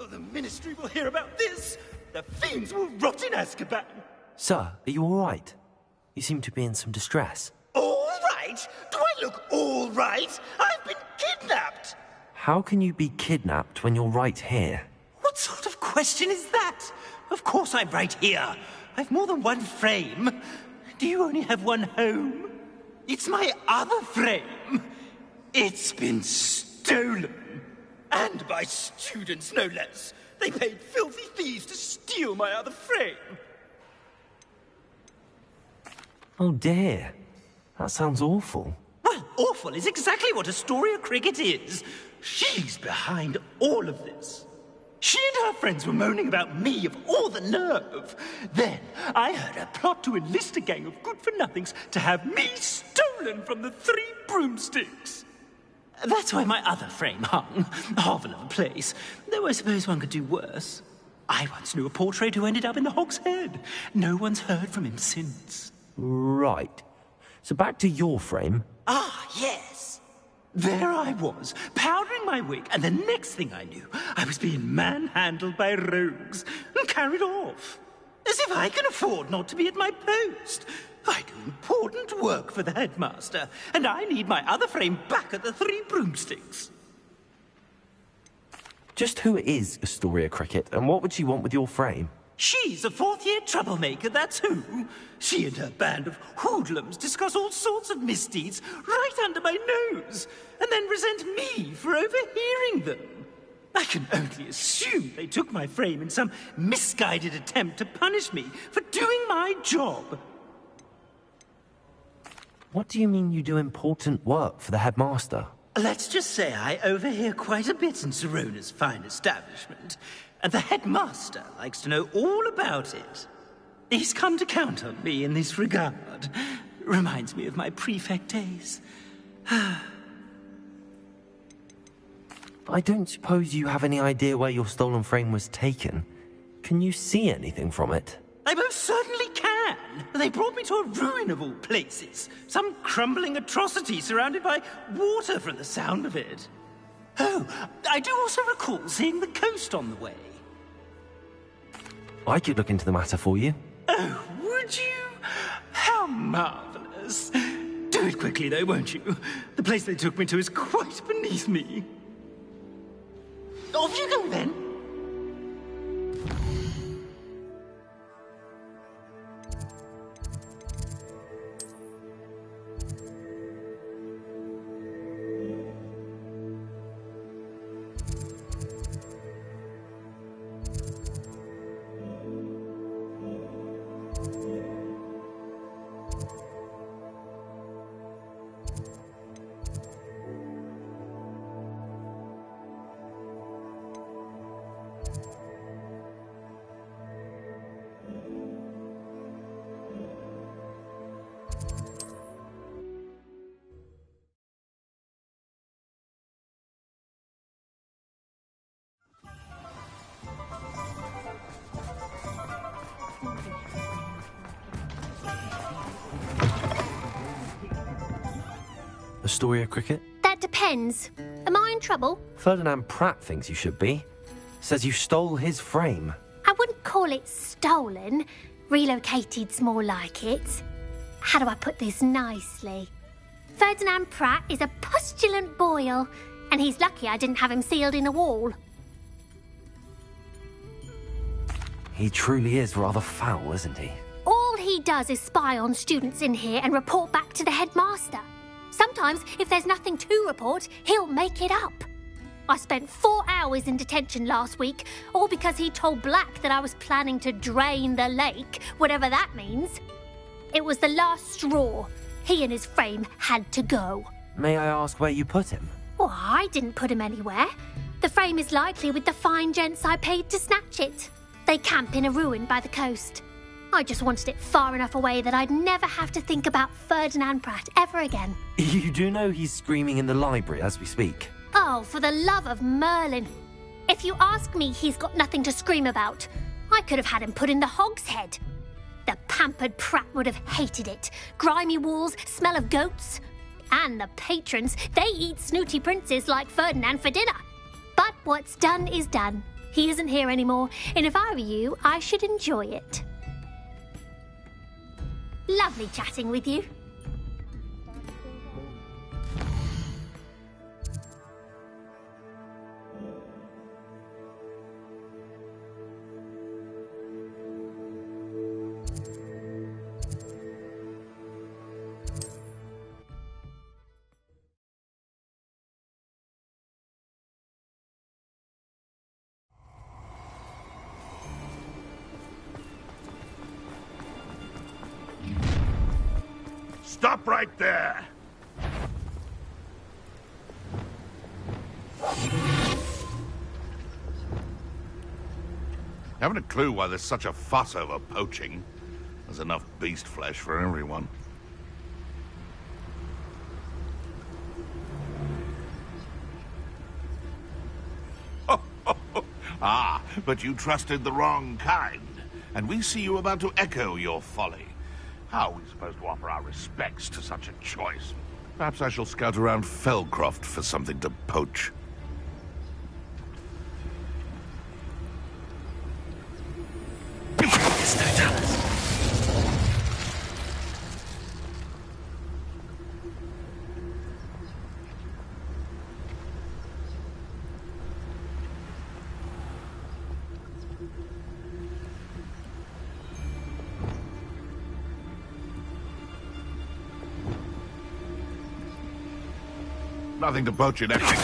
The Ministry will hear about this! The fiends will rot in Azkaban! Sir, are you all right? You seem to be in some distress. All right? Do I look all right? I've been kidnapped! How can you be kidnapped when you're right here? What sort of question is that? Of course I'm right here. I've more than one frame. Do you only have one home? It's my other frame. It's been stolen. And by students, no less. They paid filthy thieves to steal my other frame. Oh dear. That sounds awful. Well, awful is exactly what Astoria Cricket is. She's behind all of this. She and her friends were moaning about me of all the nerve. Then I heard her plot to enlist a gang of good-for-nothings to have me stolen from the Three Broomsticks. That's why my other frame hung. Hovel of a place. Though I suppose one could do worse. I once knew a portrait who ended up in the Hog's Head. No one's heard from him since. Right. So back to your frame. Ah, yes. There I was, powdering my wig, and the next thing I knew, I was being manhandled by rogues and carried off. As if I can afford not to be at my post. I do important work for the headmaster, and I need my other frame back at the Three Broomsticks. Just who is Astoria Cricket, and what would she want with your frame? She's a fourth-year troublemaker, that's who. She and her band of hoodlums discuss all sorts of misdeeds right under my nose, and then resent me for overhearing them. I can only assume they took my frame in some misguided attempt to punish me for doing my job. What do you mean you do important work for the headmaster? Let's just say I overhear quite a bit in Sirona's fine establishment, and the headmaster likes to know all about it. He's come to count on me in this regard. Reminds me of my prefect days. I don't suppose you have any idea where your stolen frame was taken. Can you see anything from it? I most certainly can. They brought me to a ruin of all places. Some crumbling atrocity surrounded by water from the sound of it. Oh, I do also recall seeing the coast on the way. I could look into the matter for you. Oh, would you? How marvelous. Do it quickly, though, won't you? The place they took me to is quite beneath me. Off you go, then. Astoria Cricket? That depends. Am I in trouble? Ferdinand Pratt thinks you should be. Says you stole his frame. I wouldn't call it stolen. Relocated's more like it. How do I put this nicely? Ferdinand Pratt is a postulant boil, and he's lucky I didn't have him sealed in a wall. He truly is rather foul, isn't he? All he does is spy on students in here and report back to the headmaster. Sometimes, if there's nothing to report, he'll make it up. I spent 4 hours in detention last week, all because he told Black that I was planning to drain the lake, whatever that means. It was the last straw. He and his frame had to go. May I ask where you put him? Well, I didn't put him anywhere. The frame is likely with the fine gents I paid to snatch it. They camp in a ruin by the coast. I just wanted it far enough away that I'd never have to think about Ferdinand Pratt ever again. You do know he's screaming in the library as we speak. Oh, for the love of Merlin. If you ask me, he's got nothing to scream about. I could have had him put in the hogshead. The pampered Pratt would have hated it. Grimy walls, smell of goats. And the patrons, they eat snooty princes like Ferdinand for dinner. But what's done is done. He isn't here anymore, and if I were you, I should enjoy it. Lovely chatting with you. Stop right there! Haven't a clue why there's such a fuss over poaching. There's enough beast flesh for everyone. Ah, but you trusted the wrong kind, and we see you about to echo your folly. How are we supposed to offer our respects to such a choice? Perhaps I shall scout around Felcroft for something to poach. Nothing to poach in anything.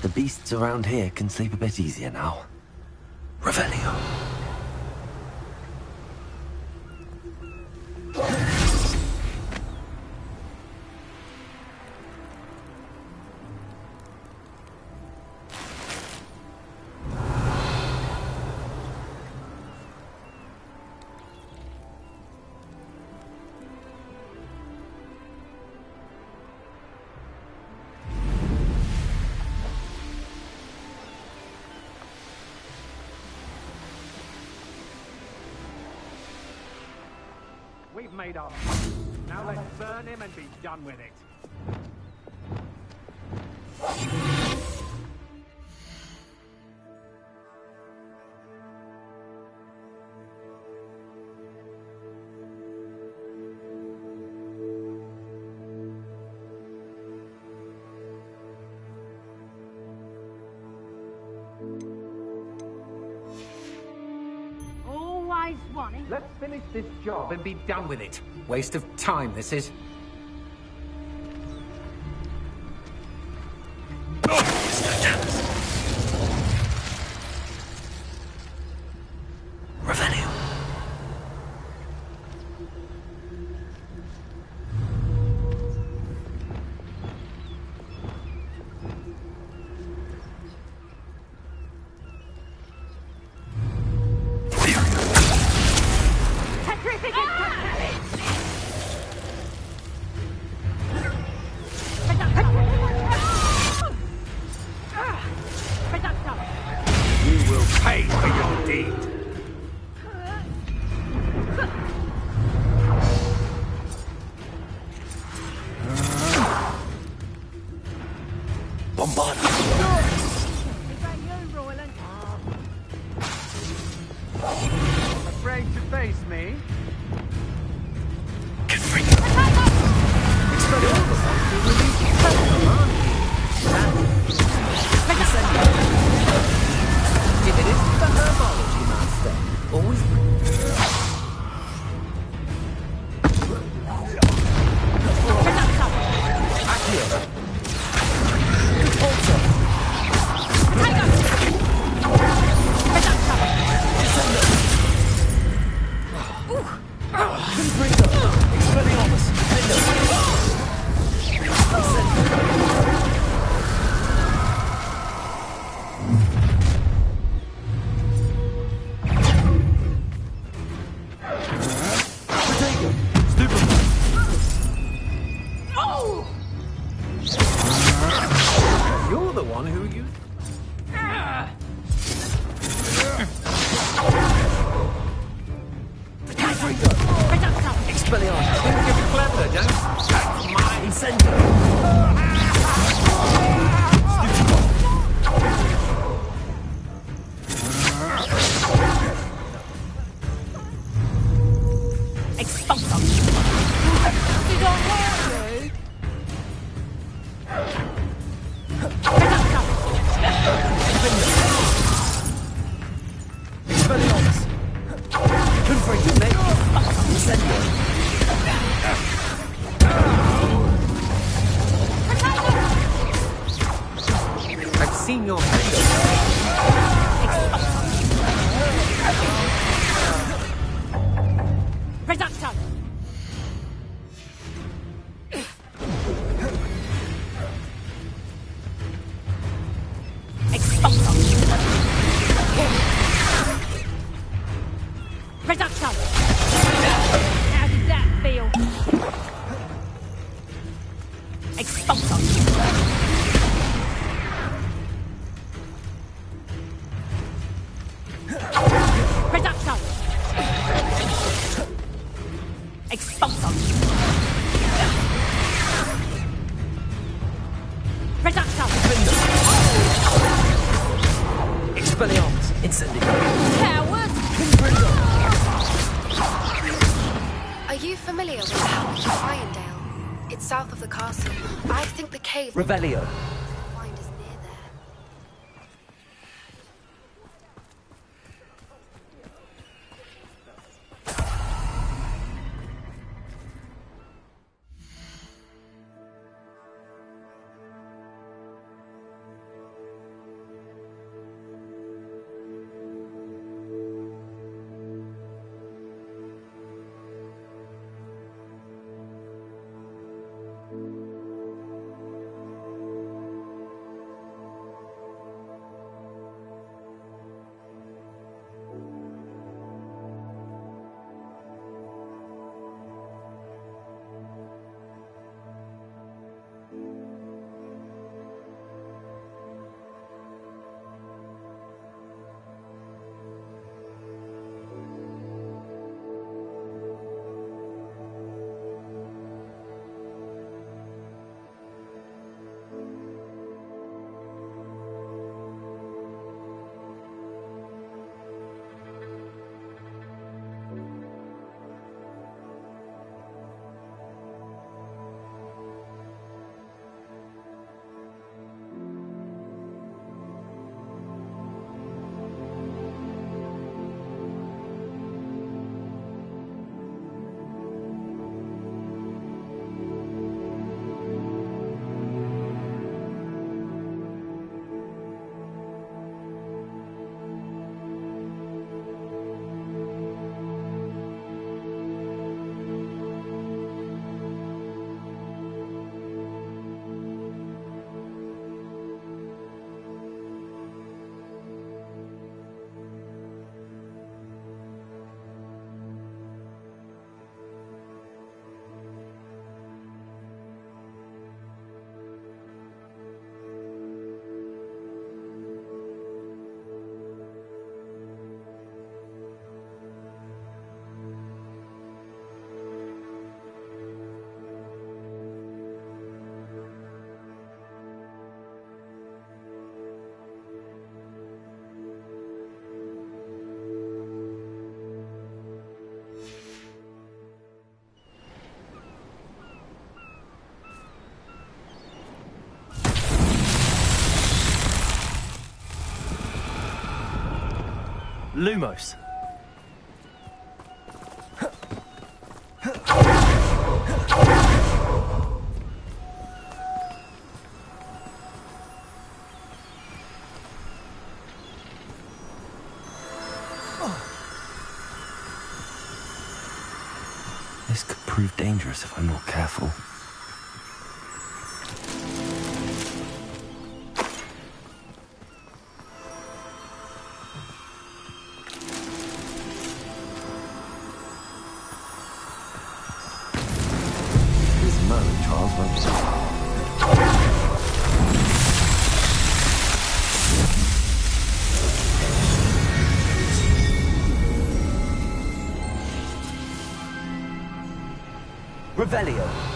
The beasts around here can sleep a bit easier now. Revelio. We've made our... Now let's burn him and be done with it. Always wanting. Let's finish this job and be done with it. Waste of time, this is. Revelio. You will pay for your deed. Bombarda. Afraid to face me? Get free. It's very awesome. You release personal, aren't you? If it isn't the herbology master, always Confringo! Expelliarmus! Protego! Stupefy! You're the one who you... Expelliarmus! Think you're clever, don't you? My incentive! Expelliarmus! Confringo, mate! Incendio! I've seen your hand. Reduction! Expulsum! Reduction! How did that feel? Expulsum! Reduction! Expulsum! Reduction! Expelliarmus! Incendio! Coward! Are you familiar with the house of Irondale? It's south of the castle. I think the cave Revelio! find is near there. Lumos! This could prove dangerous if I'm not careful. These Merlin trials won't stop. Revelio.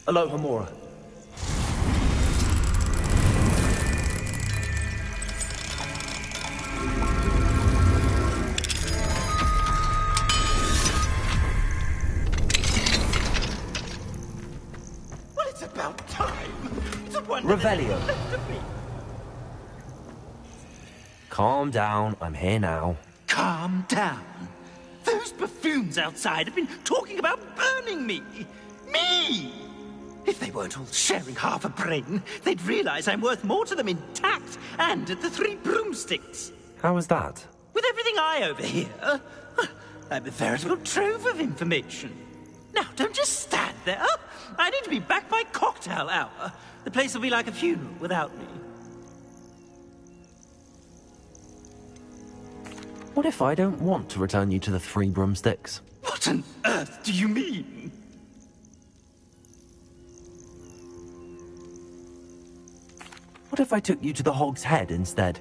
Aloha Mora. Well, it's about time. It's a wonder Revelio. there's left of me. Calm down, I'm here now. Calm down. Those buffoons outside have been talking about burning me. Me! If they weren't all sharing half a brain, they'd realize I'm worth more to them intact and at the Three Broomsticks. How was that? With everything I overhear, I'm a veritable trove of information. Now, don't just stand there. I need to be back by cocktail hour. The place will be like a funeral without me. What if I don't want to return you to the Three Broomsticks? What on earth do you mean? What if I took you to the Hog's Head instead?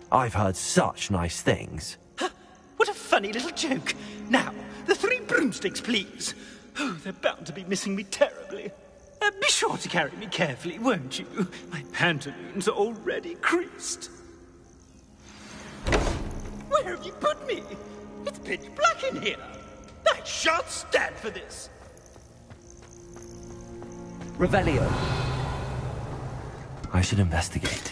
I've heard such nice things. What a funny little joke. Now, the Three Broomsticks, please. Oh, they're bound to be missing me terribly. Be sure to carry me carefully, won't you? My pantaloons are already creased. Where have you put me? It's pitch black in here. I shan't stand for this. Revelio. I should investigate.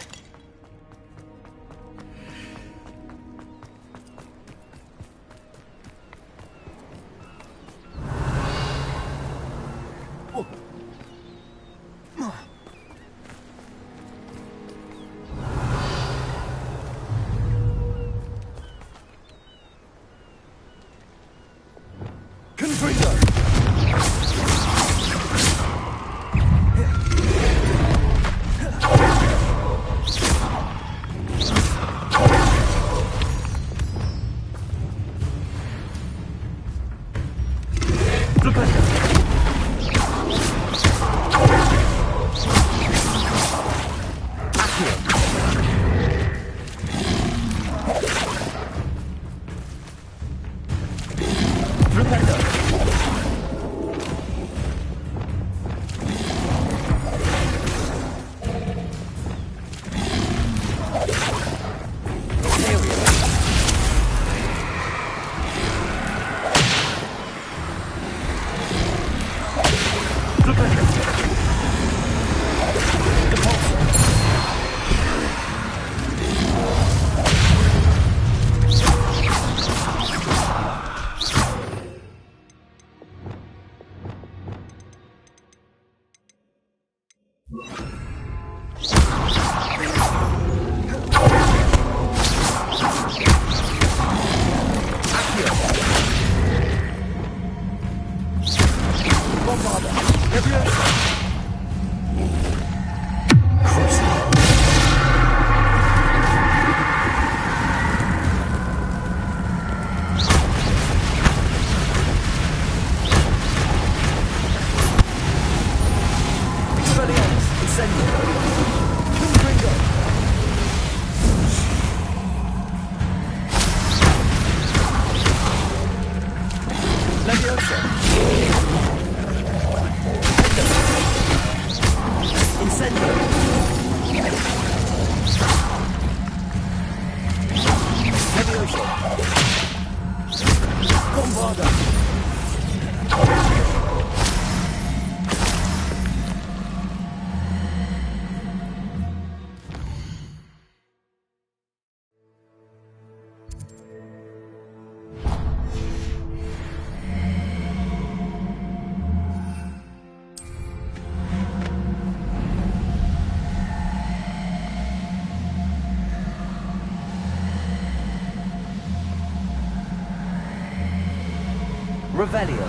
Revelio.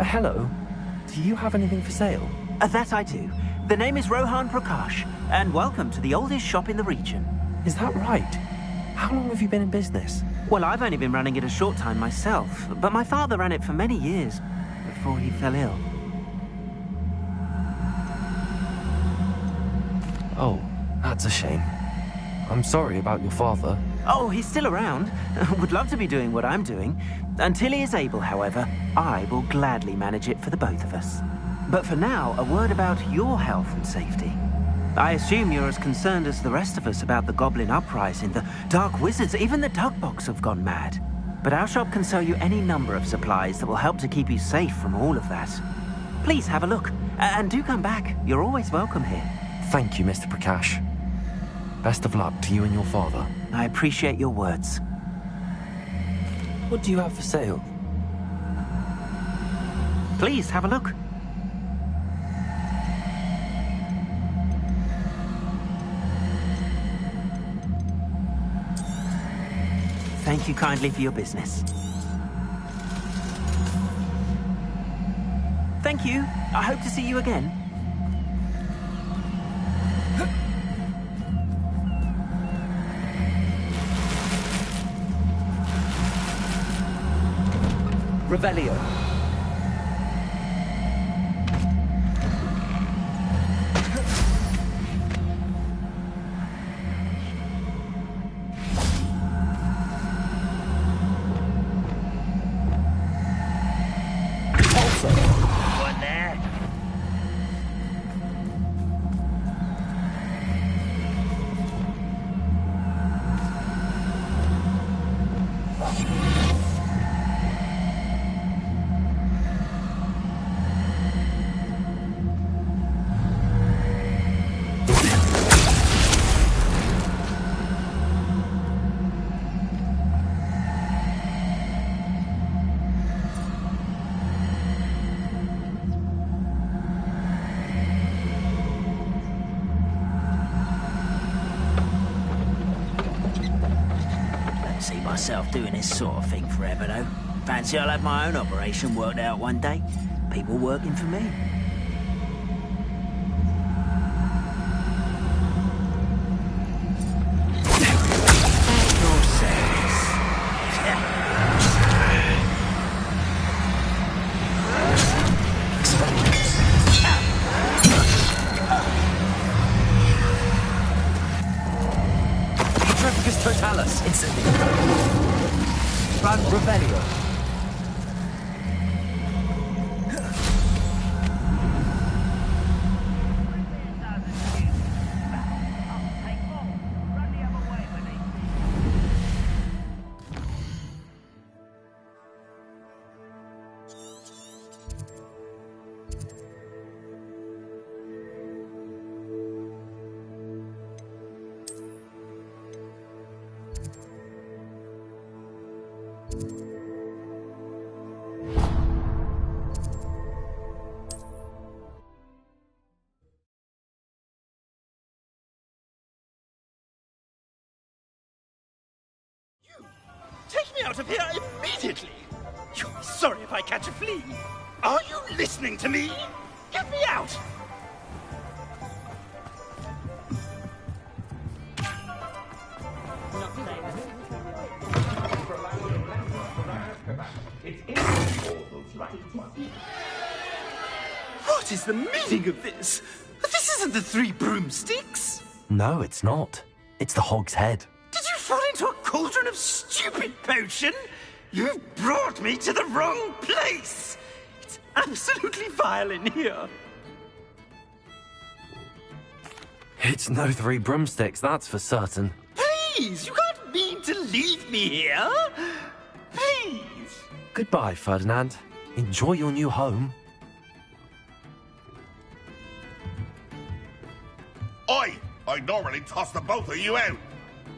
Hello. Do you have anything for sale? That I do. The name is Rohan Prakash, and welcome to the oldest shop in the region. Is that right? How long have you been in business? Well, I've only been running it a short time myself, but my father ran it for many years before he fell ill. Oh, that's a shame. I'm sorry about your father. Oh, he's still around. Would love to be doing what I'm doing. Until he is able, however, I will gladly manage it for the both of us. But for now, a word about your health and safety. I assume you're as concerned as the rest of us about the Goblin Uprising, the Dark Wizards, even the Dugbox have gone mad. But our shop can sell you any number of supplies that will help to keep you safe from all of that. Please have a look, and do come back. You're always welcome here. Thank you, Mr. Prakash. Best of luck to you and your father. I appreciate your words. What do you have for sale? Please have a look. Thank you kindly for your business. Thank you. I hope to see you again. Revelio. What there? See myself doing this sort of thing forever, though. Fancy I'll have my own operation worked out one day. People working for me. At your service. Trafficus Totalis. Plan Revelio. Take me out of here immediately! You'll be sorry if I catch a flea. Are you listening to me? Get me out! What is the meaning of this? This isn't the Three Broomsticks! No, it's not. It's the Hog's Head. Did you fall into a cauldron of stupid potion? You've brought me to the wrong place! It's absolutely vile in here. It's no Three Broomsticks, that's for certain. Please, you can't mean to leave me here. Please. Goodbye, Ferdinand. Enjoy your new home. Oi! I I'd normally toss the both of you out.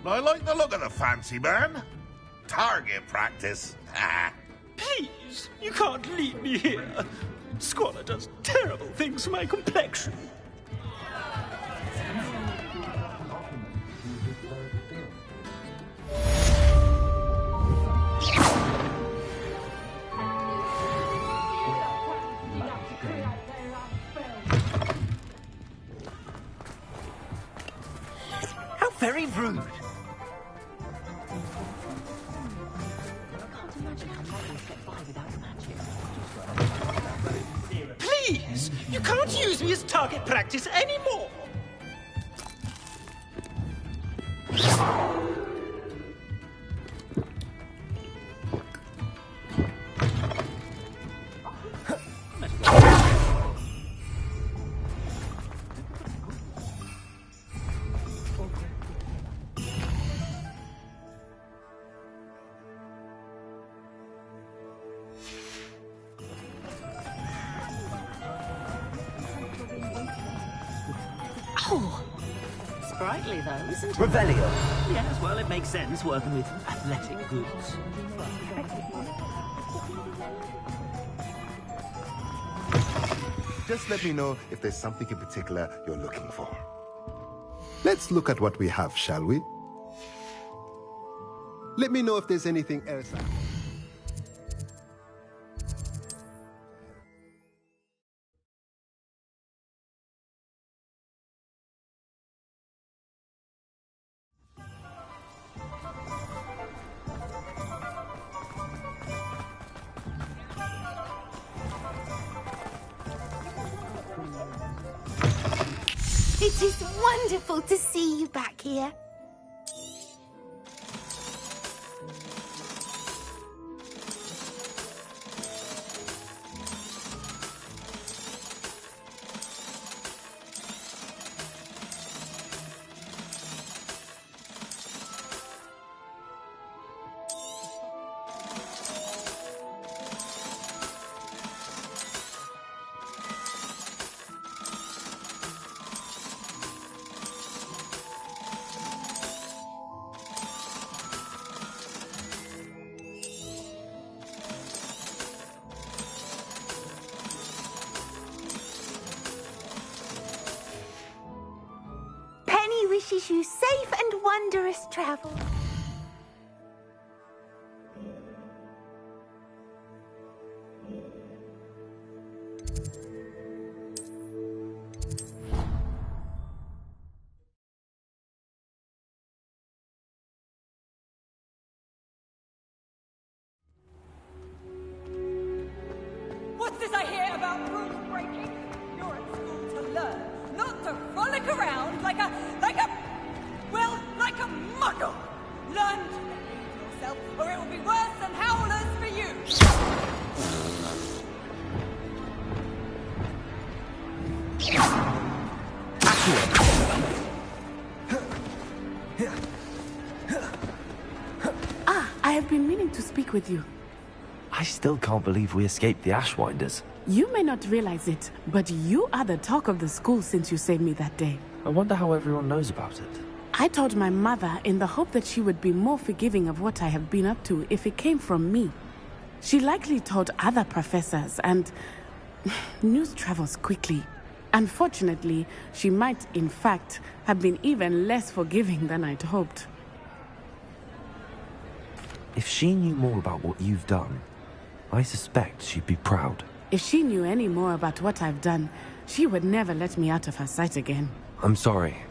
I like the look of the fancy man. Target practice. Please, you can't leave me here. Squalor does terrible things to my complexion. How very rude. Please, you can't use me as target practice anymore. Sprightly, though, isn't it? Revelio. Yes, well, it makes sense working with athletic goods. Just let me know if there's something in particular you're looking for. Let's look at what we have, shall we? Let me know if there's anything else. It is wonderful to see you back here. Wishes you safe and wondrous travel. What's this I hear about rules breaking? You're at school to learn, not to frolic around like a muggle. Learn to behave yourself, or it will be worse than howlers for you. I have been meaning to speak with you. I still can't believe we escaped the Ashwinders. You may not realize it, but you are the talk of the school since you saved me that day. I wonder how everyone knows about it. I told my mother in the hope that she would be more forgiving of what I have been up to if it came from me. She likely told other professors, and news travels quickly. Unfortunately, she might, in fact, have been even less forgiving than I'd hoped. If she knew more about what you've done, I suspect she'd be proud. If she knew any more about what I've done, she would never let me out of her sight again. I'm sorry.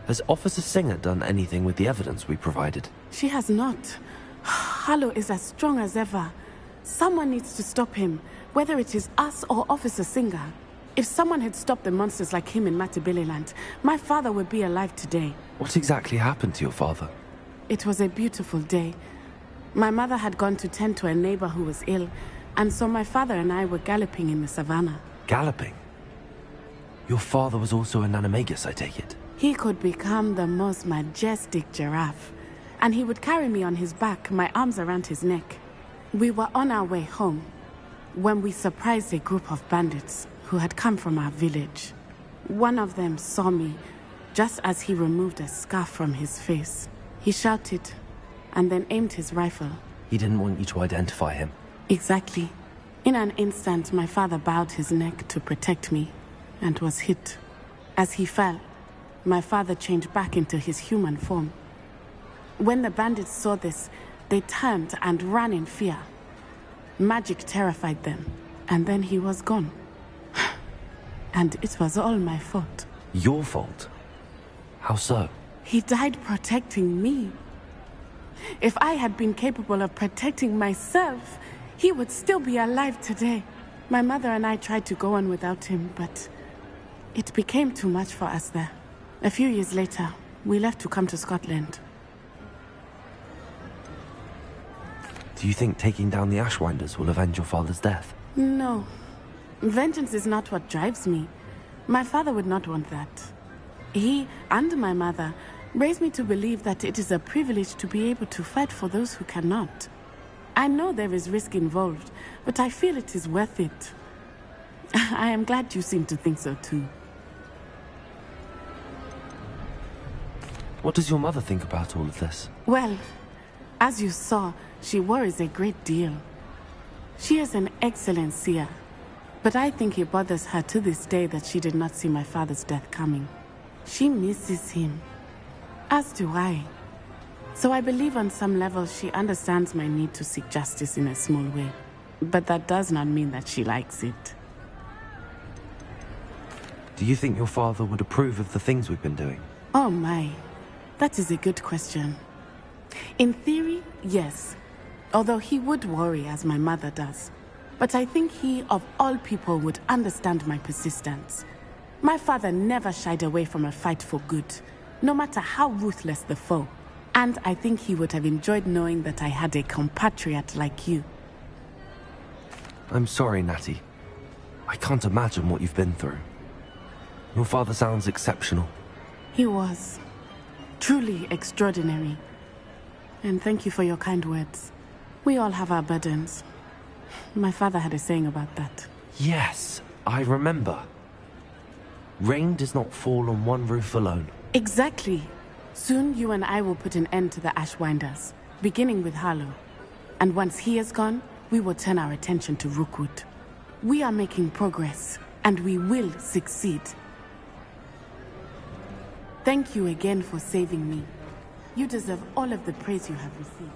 Has Officer Singer done anything with the evidence we provided? She has not. Harlow is as strong as ever. Someone needs to stop him, whether it is us or Officer Singer. If someone had stopped the monsters like him in Matabeleland, my father would be alive today. What exactly happened to your father? It was a beautiful day. My mother had gone to tend to a neighbor who was ill, and so my father and I were galloping in the savannah. Galloping? Your father was also an animagus, I take it? He could become the most majestic giraffe, and he would carry me on his back, my arms around his neck. We were on our way home when we surprised a group of bandits who had come from our village. One of them saw me, Just as he removed a scarf from his face, he shouted and then aimed his rifle. He didn't want you to identify him. Exactly. In an instant, my father bowed his neck to protect me and was hit. As he fell, my father changed back into his human form. When the bandits saw this, they turned and ran in fear. Magic terrified them, and then he was gone. And it was all my fault. Your fault? How so? He died protecting me. If I had been capable of protecting myself, he would still be alive today. My mother and I tried to go on without him, but it became too much for us there. A few years later, we left to come to Scotland. Do you think taking down the Ashwinders will avenge your father's death? No. Vengeance is not what drives me. My father would not want that. He and my mother raised me to believe that it is a privilege to be able to fight for those who cannot. I know there is risk involved, but I feel it is worth it. I am glad you seem to think so too. What does your mother think about all of this? Well, as you saw, she worries a great deal. She is an excellent seer, but I think it bothers her to this day that she did not see my father's death coming. She misses him, as do I. So I believe on some level she understands my need to seek justice in a small way. But that does not mean that she likes it. Do you think your father would approve of the things we've been doing? Oh my, that is a good question. In theory, yes. Although he would worry as my mother does. But I think he, of all people, would understand my persistence. My father never shied away from a fight for good, no matter how ruthless the foe. And I think he would have enjoyed knowing that I had a compatriot like you. I'm sorry, Natty. I can't imagine what you've been through. Your father sounds exceptional. He was. Truly extraordinary. And thank you for your kind words. We all have our burdens. My father had a saying about that. Yes, I remember. Rain does not fall on one roof alone. Exactly. Soon you and I will put an end to the Ashwinders, beginning with Harlow. And once he is gone, we will turn our attention to Rookwood. We are making progress, and we will succeed. Thank you again for saving me. You deserve all of the praise you have received.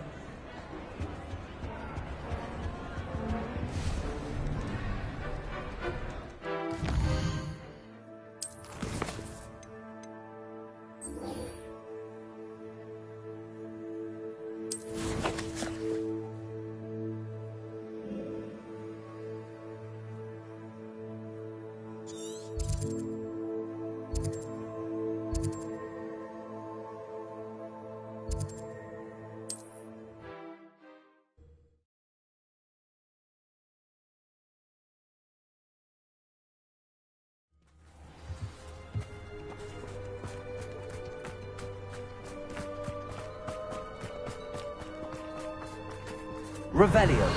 Revelio.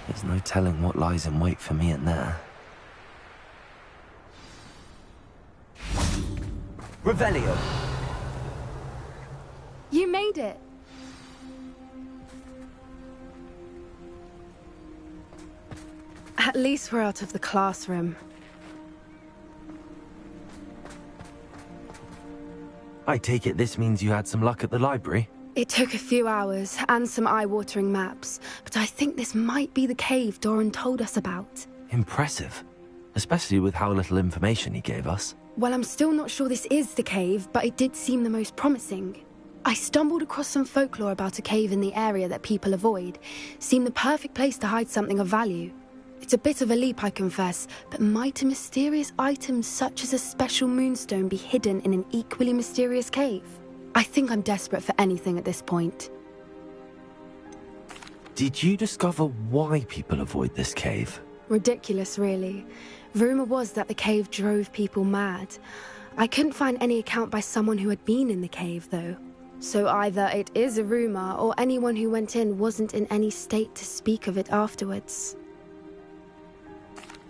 There's no telling what lies in wait for me in there. Revelio. You made it. At least we're out of the classroom. I take it this means you had some luck at the library? It took a few hours and some eye-watering maps, but I think this might be the cave Doran told us about. Impressive. Especially with how little information he gave us. Well, I'm still not sure this is the cave, but it did seem the most promising. I stumbled across some folklore about a cave in the area that people avoid. Seemed the perfect place to hide something of value. It's a bit of a leap, I confess, but might a mysterious item such as a special moonstone be hidden in an equally mysterious cave? I think I'm desperate for anything at this point. Did you discover why people avoid this cave? Ridiculous, really. Rumor was that the cave drove people mad. I couldn't find any account by someone who had been in the cave, though. So either it is a rumor, or anyone who went in wasn't in any state to speak of it afterwards.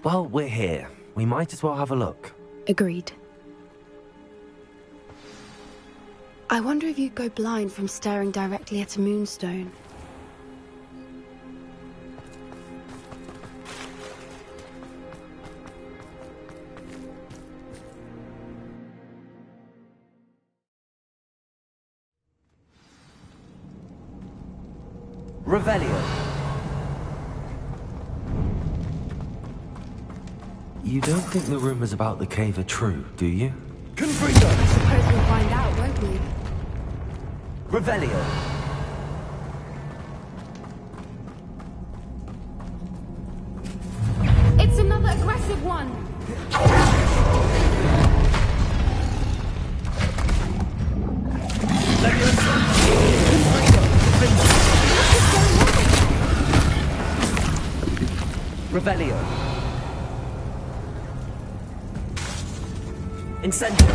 Well, we're here. We might as well have a look. Agreed. I wonder if you'd go blind from staring directly at a moonstone. Revelio. You don't think the rumors about the cave are true, do you? Confringo! I suppose we'll find out, won't we? Revelio. It's another aggressive one! Revelio. Incendio.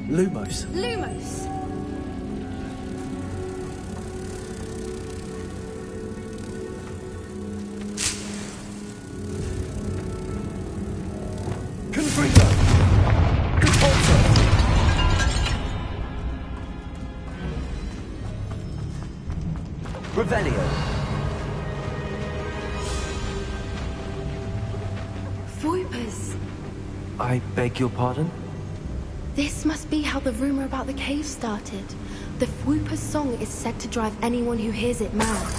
Lumos. Lumos! Confringo. Compulso. Revelio. Voipers! I beg your pardon? This must be how the rumor about the cave started. The Fwooper's song is said to drive anyone who hears it mad.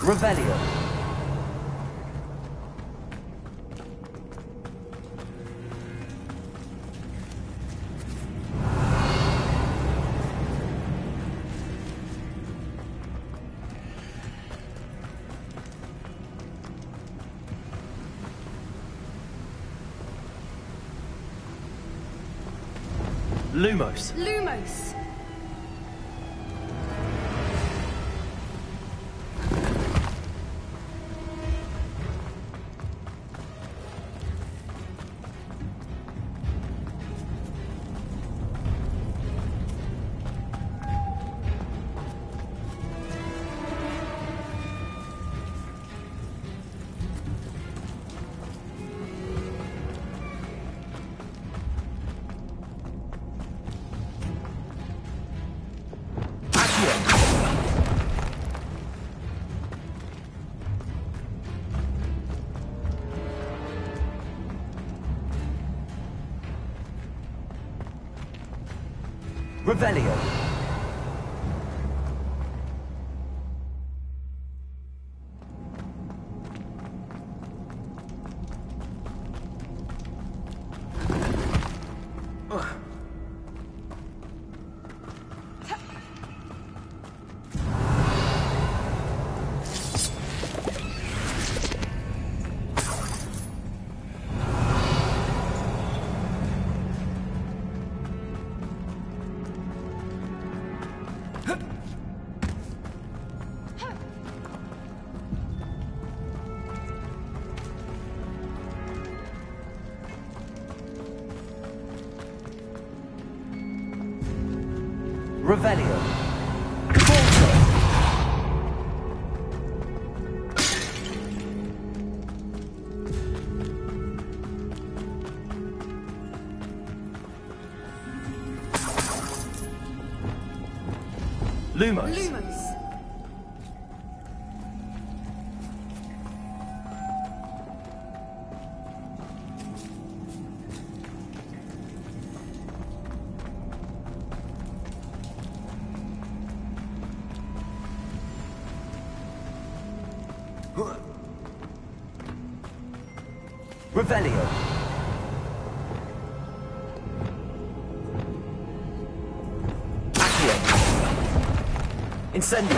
Revelio. Lumos. Lumos! Revelio. Revelio. Lumos. Lumos! Revelio. Incendio!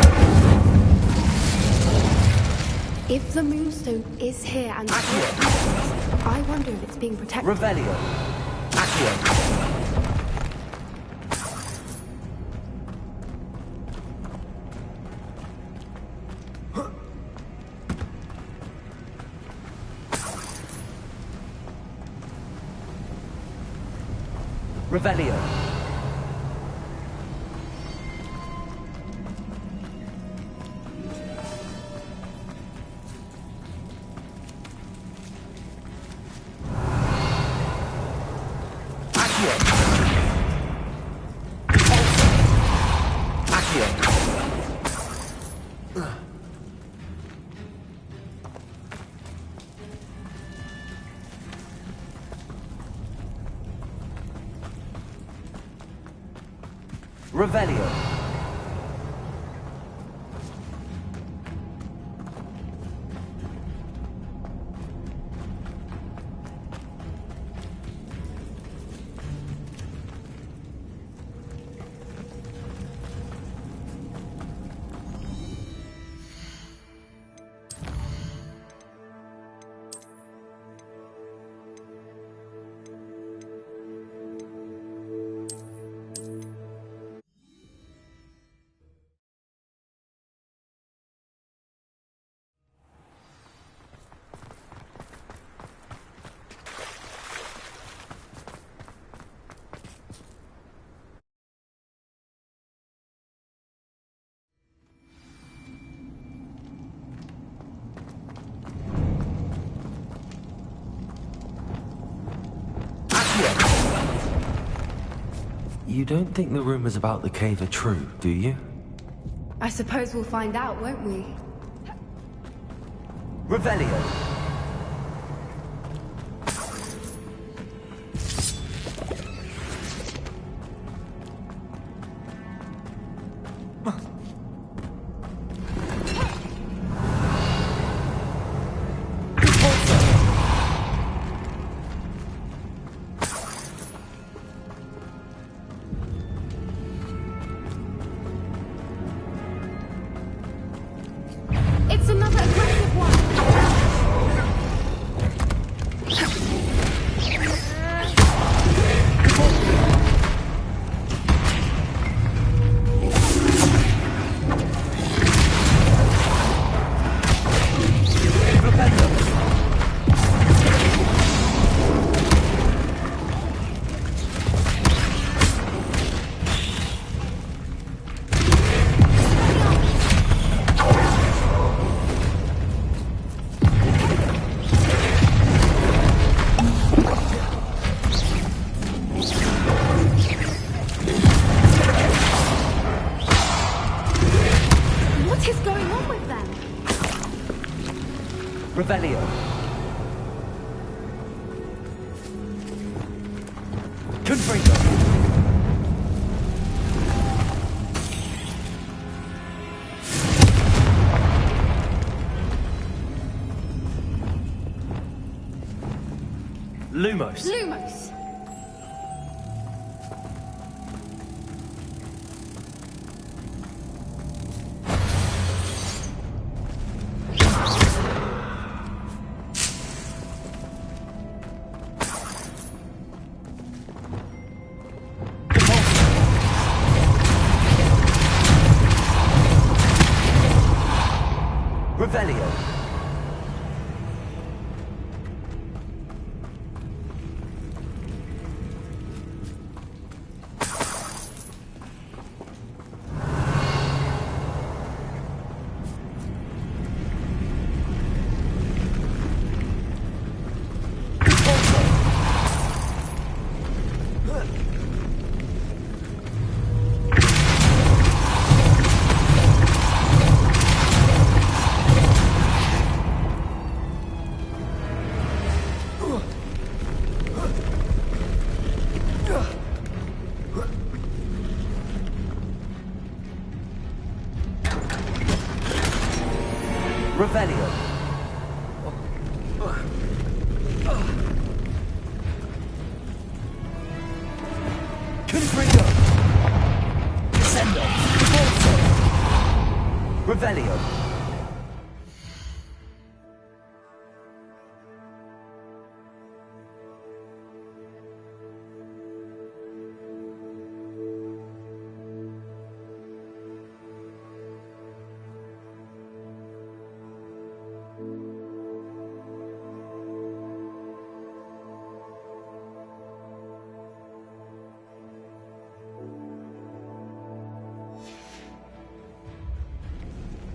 If the Moonstone is here and Accio! I wonder if it's being protected. Revelio! Accio! Revelio. Accio. Accio. Revelio. You don't think the rumors about the cave are true, do you? I suppose we'll find out, won't we? Revelio. It's another aggressive one! What is going on with them? Revelio. Confringo. Lumos. Lumos! Revelio. Revelio. Confringo. Descendo. Forza. Revelio.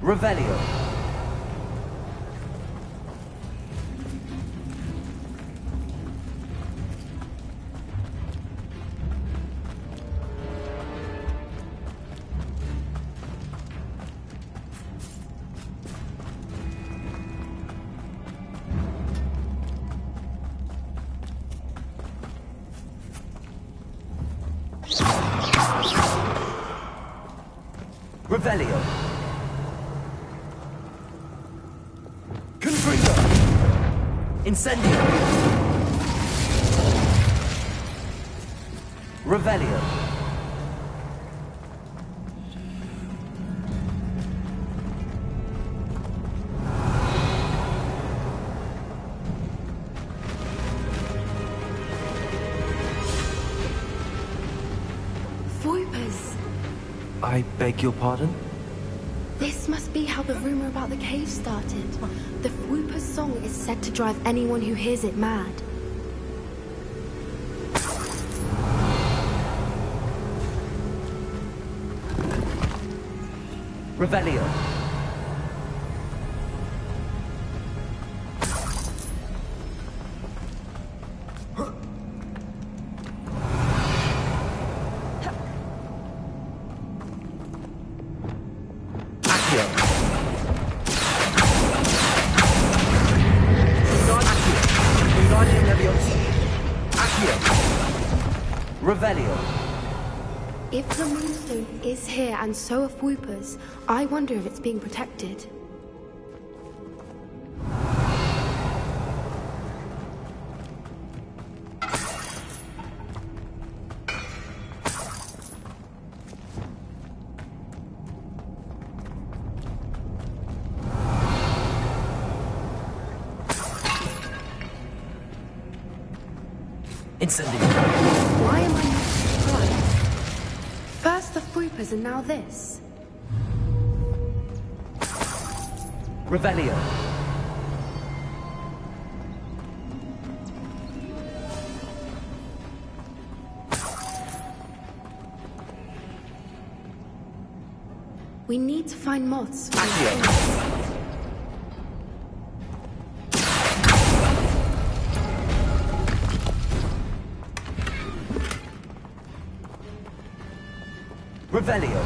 Revelio. Revelio. Confringo. Incendio. Revelio. Voipers. I beg your pardon? This must be how the rumor about the cave started. The Whooper's song is said to drive anyone who hears it mad. Revelio. Revelio. If the Moonstone is here and so are Whoopers, I wonder if it's being protected. Incendio. Why am I not surprised? First the Whoopers and now this. Revelio. We need to find moths. Revelio.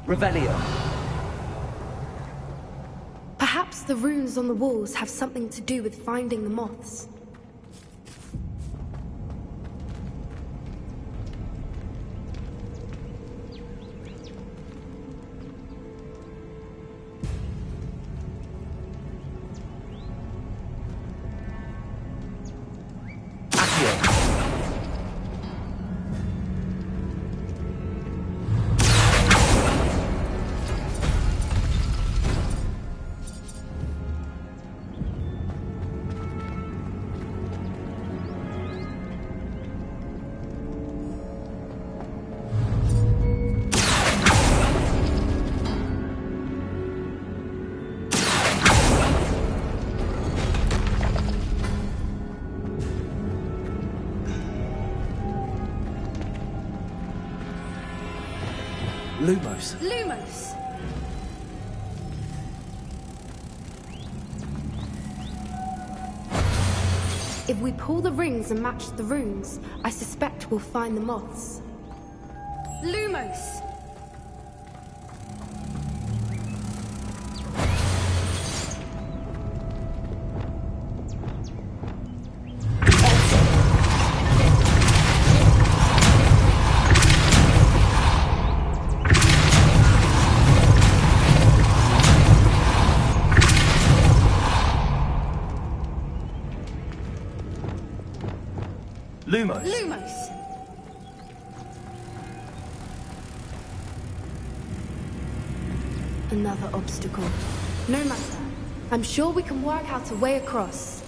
Revelio. Perhaps the runes on the walls have something to do with finding the moths. Lumos. Lumos! If we pull the rings and match the runes, I suspect we'll find the moths. Lumos! Lumos. Lumos! Another obstacle. No matter. I'm sure we can work out a way across.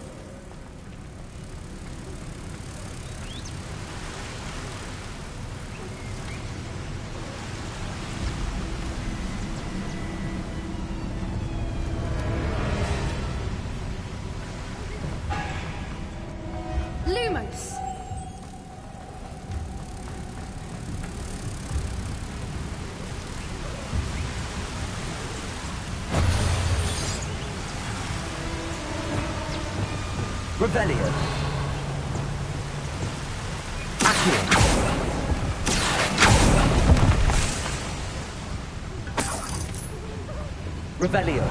Lumos! Revelio. Accio. Revelio.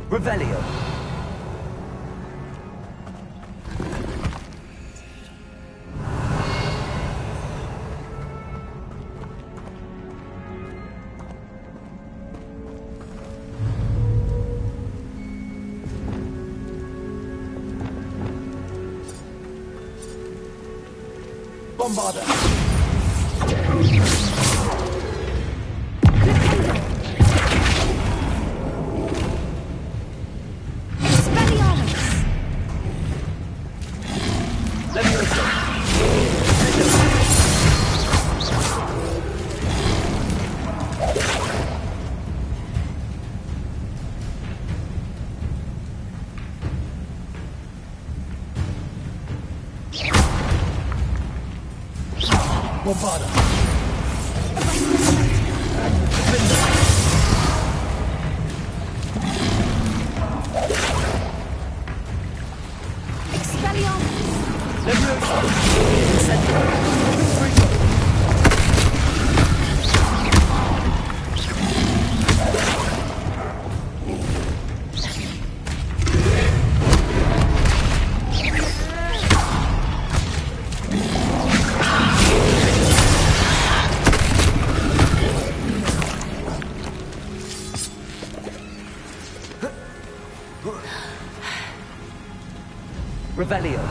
Revelio. Bombarda. Bombarda. Expelliarmus. Leviosa. Incendio. Revelio.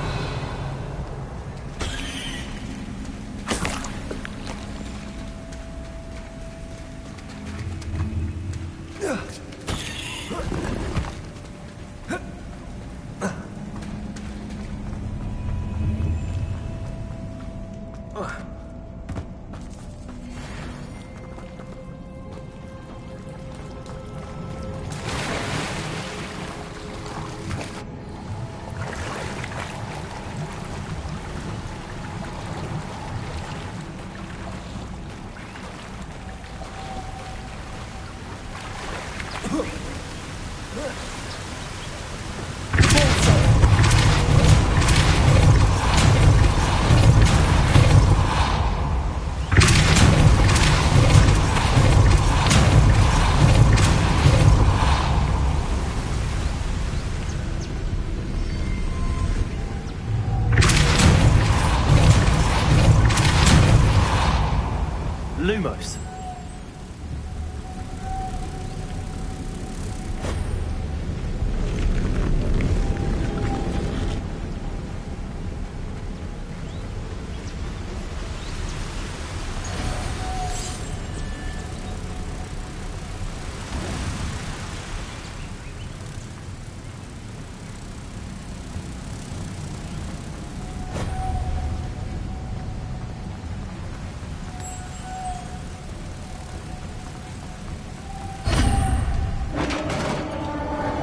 Lumos.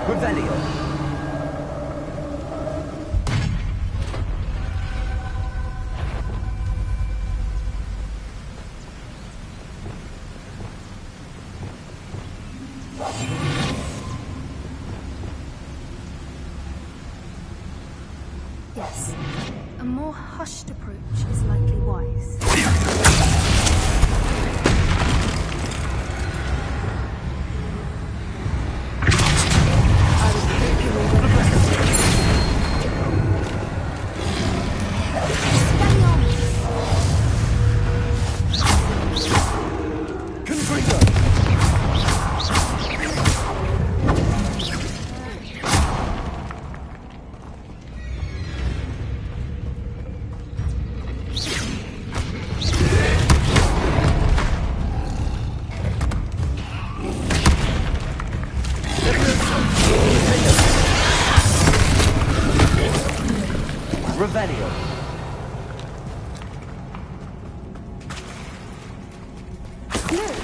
Revelio. Yes. A more hushed approach is likely wise. Revelio. Look,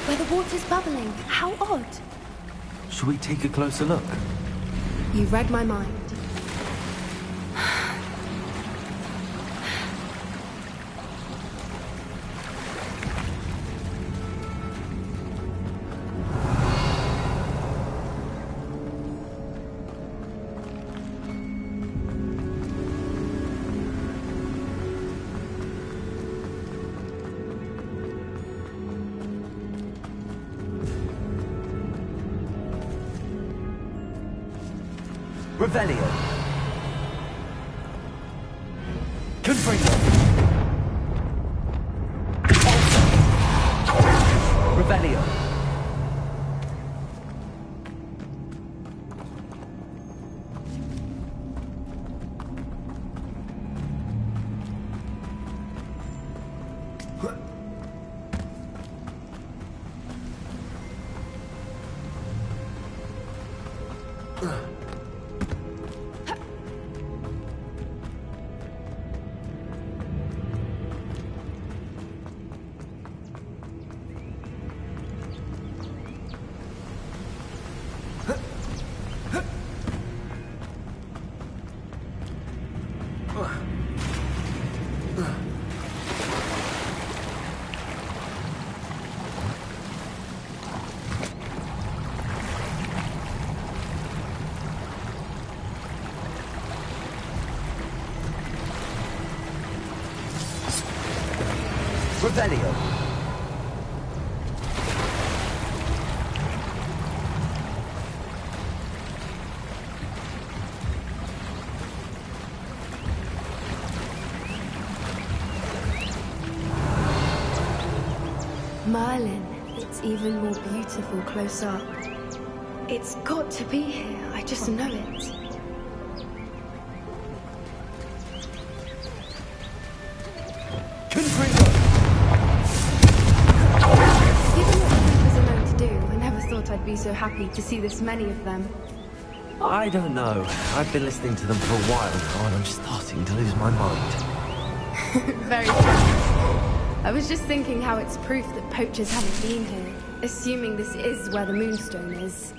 where the water's bubbling. How odd. Should we take a closer look? You read my mind. Revelio. Confringo. Revelio. Revelio. Merlin, it's even more beautiful close up. It's got to be here, I just know it. Confringo. Given what creepers are known to do, I never thought I'd be so happy to see this many of them. I don't know. I've been listening to them for a while now, and I'm starting to lose my mind. Very funny. I was just thinking how it's proof that poachers haven't been here, assuming this is where the Moonstone is.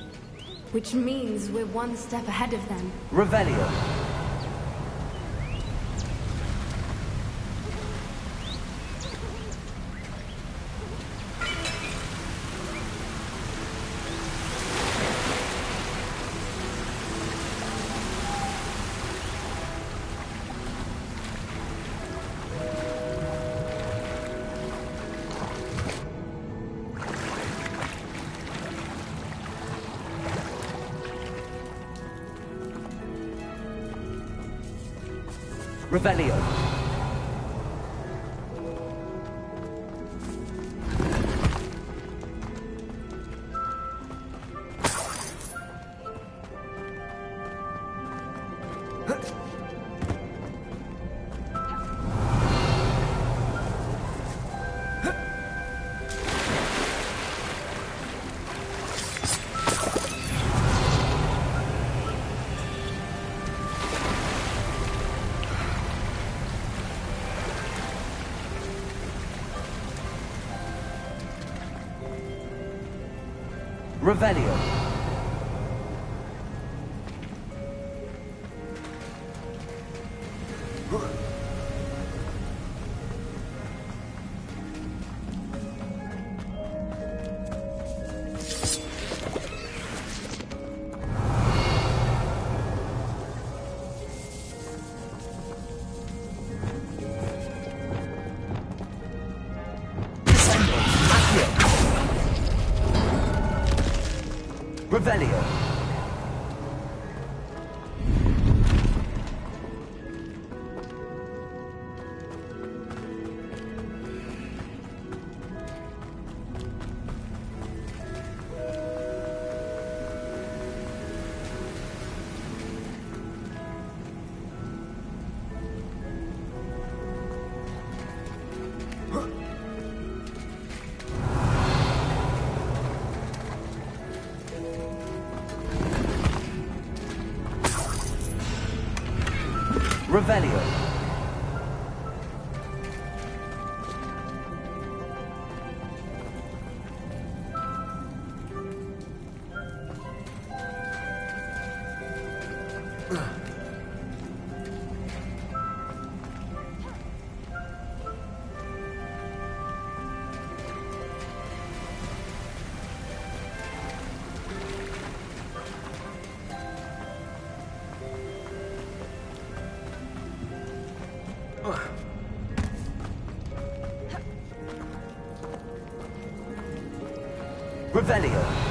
Which means we're one step ahead of them. Revelio. Revelio. Revelio. Revelio. Revelio. Revelio.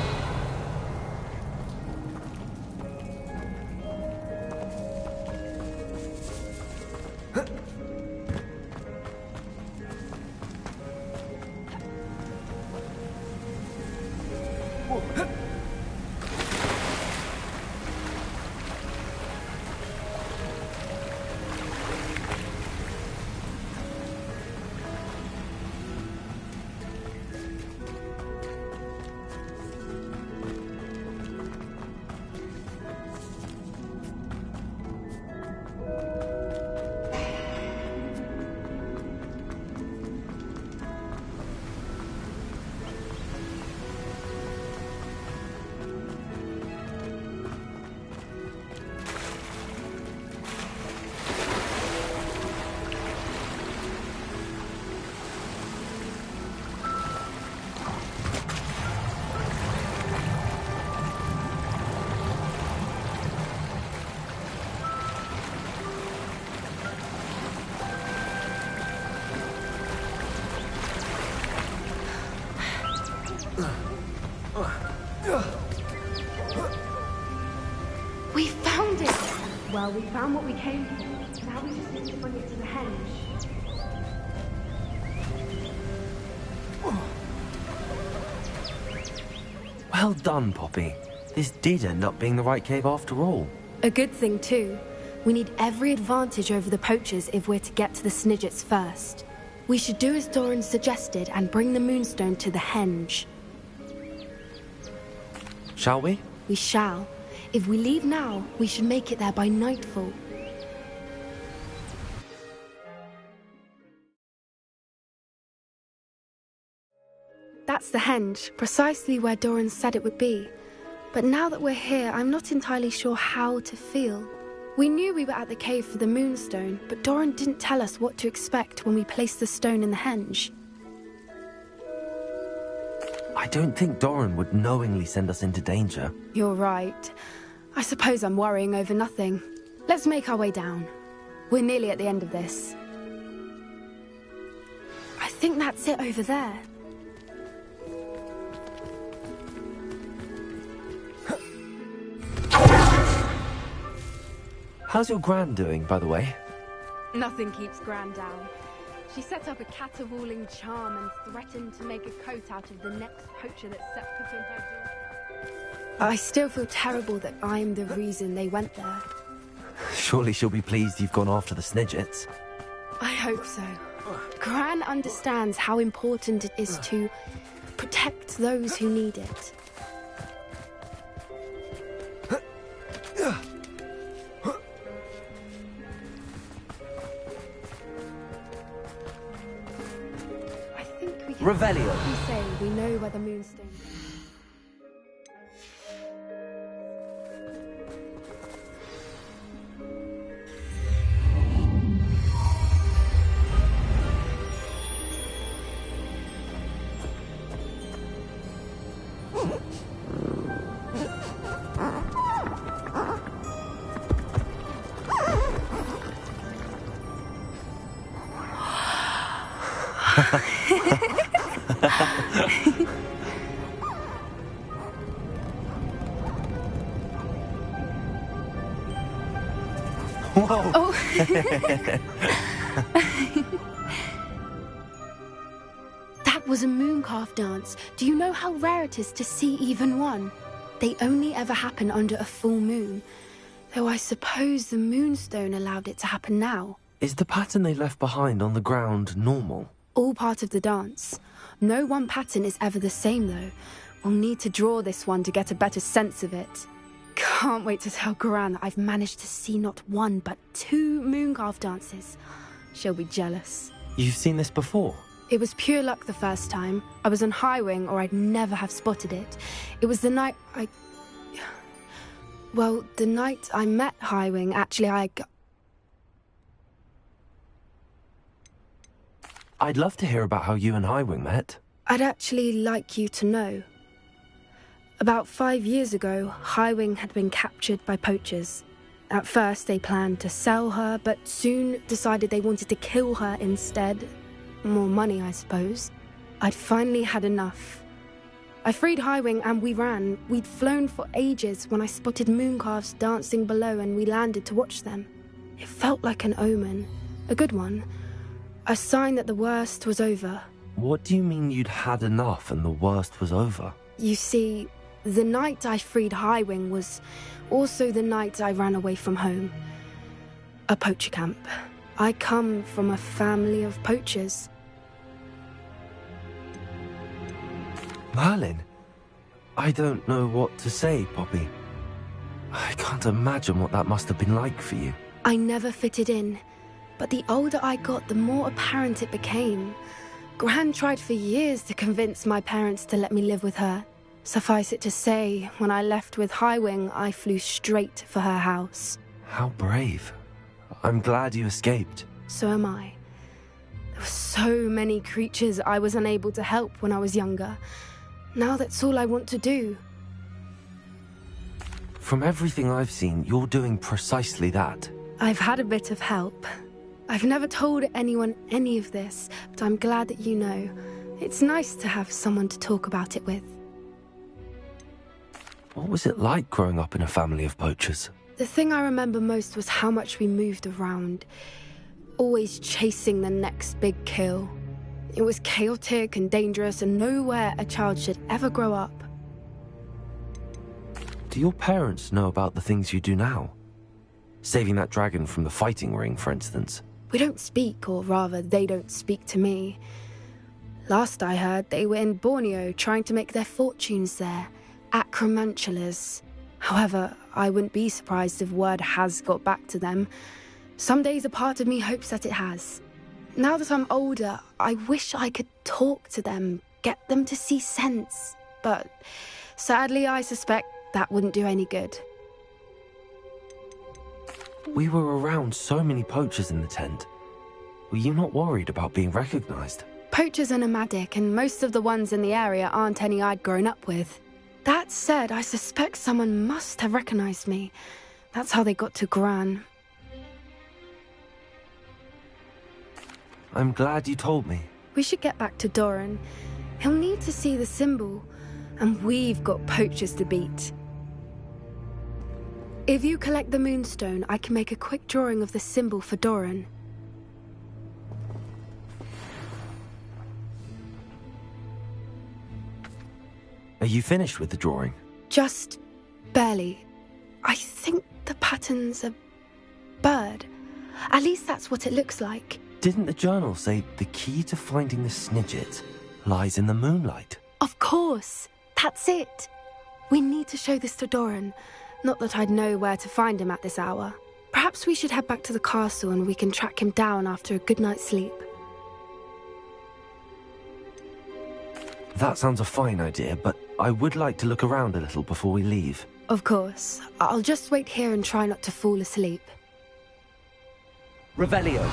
We found it! Well, we found what we came for. Now we just need to bring it to the henge. Well done, Poppy. This did end up being the right cave after all. A good thing, too. We need every advantage over the poachers if we're to get to the Snidgets first. We should do as Doran suggested and bring the Moonstone to the henge. Shall we? We shall. If we leave now, we should make it there by nightfall. That's the henge, precisely where Doran said it would be. But now that we're here, I'm not entirely sure how to feel. We knew we were at the cave for the Moonstone, but Doran didn't tell us what to expect when we placed the stone in the henge. I don't think Doran would knowingly send us into danger. You're right. I suppose I'm worrying over nothing. Let's make our way down. We're nearly at the end of this. I think that's it over there. How's your Gran doing, by the way? Nothing keeps Gran down. She set up a caterwauling charm and threatened to make a coat out of the next poacher that set foot on her doorstep. I still feel terrible that I'm the reason they went there. Surely she'll be pleased you've gone after the Snidgets. I hope so. Gran understands how important it is to protect those who need it. Revelio. We say we know where the Moonstone is. Whoa! Oh. That was a mooncalf dance. Do you know how rare it is to see even one? They only ever happen under a full moon. Though I suppose the moonstone allowed it to happen now. Is the pattern they left behind on the ground normal? All part of the dance. No one pattern is ever the same, though. We'll need to draw this one to get a better sense of it. Can't wait to tell Gran that I've managed to see not one, but 2 mooncalf dances. She'll be jealous. You've seen this before? It was pure luck the first time. I was on Highwing, or I'd never have spotted it. It was the night Well, the night I met Highwing, actually, I'd love to hear about how you and Highwing met. I'd actually like you to know. About 5 years ago, Highwing had been captured by poachers. At first, they planned to sell her, but soon decided they wanted to kill her instead. More money, I suppose. I'd finally had enough. I freed Highwing and we ran. We'd flown for ages when I spotted mooncalves dancing below and we landed to watch them. It felt like an omen. A good one. A sign that the worst was over. What do you mean you'd had enough and the worst was over? You see, the night I freed Highwing was also the night I ran away from home. A poacher camp. I come from a family of poachers. Merlin? I don't know what to say, Poppy. I can't imagine what that must have been like for you. I never fitted in, but the older I got, the more apparent it became. Gran tried for years to convince my parents to let me live with her. Suffice it to say, when I left with Highwing, I flew straight for her house. How brave. I'm glad you escaped. So am I. There were so many creatures I was unable to help when I was younger. Now that's all I want to do. From everything I've seen, you're doing precisely that. I've had a bit of help. I've never told anyone any of this, but I'm glad that you know. It's nice to have someone to talk about it with. What was it like growing up in a family of poachers? The thing I remember most was how much we moved around, always chasing the next big kill. It was chaotic and dangerous and nowhere a child should ever grow up. Do your parents know about the things you do now? Saving that dragon from the fighting ring, for instance. We don't speak, or rather, they don't speak to me. Last I heard, they were in Borneo trying to make their fortunes there, acromantulas. However, I wouldn't be surprised if word has got back to them. Some days a part of me hopes that it has. Now that I'm older, I wish I could talk to them, get them to see sense. But sadly, I suspect that wouldn't do any good. We were around so many poachers in the tent. Were you not worried about being recognized? Poachers are nomadic, and most of the ones in the area aren't any I'd grown up with. That said, I suspect someone must have recognized me. That's how they got to Gran. I'm glad you told me. We should get back to Doran. He'll need to see the symbol, and we've got poachers to beat. If you collect the moonstone, I can make a quick drawing of the symbol for Doran. Are you finished with the drawing? Just barely. I think the pattern's a bird. At least that's what it looks like. Didn't the journal say the key to finding the Snidget lies in the moonlight? Of course. That's it. We need to show this to Doran. Not that I'd know where to find him at this hour. Perhaps we should head back to the castle and we can track him down after a good night's sleep. That sounds a fine idea, but I would like to look around a little before we leave. Of course. I'll just wait here and try not to fall asleep. Revelio.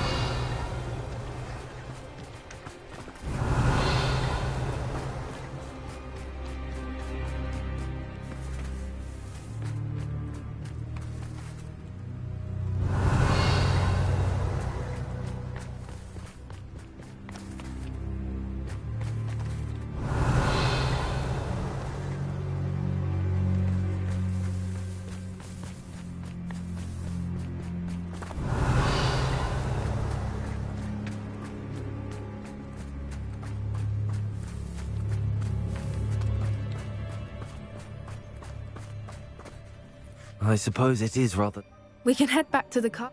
I suppose it is rather... We can head back to the car.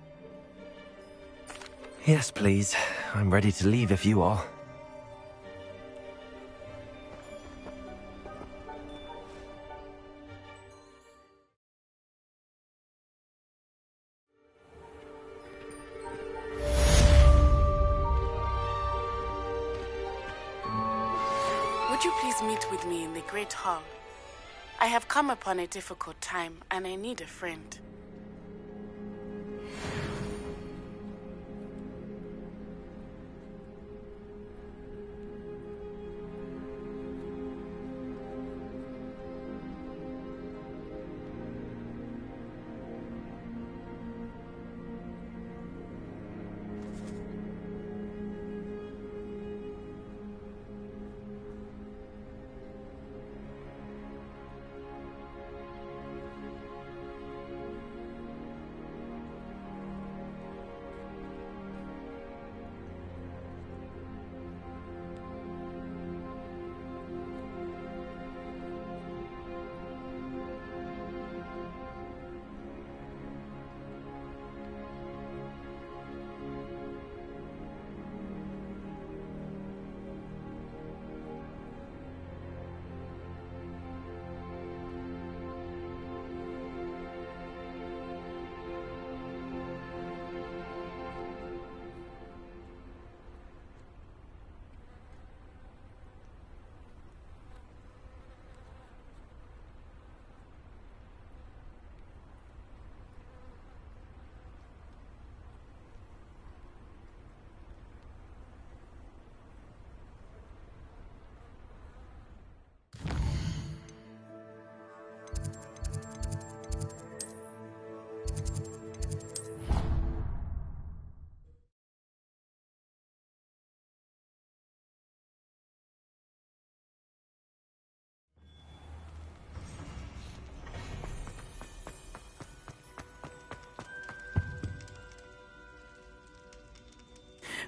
Yes, please. I'm ready to leave if you are. Would you please meet with me in the Great Hall? I have come upon a difficult time, and I need a friend.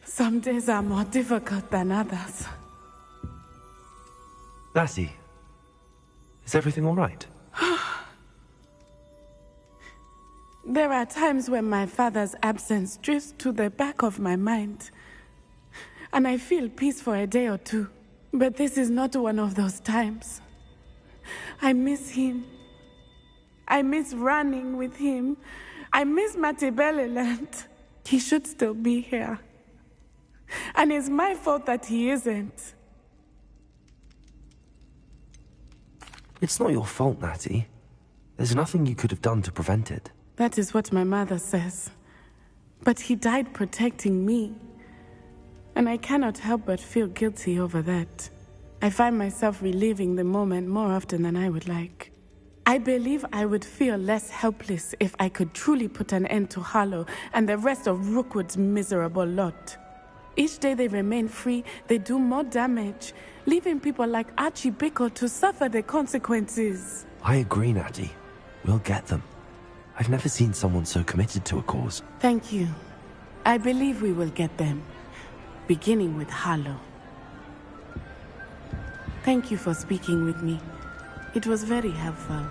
Some days are more difficult than others. Lassie, is everything all right? There are times when my father's absence drifts to the back of my mind, and I feel peace for a day or two. But this is not one of those times. I miss him. I miss running with him. I miss Matabeleland. He should still be here. And it's my fault that he isn't. It's not your fault, Natty. There's nothing you could have done to prevent it. That is what my mother says. But he died protecting me. And I cannot help but feel guilty over that. I find myself reliving the moment more often than I would like. I believe I would feel less helpless if I could truly put an end to Harlow and the rest of Rookwood's miserable lot. Each day they remain free, they do more damage, leaving people like Archie Bickle to suffer the consequences. I agree, Natty. We'll get them. I've never seen someone so committed to a cause. Thank you. I believe we will get them, beginning with Harlow. Thank you for speaking with me. It was very helpful.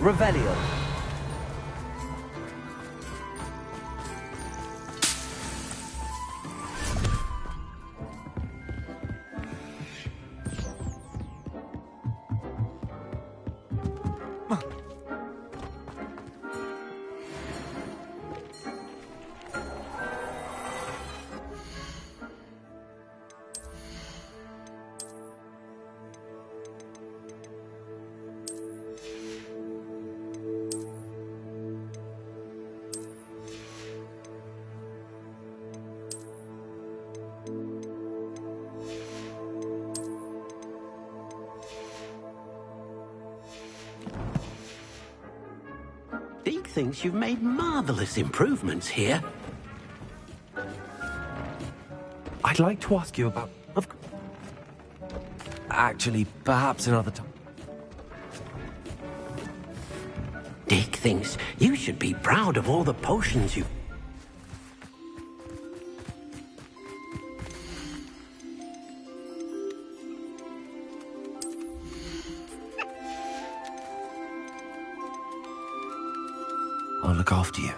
Revelio. Deke thinks you've made marvelous improvements here. I'd like to ask you about... Actually, perhaps another time. Deke thinks you should be proud of all the potions you've... I'll look after you.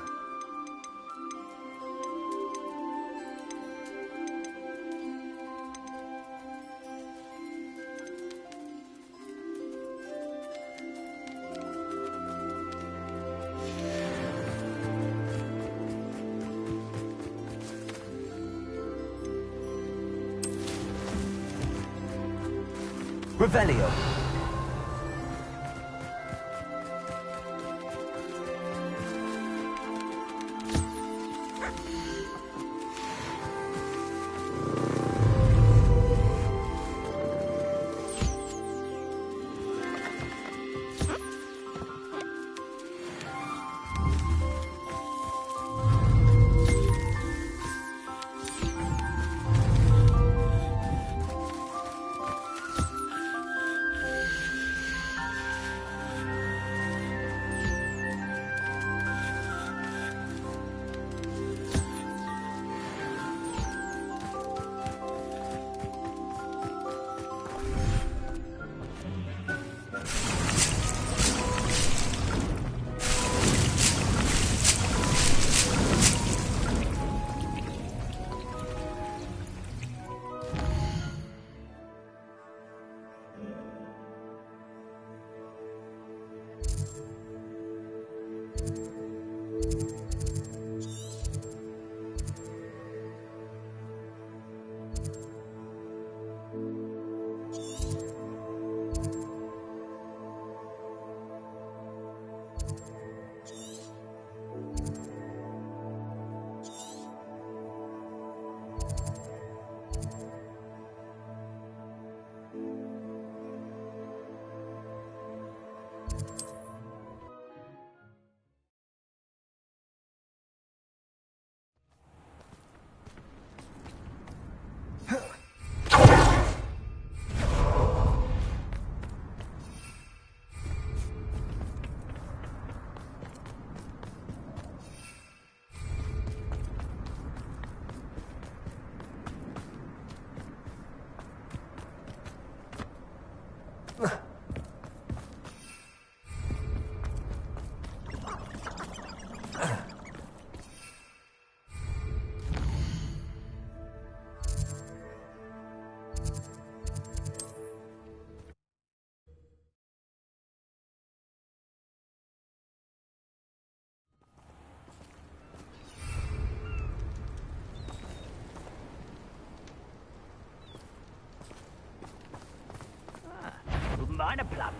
Revelio.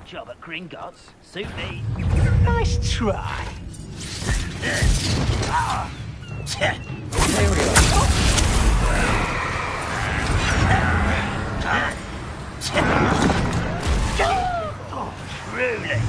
job at Gringotts. Suit me. Nice try. Oh, truly.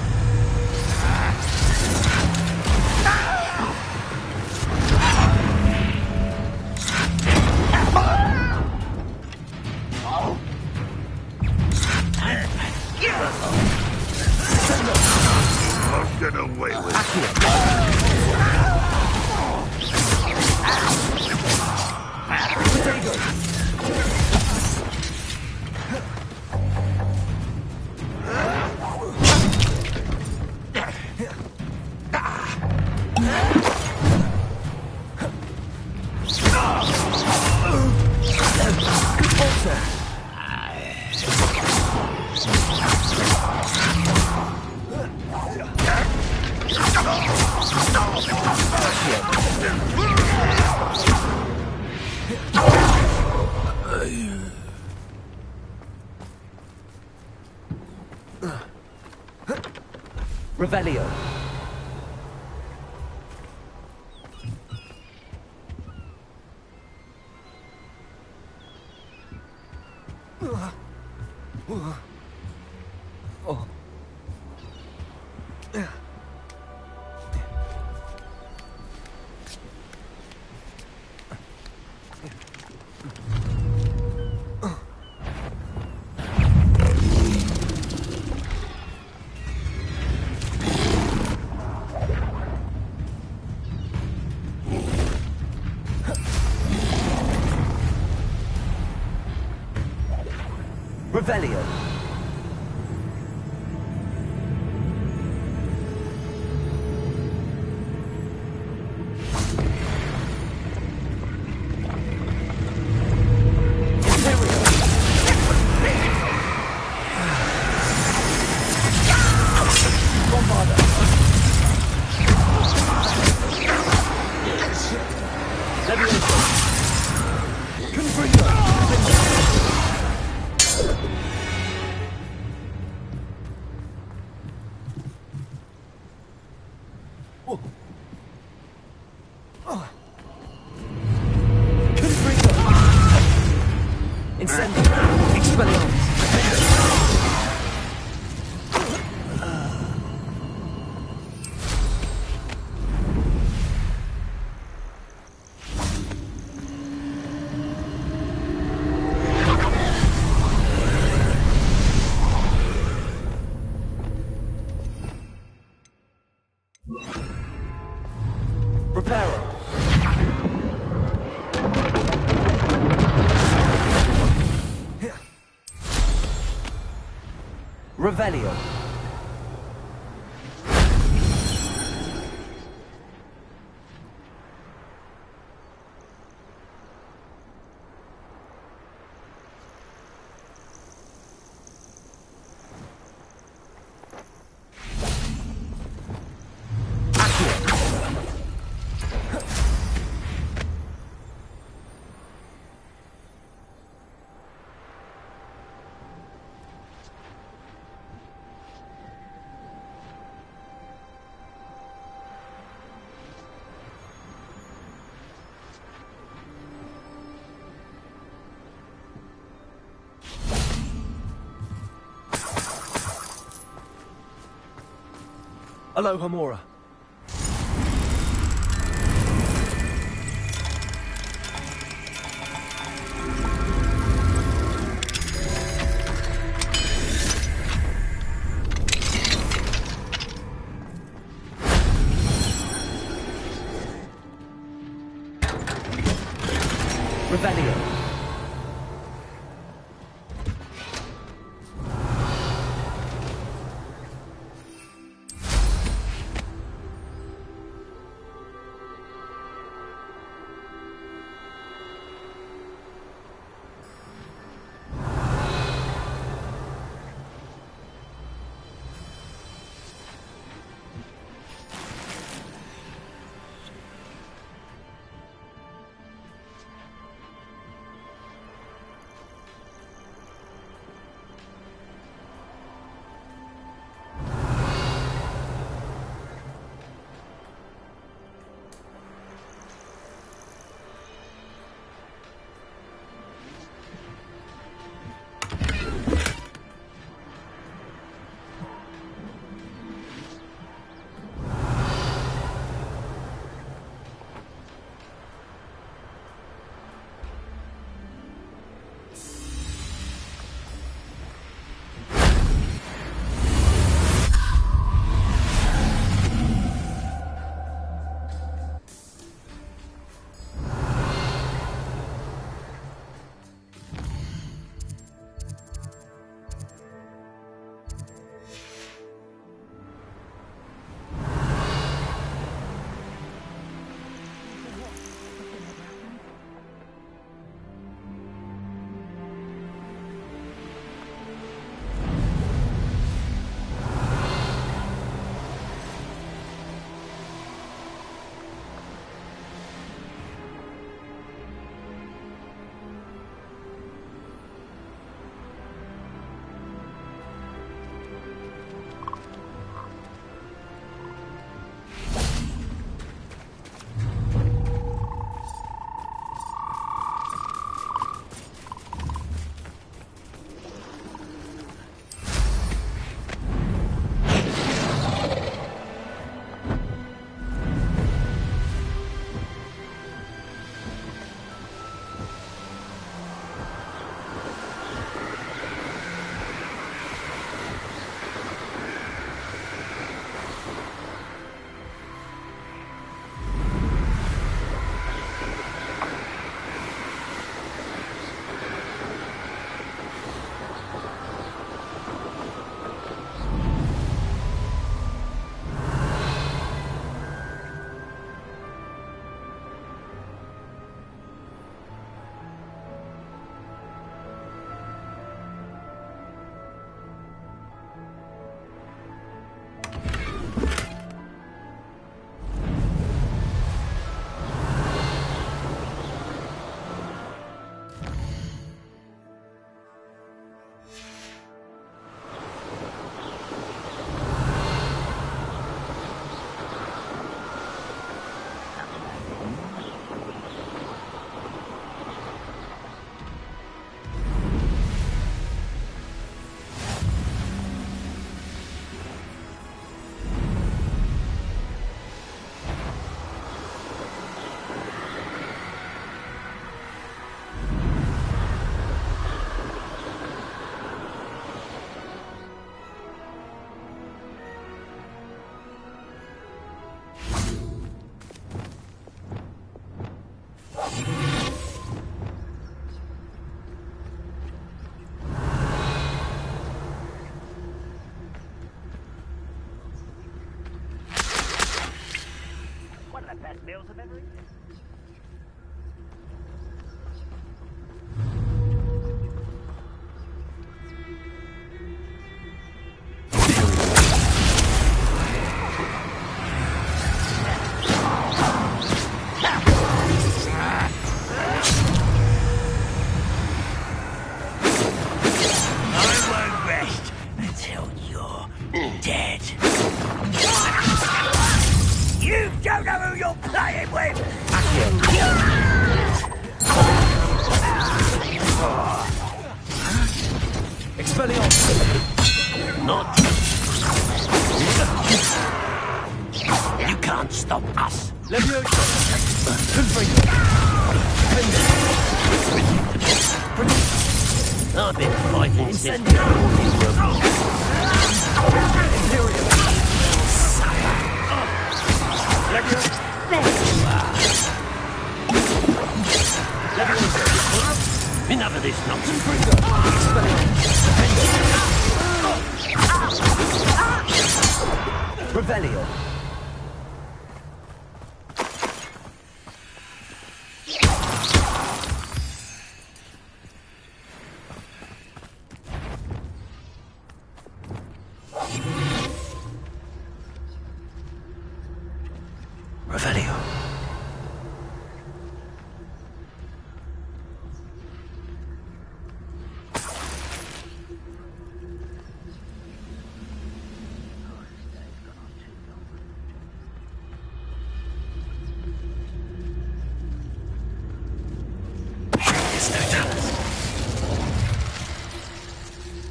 Won't get away with it. Revelio. Revelio. Revelio. Aloha Mora. Revelio. best meals I've ever eaten. You can't stop us. I've been fighting since enough of this nonsense. Revelio. Revelio.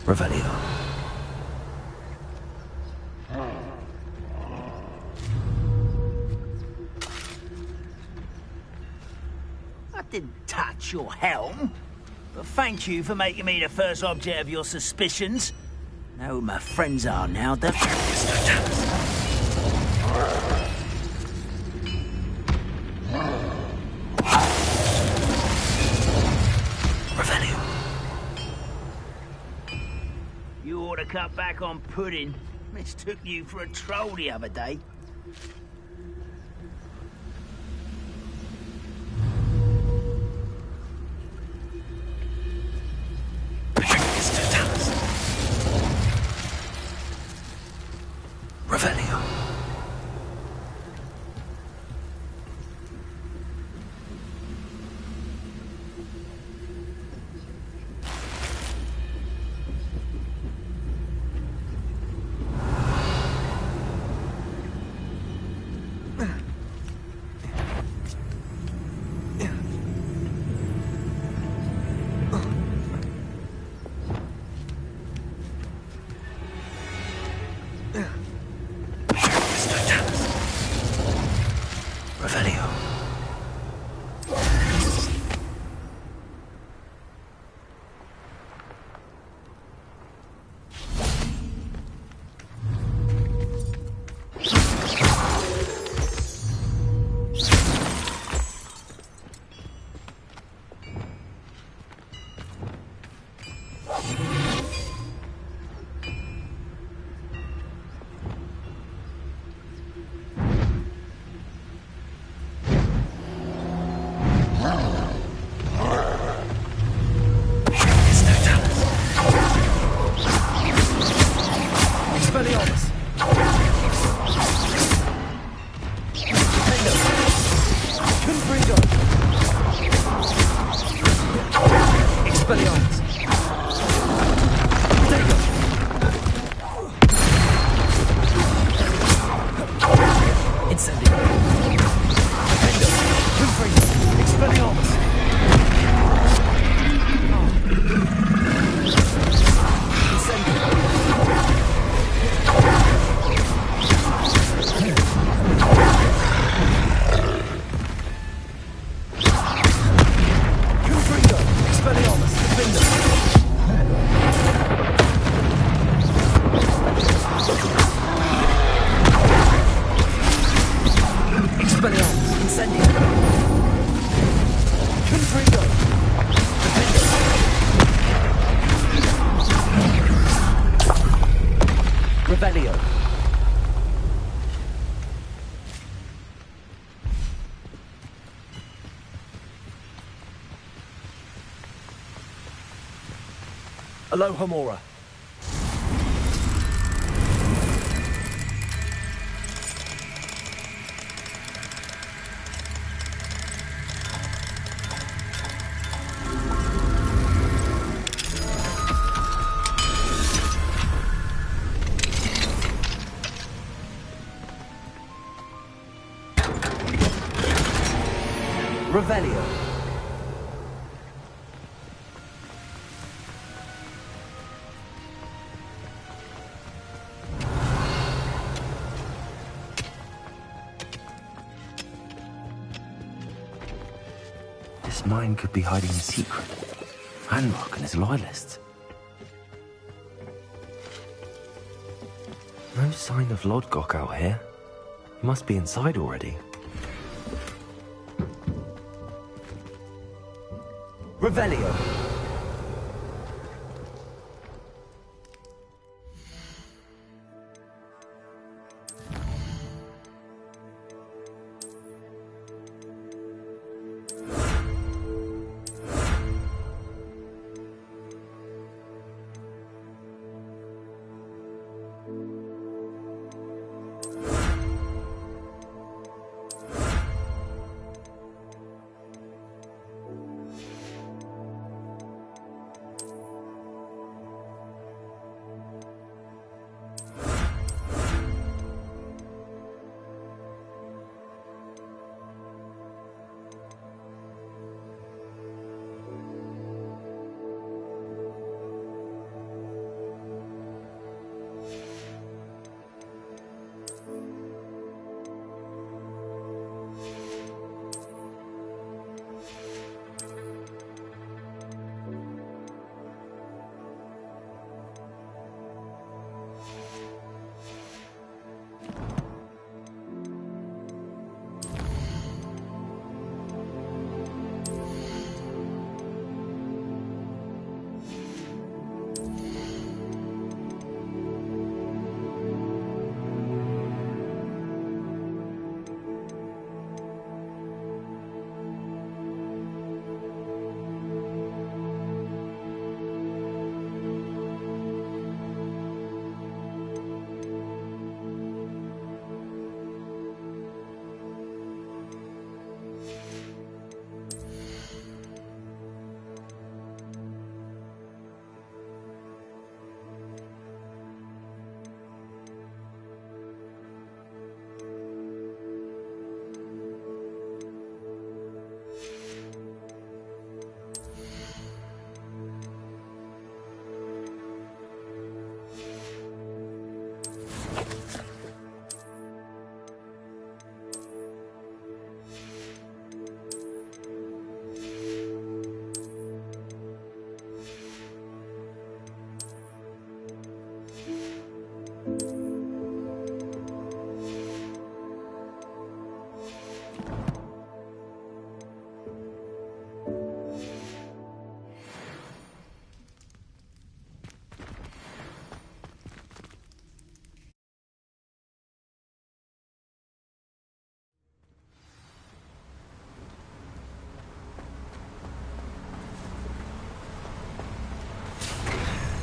Revelio. I didn't touch your helm, but thank you for making me the first object of your suspicions. Know who my friends are now, don't you? Revelio. You ought to cut back on pudding. Mistook you for a troll the other day. Revelio. Revelio. Alohomora. Revelio. This mine could be hiding a secret. Ranrock and his loyalists. No sign of Lodgok out here. He must be inside already. Revelio.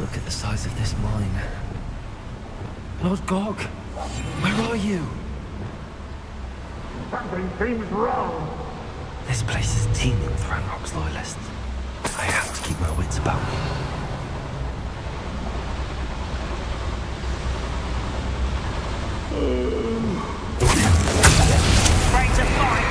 Look at the size of this mine. Lodgok, where are you? Something seems wrong. This place is teeming with Ranrock's loyalists. I have to keep my wits about me. Ready to fight!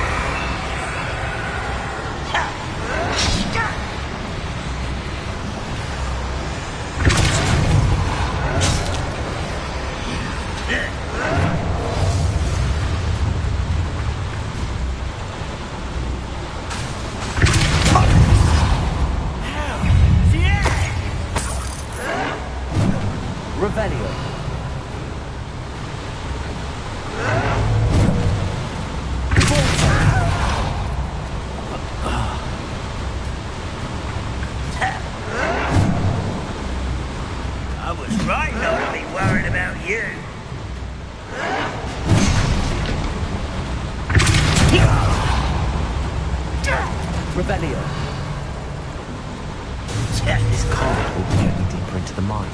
Revelio. I was right not to be worried about you. Revelio. This card will be any deeper. the mine.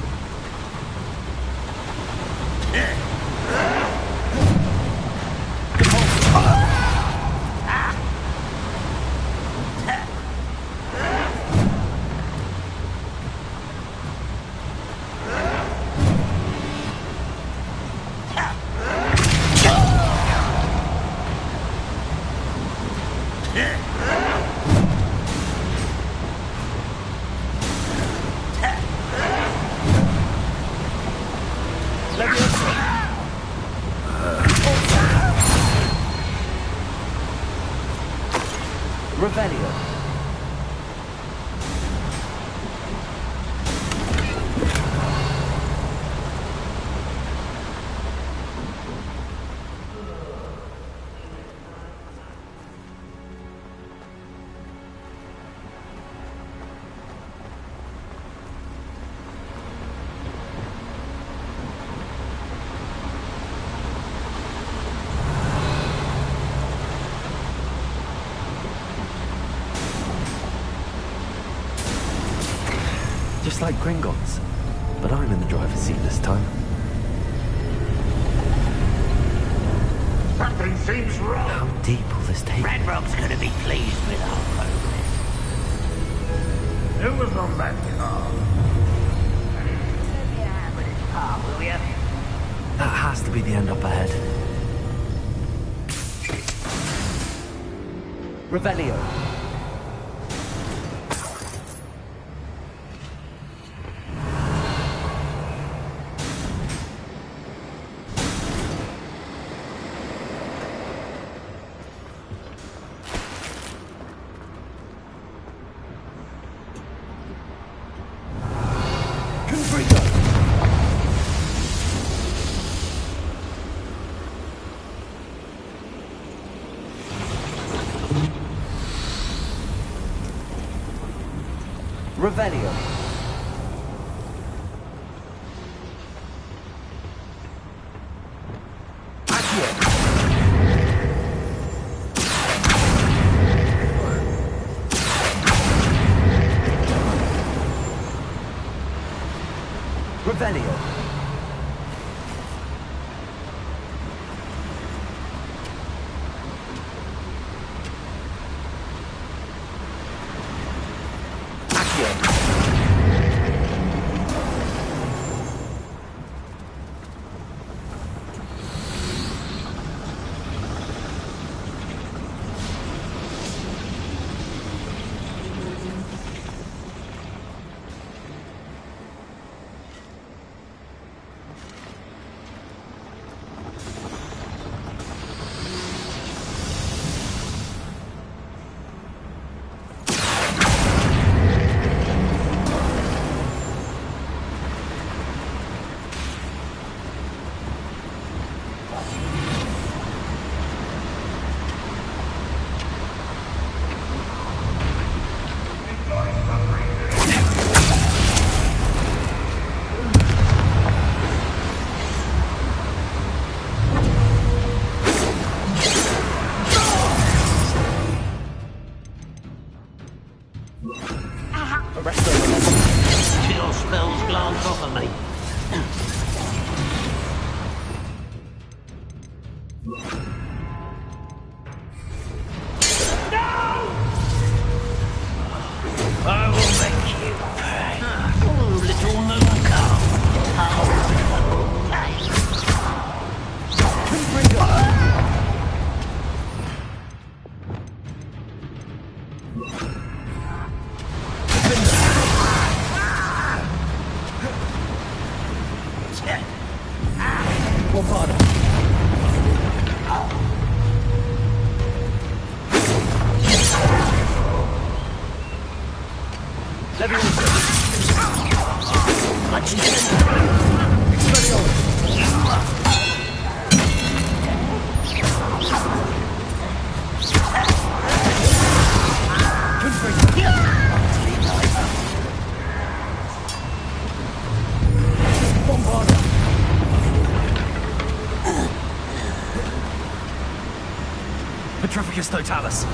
Revelio. Just like Gringotts, but I'm in the driver's seat this time. Something seems wrong. How deep will this take? Ranrock's gonna be pleased with our progress. Who was on that car? Yeah, but it's par, will ya? That has to be the end up ahead. Revelio. Revelio. Revelio. Chill spells glance off of me. I will make you pay. Oh, little mooncow. Petrificus Totalis.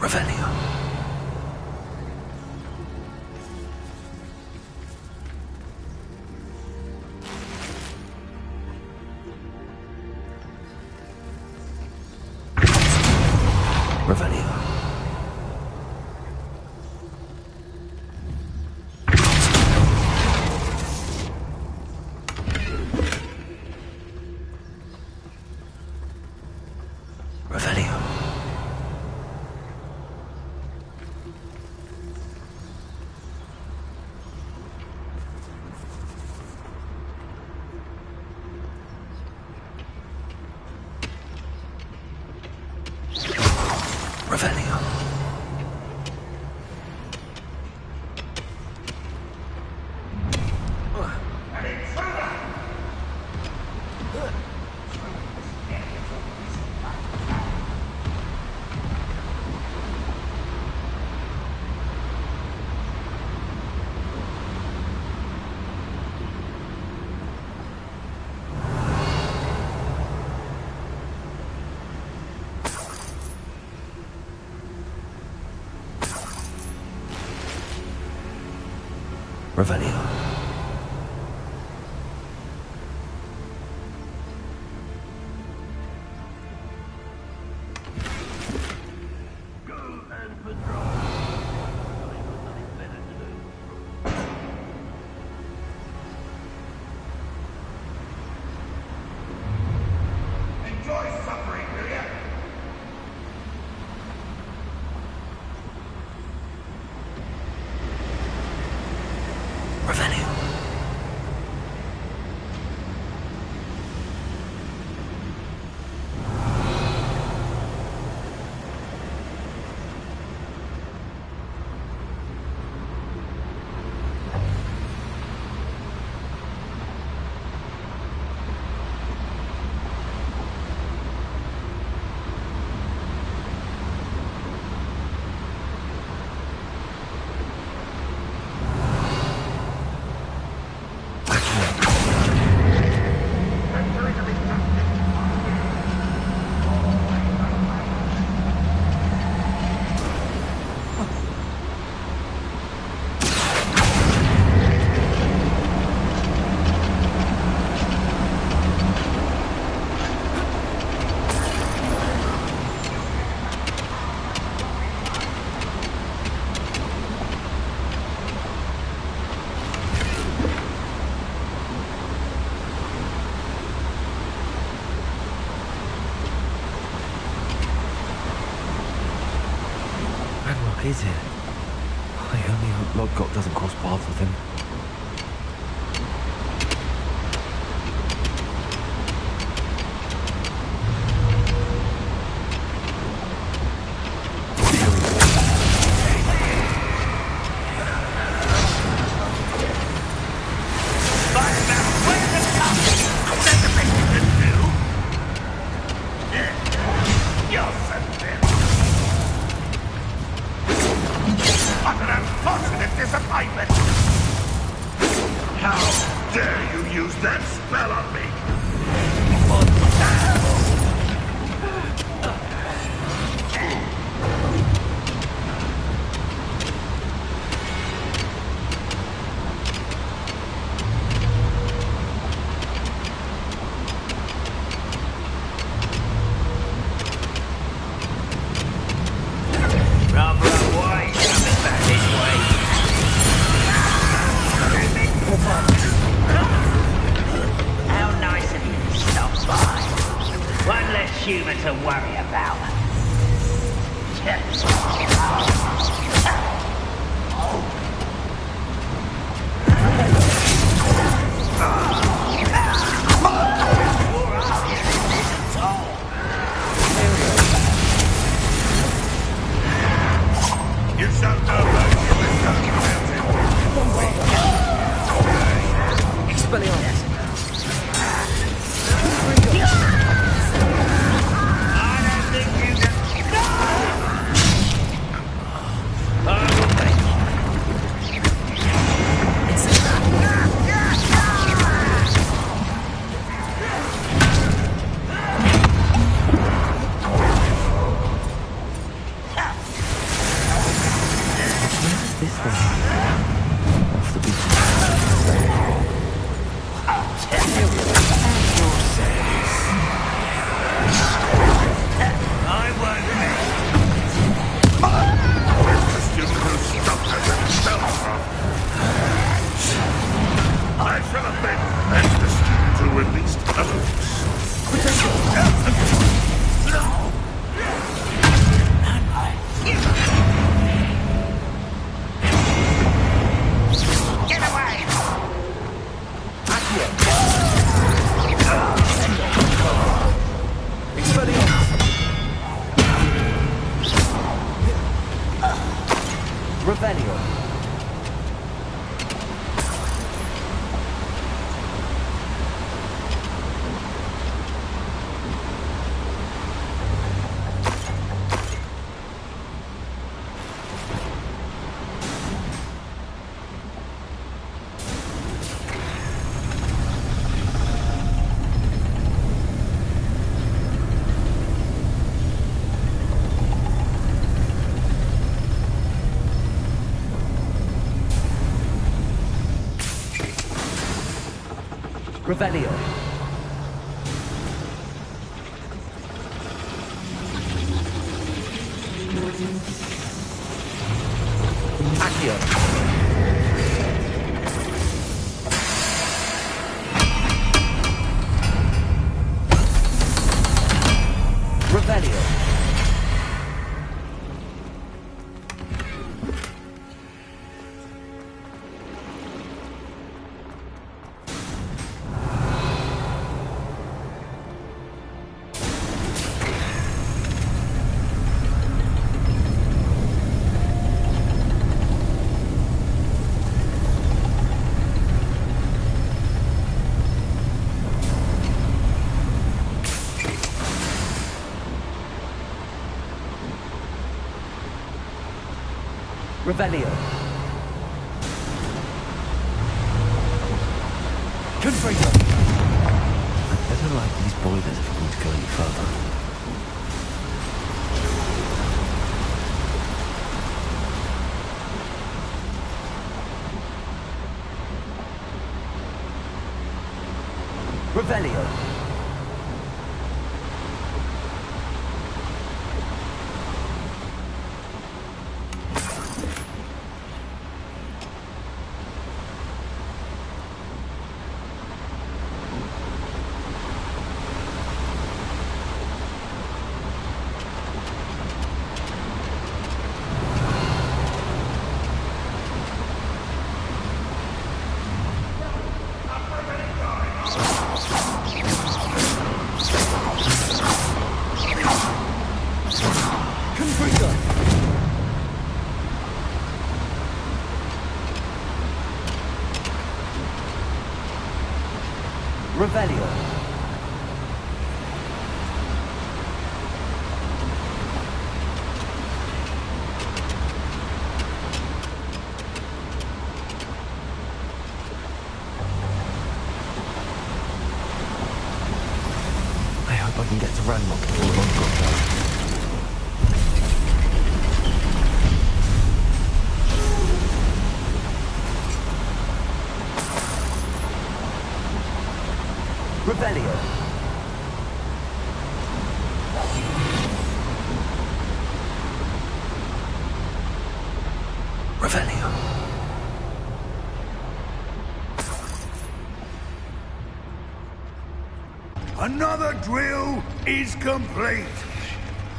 Revelio. Revelio. Revelio. Revelio. Revelio. Revelio. Is it? I only hope Lodgok doesn't cross paths with him. How dare you use that spell on me? Rather unwise coming back this way. How nice of you to stop by. One less human to worry about. You shall know that Expelliarmus. Revelio. Accio. Revelio. Revelio. Confringo. I'd better light these boilers if we're going to go any further. Revelio. Revelio. I hope I can get to Ranrock before long got there. Revelio. Revelio. Another drill is complete.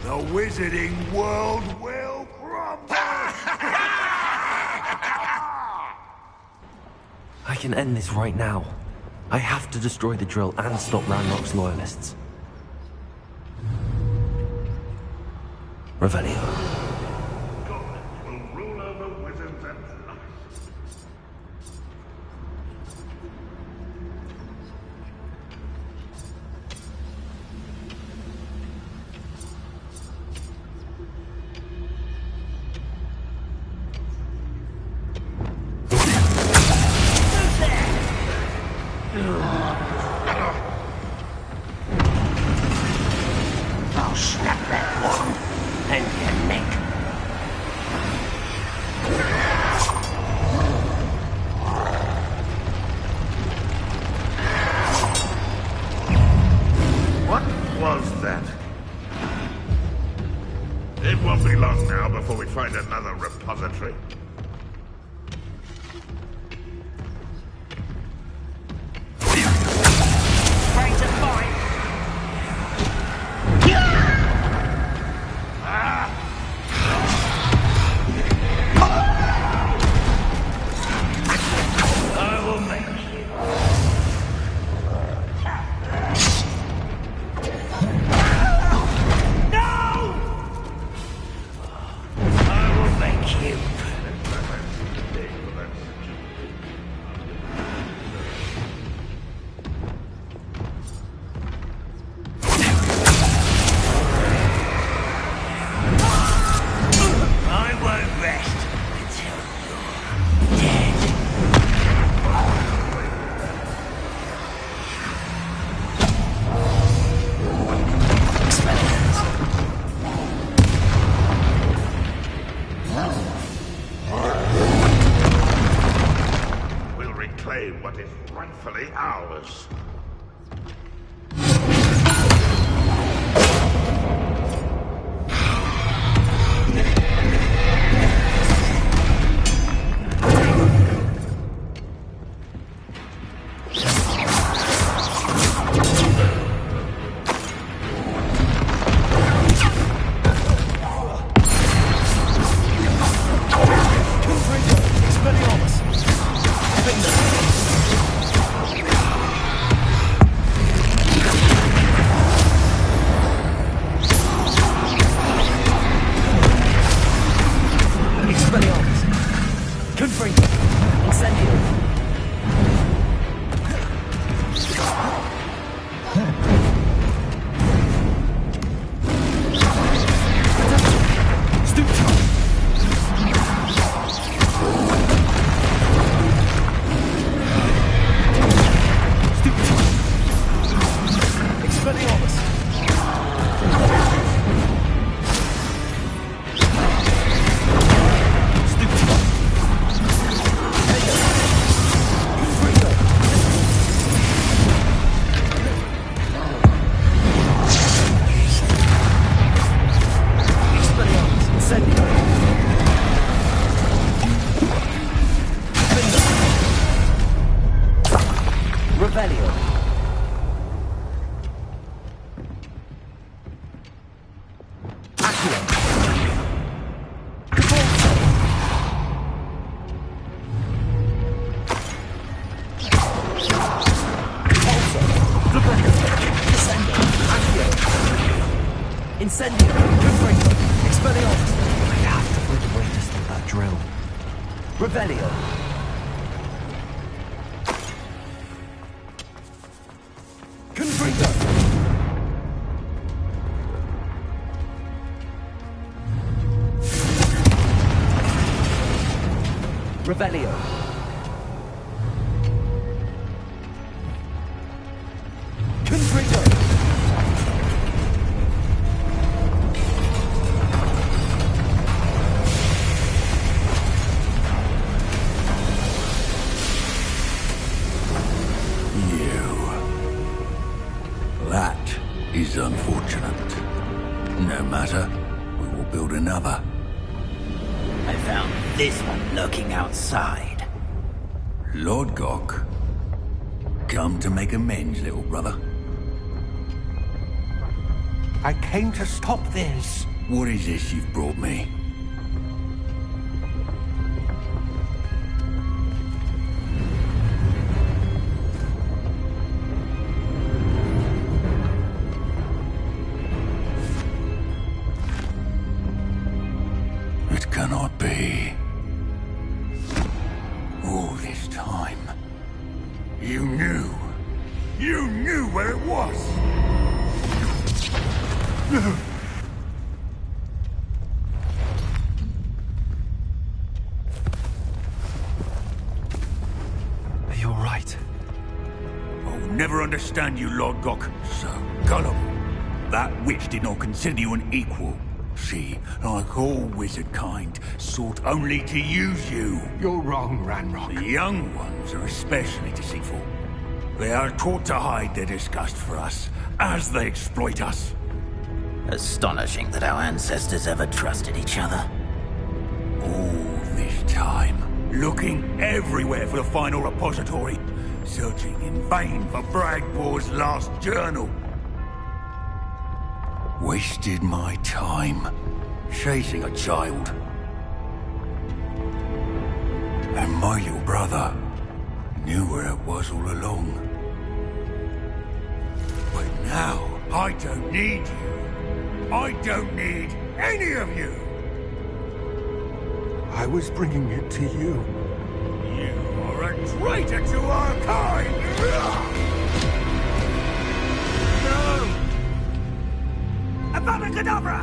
The wizarding world will crumble. I can end this right now. I have to destroy the drill and stop Ranrock's loyalists. Revelio. Will rule over wizards and I'll snap that one and your neck. What was that? It won't be long now before we find another repository. Ready to fight? I will make you. No! I will make you. I won't rest until you're dead. We'll reclaim what is rightfully ours. Incendio! Confringo! Expelliarmus! I have to find a way to stop that drill. Revelio! Confringo! Revelio! Confringo! That is unfortunate. No matter, we will build another. I found this one lurking outside. Lord Gok, come to make amends, little brother. I came to stop this. What is this you've brought me? It cannot be. All this time, you knew where it was. Are you all right? I'll never understand you, Lord Gok. So gullible. That witch did not consider you an equal. She, like all wizard kind, sought only to use you. You're wrong, Ranrock. The young ones are especially deceitful. They are taught to hide their disgust for us, as they exploit us. Astonishing that our ancestors ever trusted each other. All this time, looking everywhere for the final repository, searching in vain for Bragbor's last journal. Wasted my time, chasing a child. And my little brother knew where it was all along. But now, I don't need you. I don't need any of you. I was bringing it to you. You are a traitor to our kind! No! Avada Kedavra!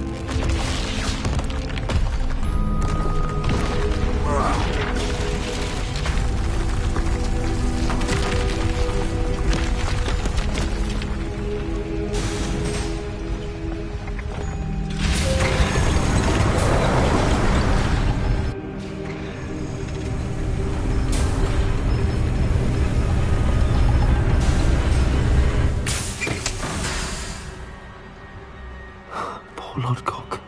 Lord Gok.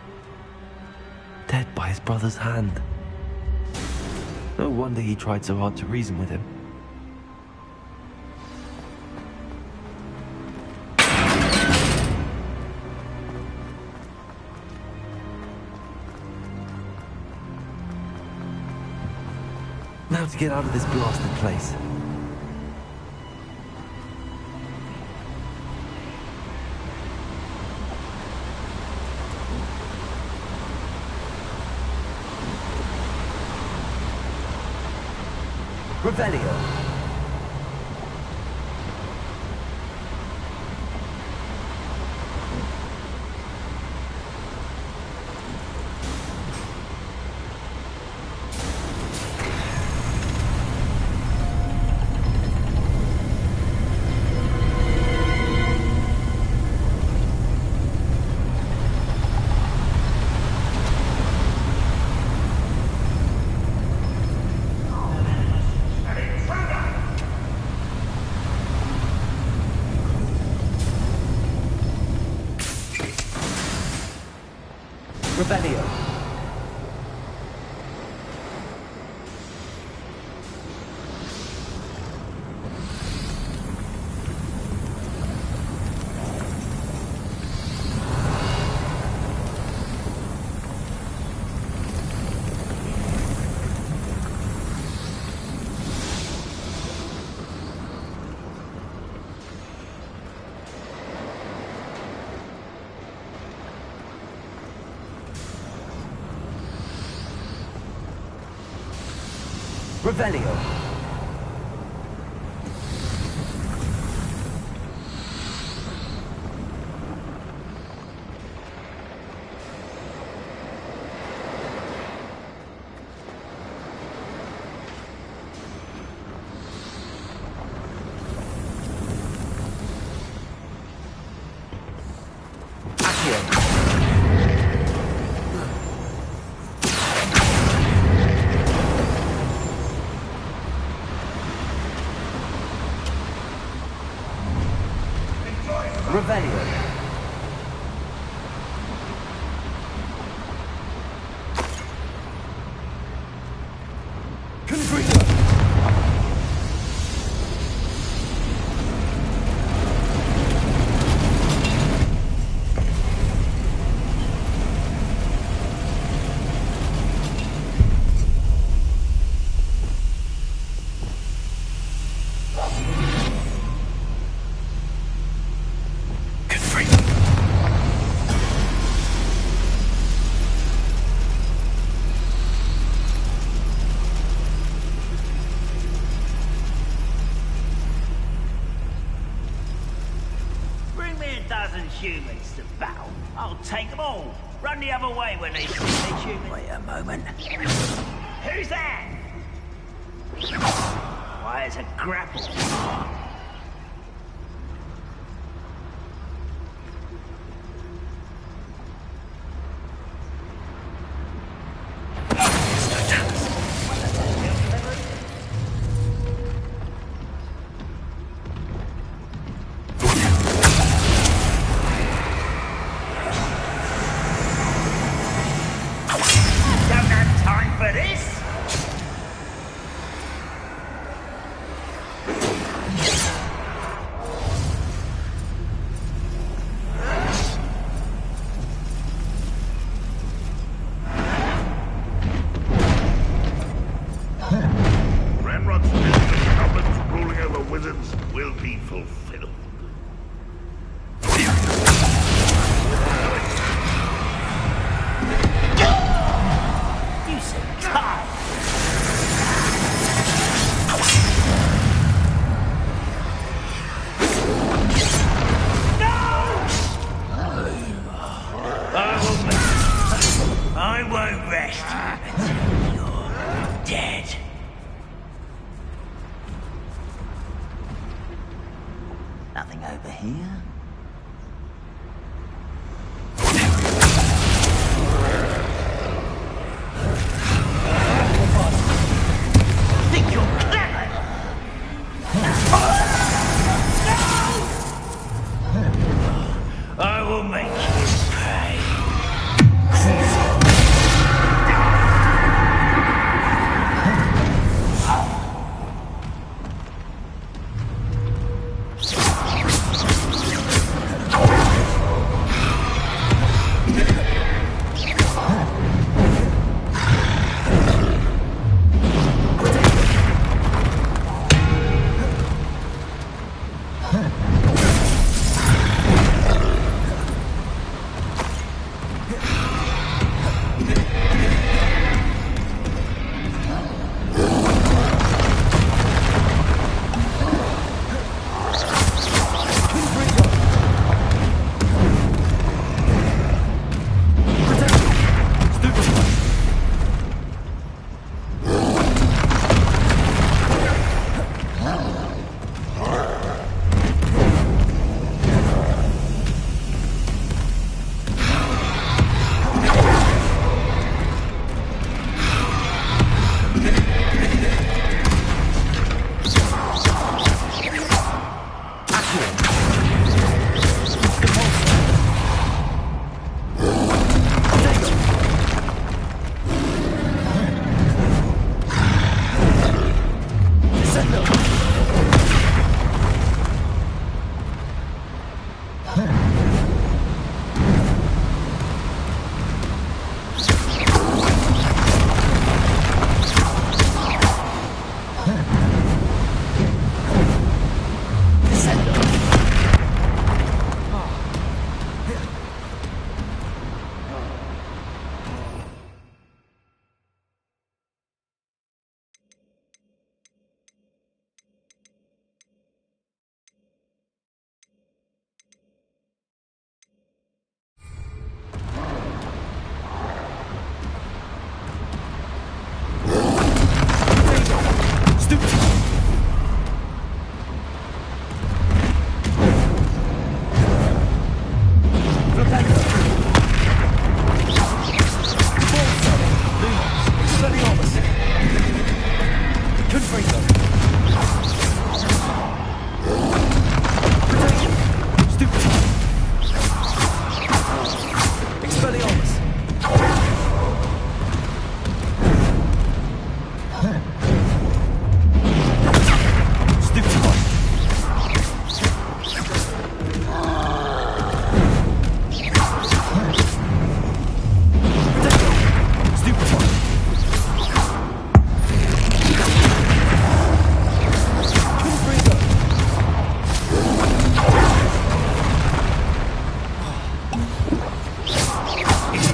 Dead by his brother's hand. No wonder he tried so hard to reason with him. Now to get out of this blasted place. Revelio. Revelio. Revelio. Revelio. Humans to battle. I'll take them all. Run the other way when they humans. Wait a moment. Who's that? Why, it's a grapple. Nothing over here. Think you're clever? I will make you pay.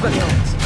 Expelliarmus!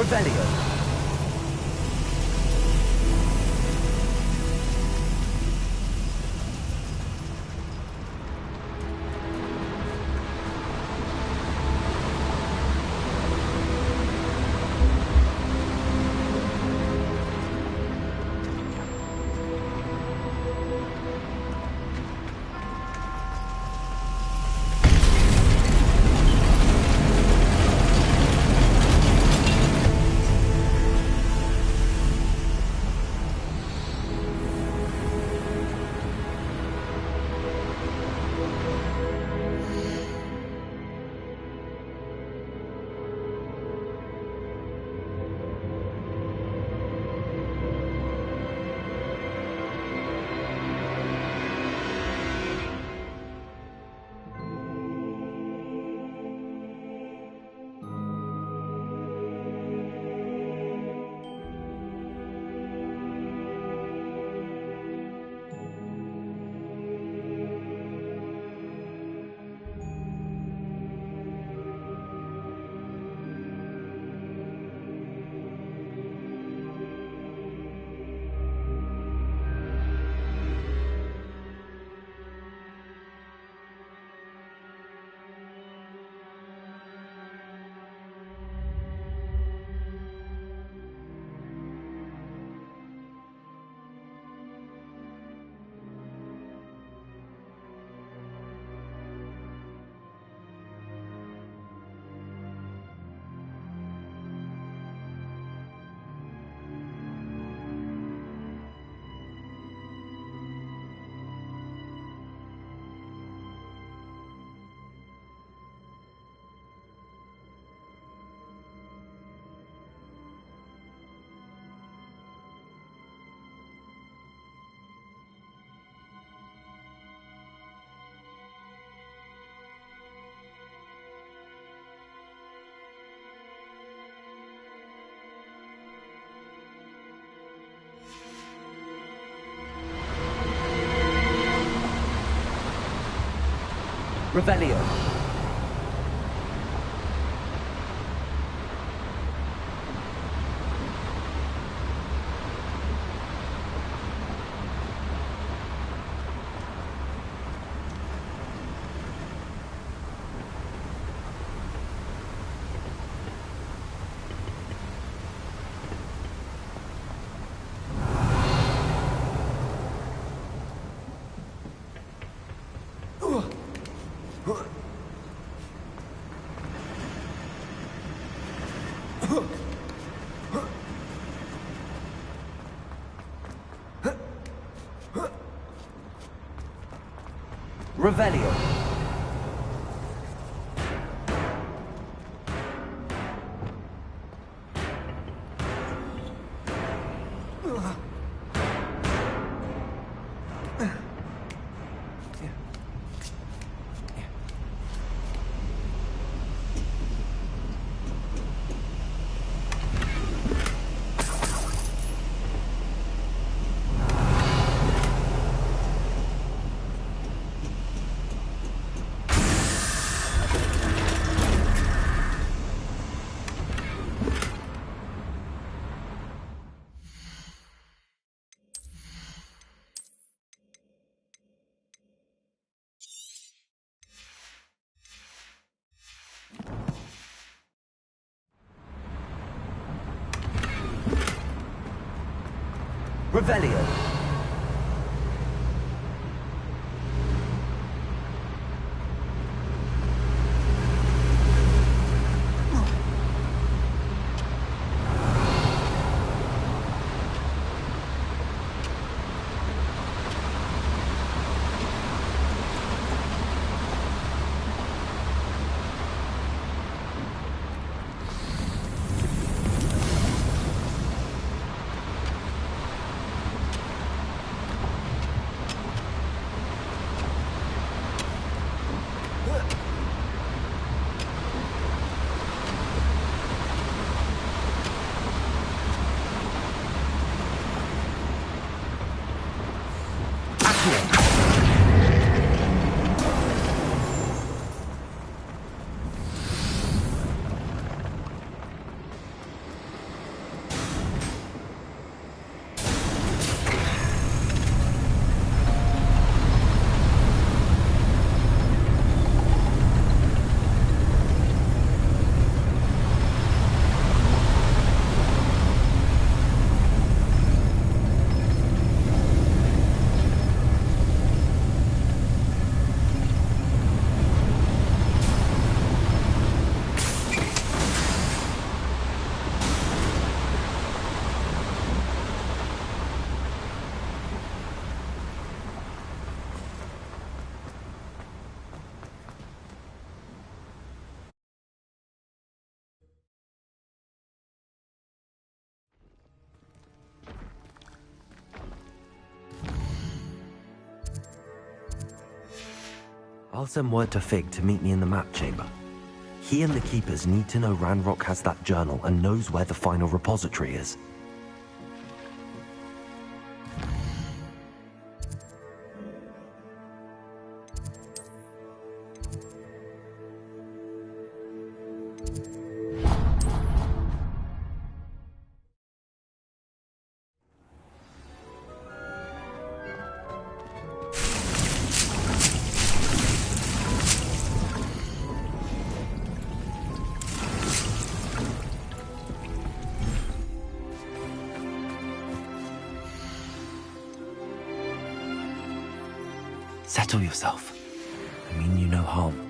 Revelio. Revelio. Revelio. Revelio. I'll send word to Fig to meet me in the map chamber. He and the Keepers need to know Ranrock has that journal and knows where the final repository is. Settle yourself. I mean you no harm.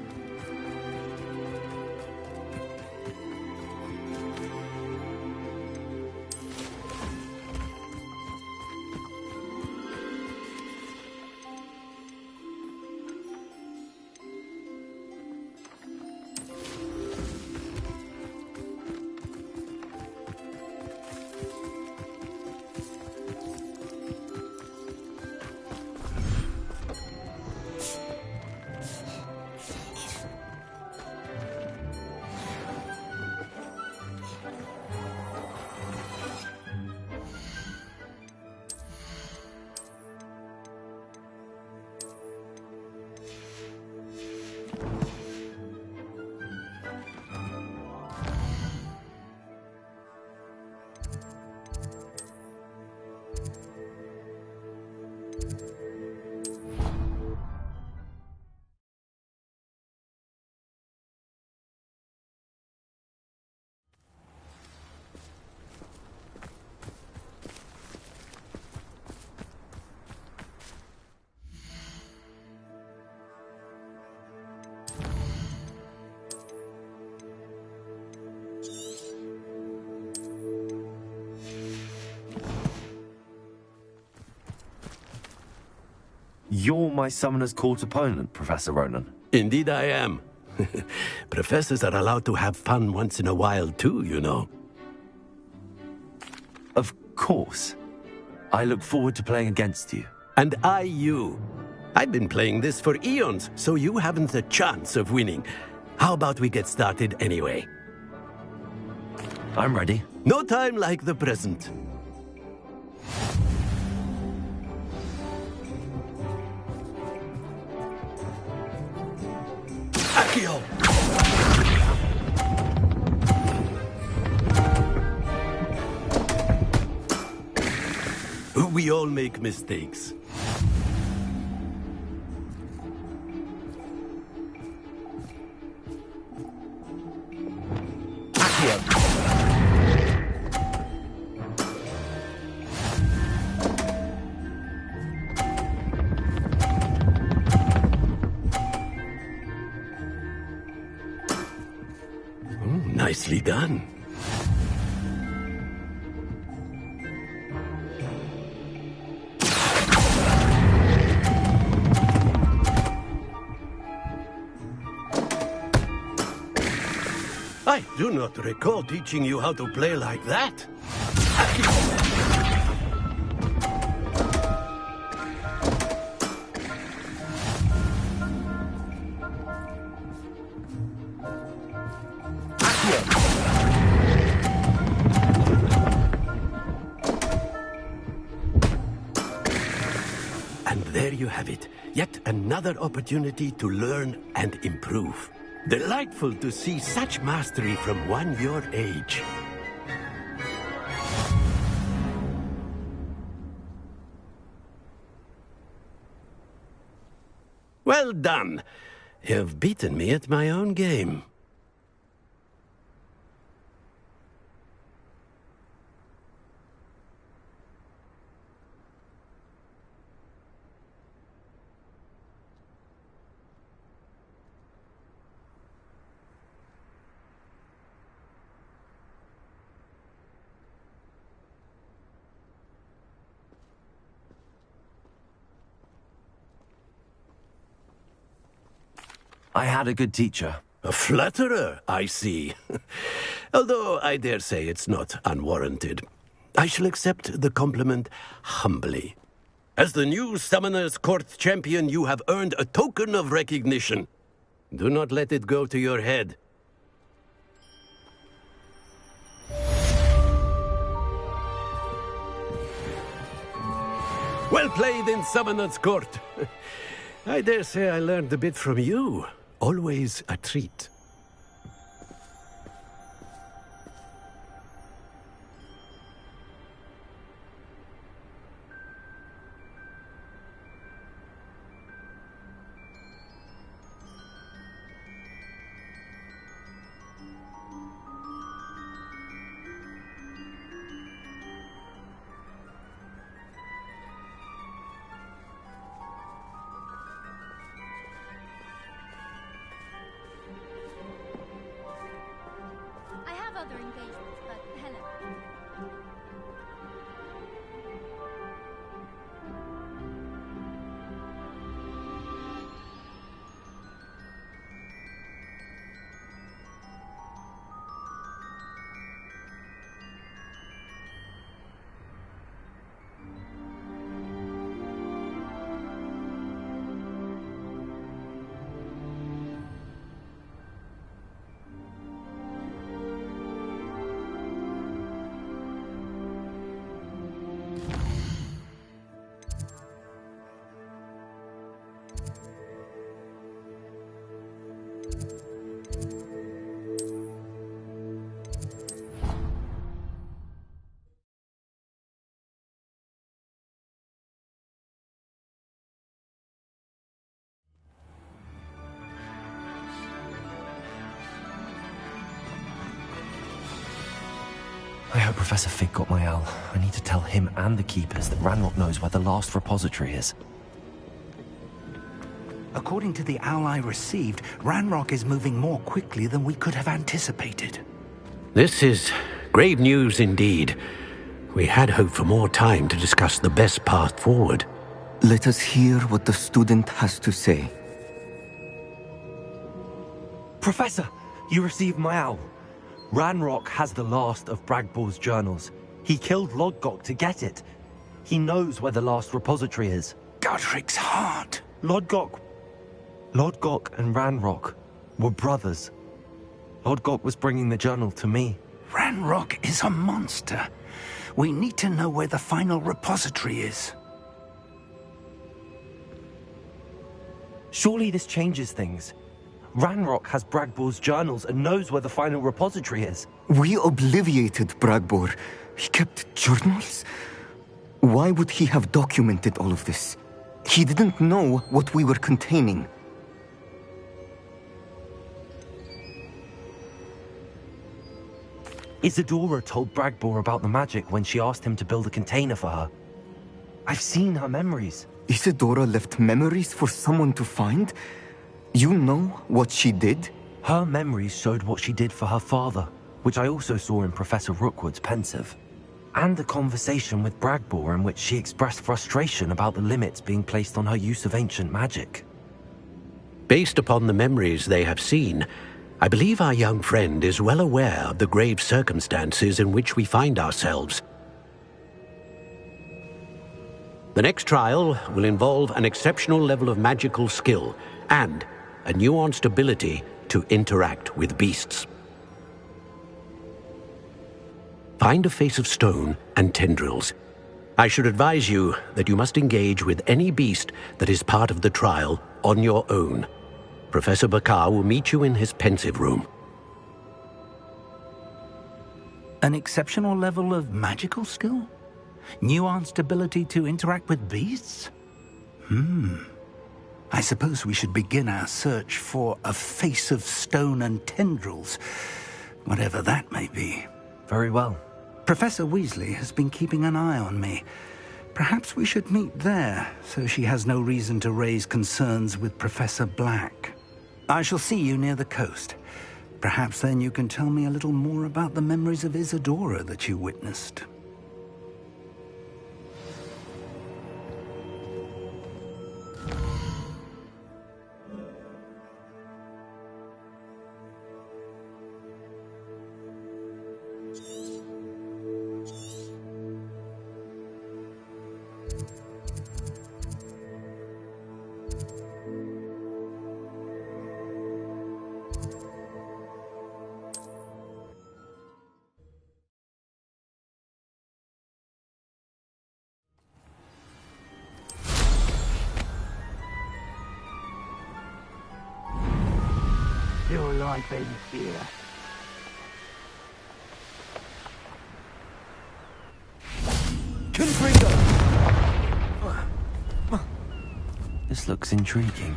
You're my Summoner's Court opponent, Professor Ronan. Indeed I am. Professors are allowed to have fun once in a while too, you know. Of course. I look forward to playing against you. And I you. I've been playing this for eons, so you haven't a chance of winning. How about we get started anyway? I'm ready. No time like the present. Accio! We all make mistakes. Nicely done. I do not recall teaching you how to play like that. And there you have it. Yet another opportunity to learn and improve. Delightful to see such mastery from one your age. Well done. You've beaten me at my own game. I had a good teacher. A flatterer, I see. Although I dare say it's not unwarranted. I shall accept the compliment humbly. As the new Summoner's Court champion, you have earned a token of recognition. Do not let it go to your head. Well played in Summoner's Court. I dare say I learned a bit from you. Always a treat. Other engagements, but hello. I hope Professor Fig got my L. I need to tell him and the Keepers that Ranrock knows where the last repository is. According to the owl I received, Ranrock is moving more quickly than we could have anticipated. This is grave news indeed. We had hoped for more time to discuss the best path forward. Let us hear what the student has to say. Professor, you received my owl. Ranrock has the last of Bragbor's journals. He killed Lodgok to get it. He knows where the last repository is. Godric's heart. Lodgok and Ranrock were brothers. Lodgok was bringing the journal to me. Ranrock is a monster. We need to know where the final repository is. Surely this changes things. Ranrock has Bragbor's journals and knows where the final repository is. We obliviated Bragbor. He kept journals? Why would he have documented all of this? He didn't know what we were containing. Isadora told Bragbor about the magic when she asked him to build a container for her. I've seen her memories. Isadora left memories for someone to find? You know what she did? Her memories showed what she did for her father, which I also saw in Professor Rookwood's Pensive. And a conversation with Bragbor in which she expressed frustration about the limits being placed on her use of ancient magic. Based upon the memories they have seen, I believe our young friend is well aware of the grave circumstances in which we find ourselves. The next trial will involve an exceptional level of magical skill and a nuanced ability to interact with beasts. Find a face of stone and tendrils. I should advise you that you must engage with any beast that is part of the trial on your own. Professor Bakar will meet you in his Pensive room. An exceptional level of magical skill? Nuanced ability to interact with beasts? I suppose we should begin our search for a face of stone and tendrils, whatever that may be. Very well. Professor Weasley has been keeping an eye on me. Perhaps we should meet there, so she has no reason to raise concerns with Professor Black. I shall see you near the coast. Perhaps then you can tell me a little more about the memories of Isadora that you witnessed. Your life ends here. Confringo! This looks intriguing.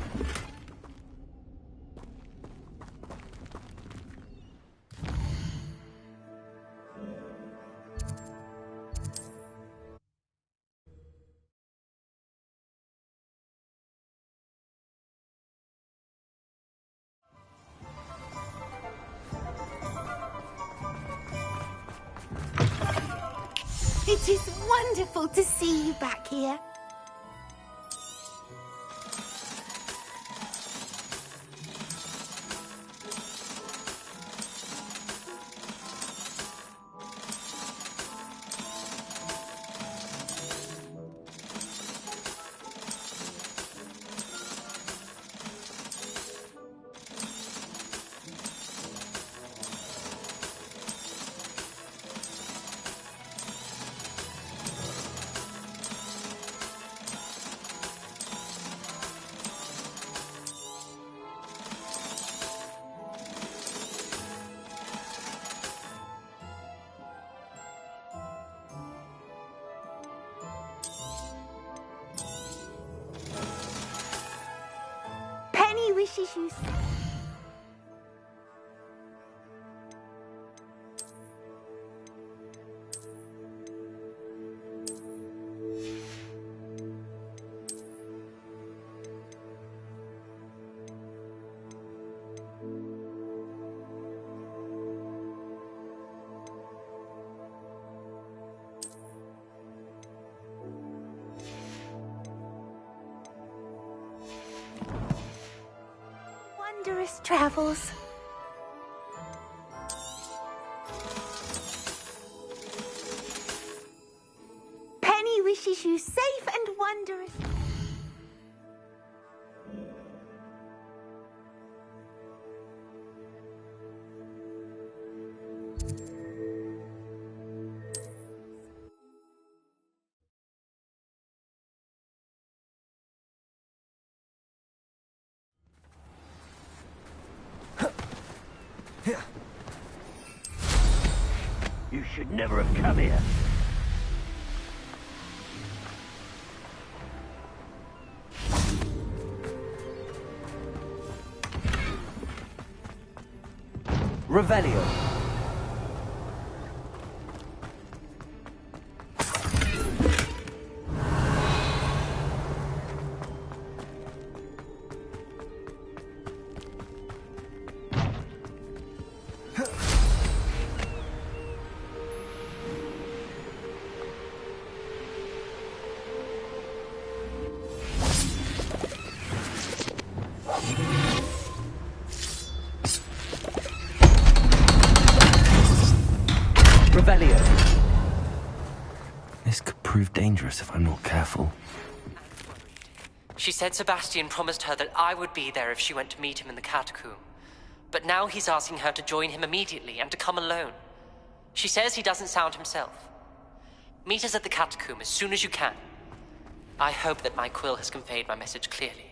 It is wonderful to see you back here. Penny wishes you... News Travels. Penny wishes you safe and wondrous. You should never have come here. Revelio. This could prove dangerous if I'm not careful. She said Sebastian promised her that I would be there if she went to meet him in the catacomb. But now he's asking her to join him immediately and to come alone. She says he doesn't sound himself. Meet us at the catacomb as soon as you can. I hope that my quill has conveyed my message clearly.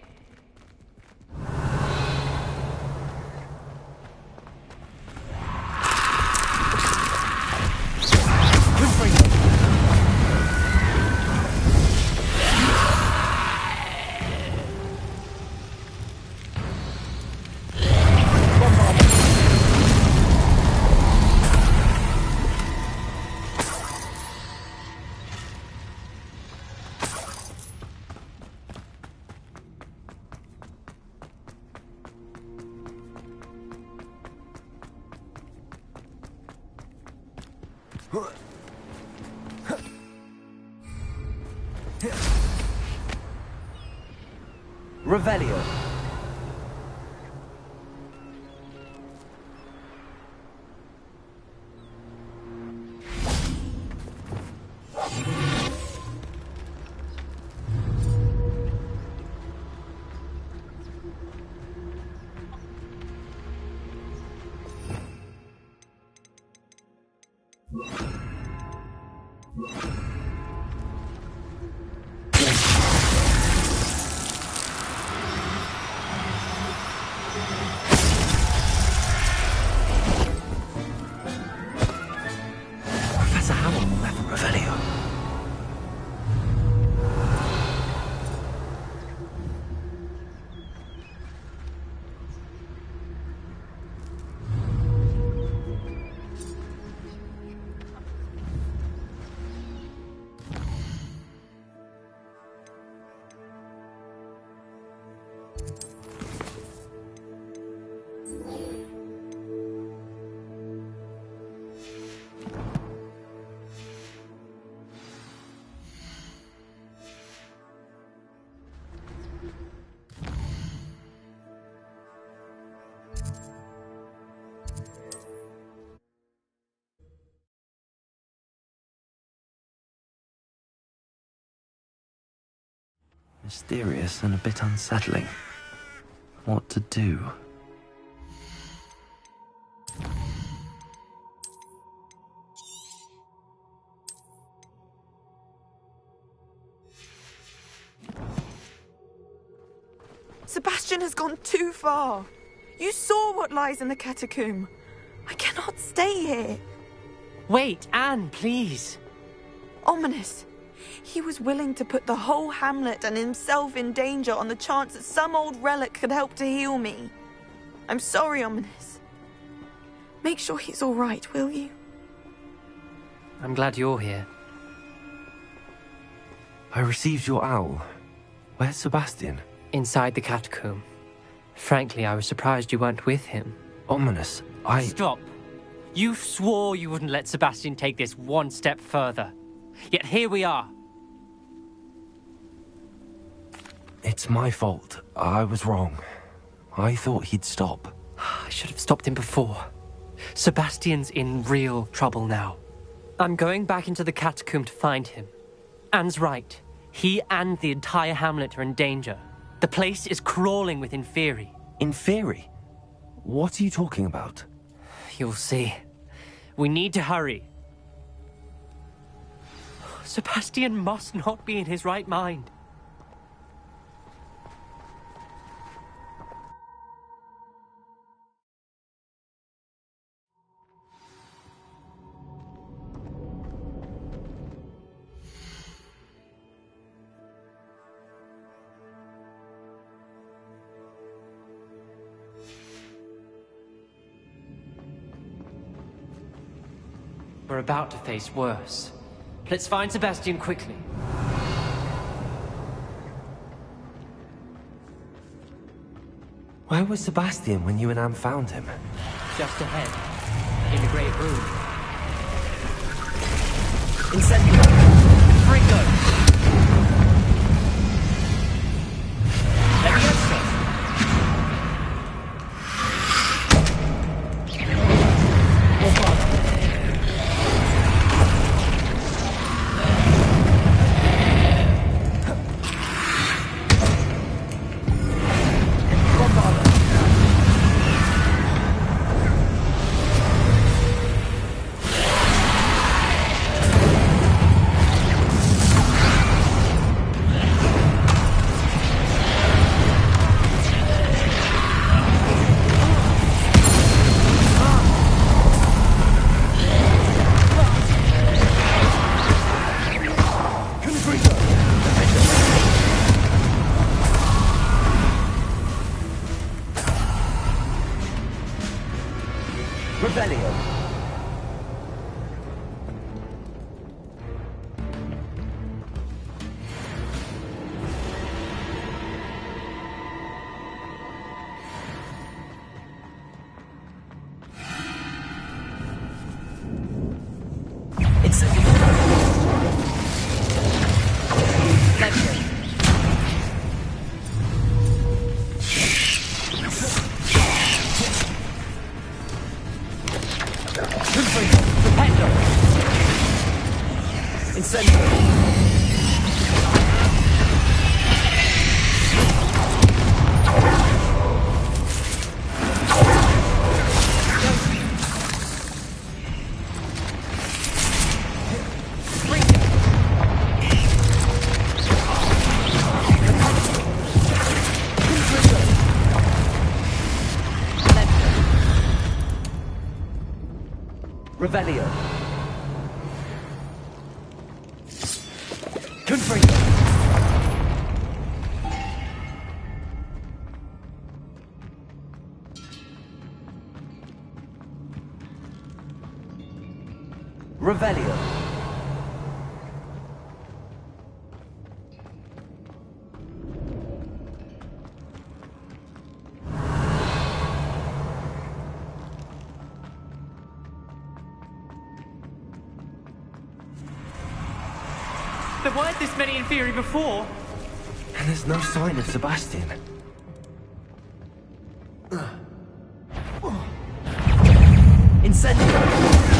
Revelio. Professor Howell left Revelio. Mysterious and a bit unsettling. What to do? Sebastian has gone too far. You saw what lies in the catacomb. I cannot stay here. Wait, Anne, please. Ominous. He was willing to put the whole hamlet and himself in danger on the chance that some old relic could help to heal me. I'm sorry, Ominous. Make sure he's all right, will you? I'm glad you're here. I received your owl. Where's Sebastian? Inside the catacomb. Frankly, I was surprised you weren't with him. Ominous, Stop. You swore you wouldn't let Sebastian take this one step further. Yet here we are. It's my fault. I was wrong. I thought he'd stop. I should have stopped him before. Sebastian's in real trouble now. I'm going back into the catacomb to find him. Anne's right. He and the entire hamlet are in danger. The place is crawling with Inferi. Inferi? What are you talking about? You'll see. We need to hurry. Sebastian must not be in his right mind. We're about to face worse. Let's find Sebastian quickly. Where was Sebastian when you and Anne found him? Just ahead, in the great room. Incendio! Fringo! Leviosa! Revelio. Revelio. There weren't this many Inferi before. And there's no sign of Sebastian. Incendio!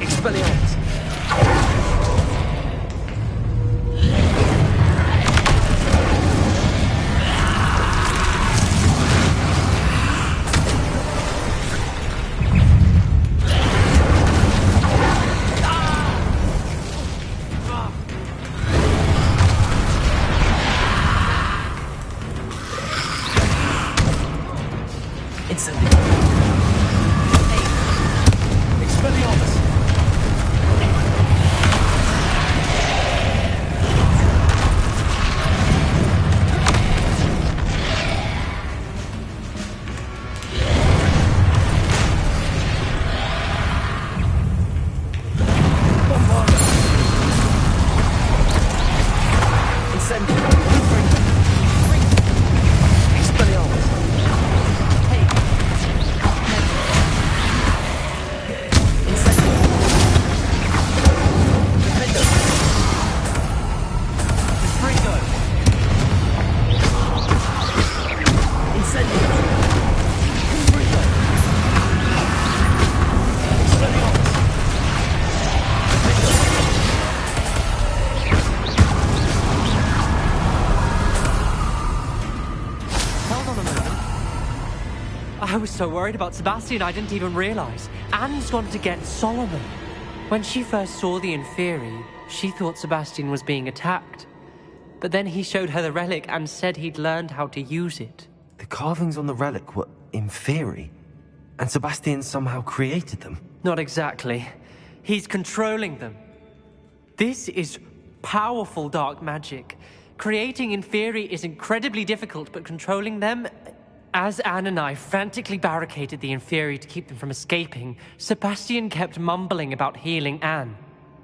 Expelliarmus! Expelliarmus! so worried about Sebastian I didn't even realize. Anne's gone to get Solomon. When she first saw the Inferi, she thought Sebastian was being attacked. But then he showed her the relic and said he'd learned how to use it. The carvings on the relic were Inferi, and Sebastian somehow created them. Not exactly. He's controlling them. This is powerful dark magic. Creating Inferi is incredibly difficult, but controlling them... As Anne and I frantically barricaded the Inferi to keep them from escaping, Sebastian kept mumbling about healing Anne.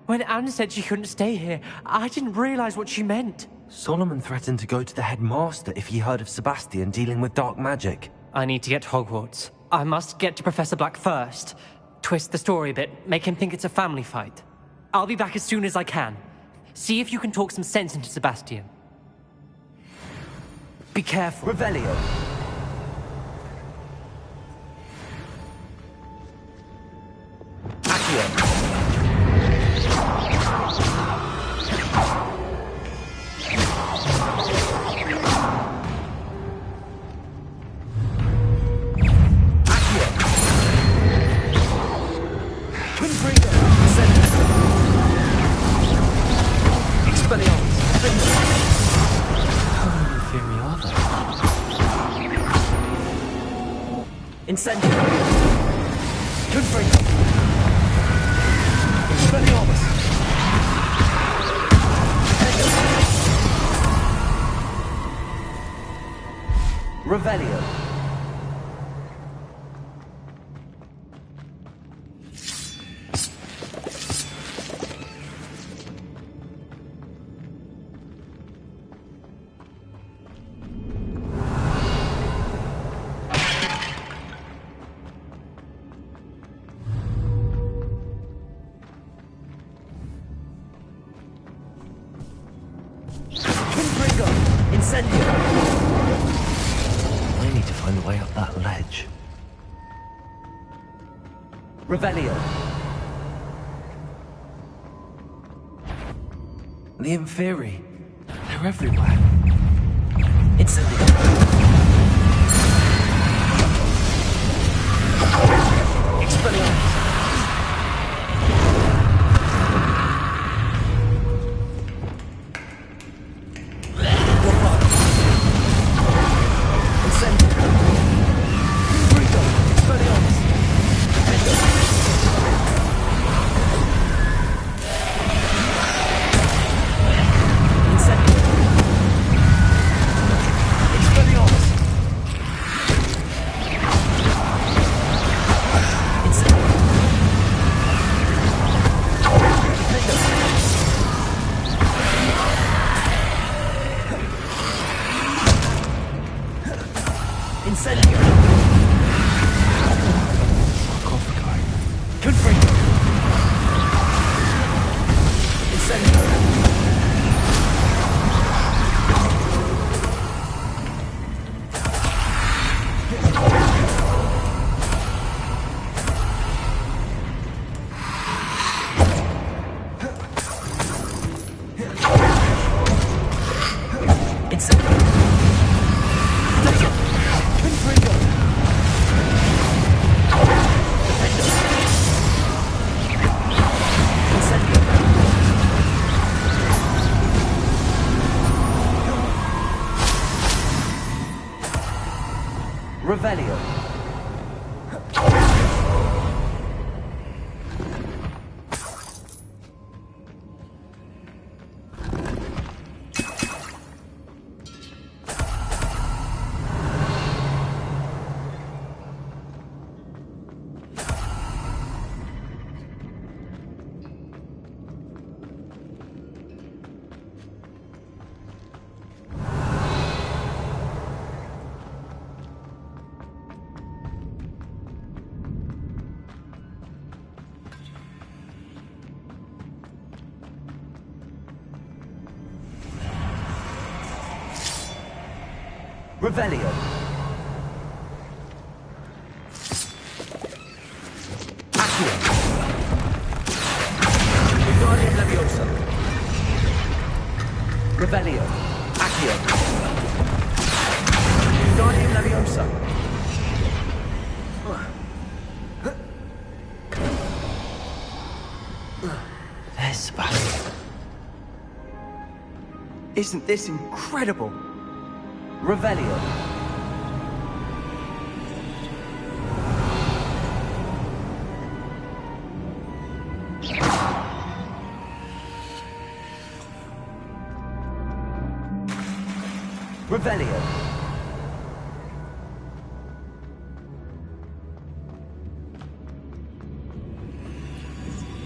When Anne said she couldn't stay here, I didn't realize what she meant. Solomon threatened to go to the headmaster if he heard of Sebastian dealing with dark magic. I need to get to Hogwarts. I must get to Professor Black first. Twist the story a bit, make him think it's a family fight. I'll be back as soon as I can. See if you can talk some sense into Sebastian. Be careful. Revelio. Incendio! Confringo! Expelliarmus! Revelio! I need to find a way up that ledge. Revelio. The Inferi. They're everywhere. Incendio. Expelliarmus. Revelio. Revelio. Accio. Wingardium Leviosa. Revelio. Accio. Wingardium Leviosa. There's Sebastian. Isn't this incredible? Revelio. Revelio.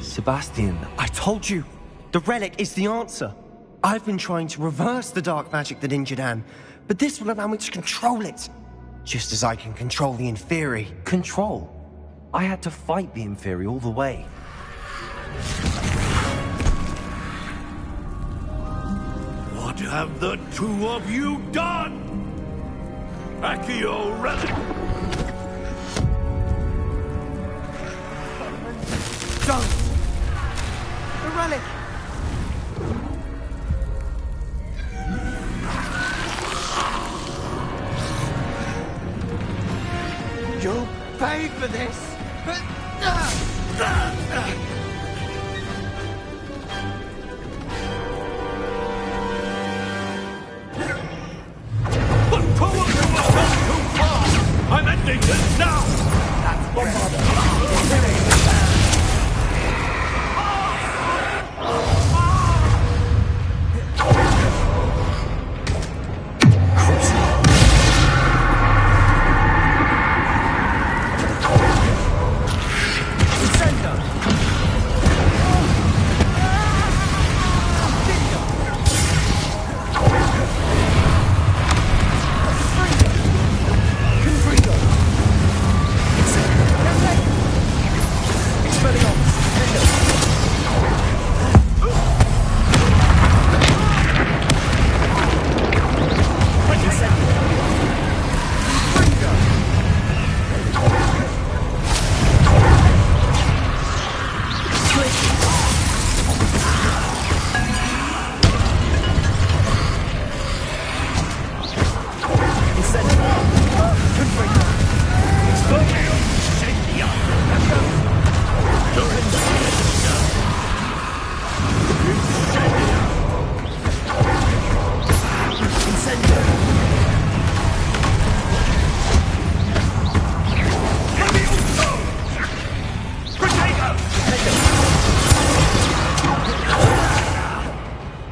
Sebastian. I told you! The relic is the answer! I've been trying to reverse the dark magic that injured Anne, but this will allow me to control it! Just as I can control the Inferi. Control? I had to fight the Inferi all the way. What have the two of you done? Accio relic! Don't! The relic! You'll pay for this! I'm ending this now! That's Bombarda!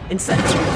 Incendio!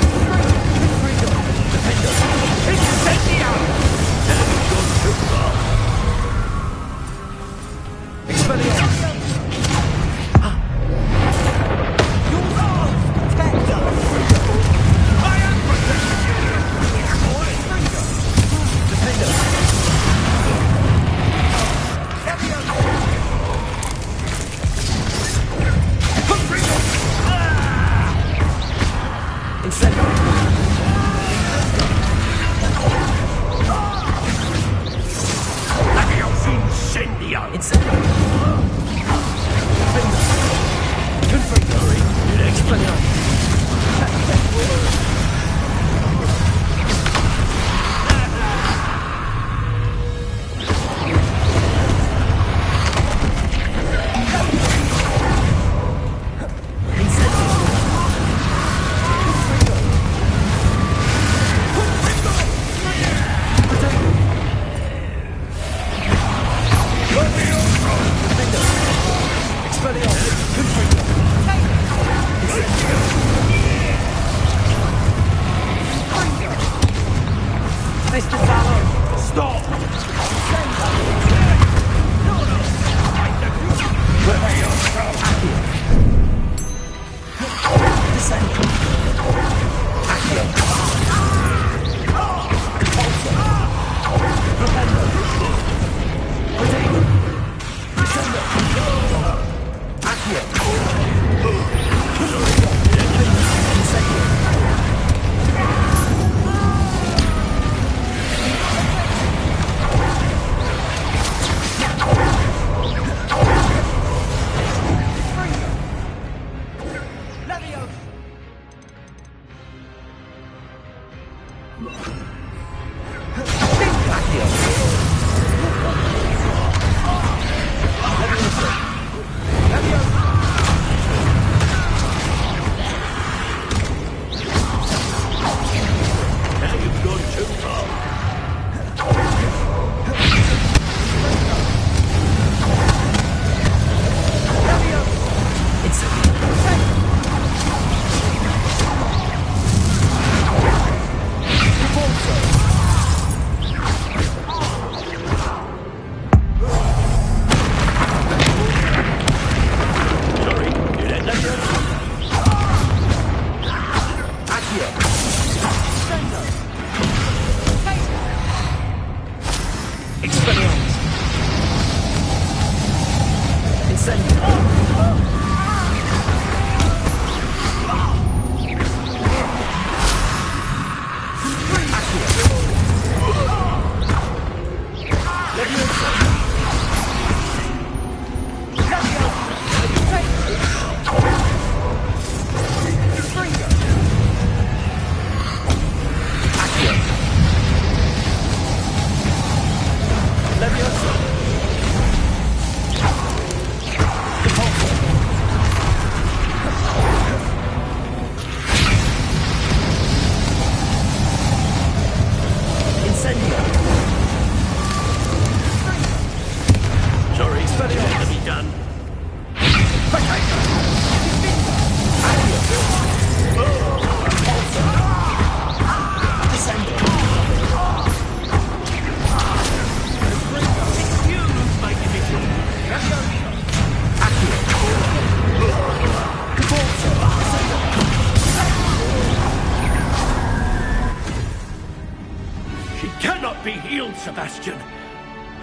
Don't, Sebastian!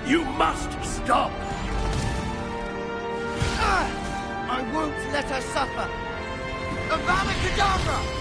You must stop! I won't let her suffer! Avada Kedavra!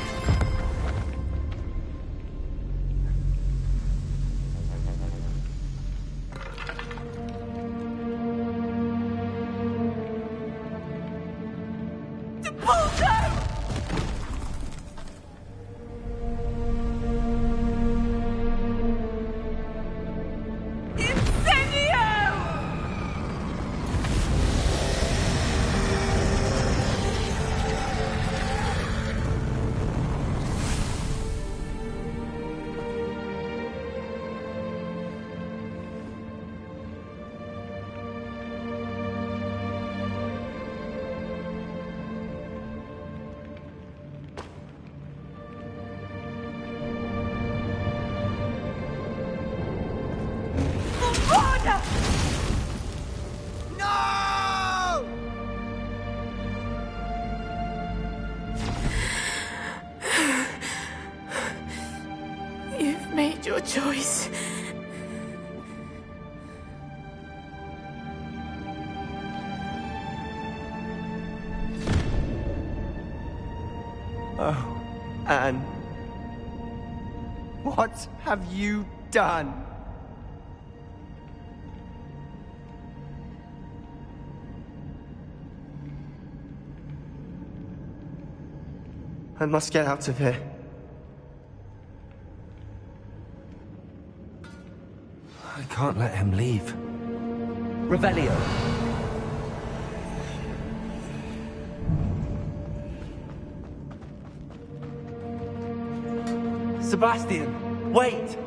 You've made your choice. Oh, Anne. What have you done? I must get out of here. I can't let him leave. Revelio. Sebastian, wait!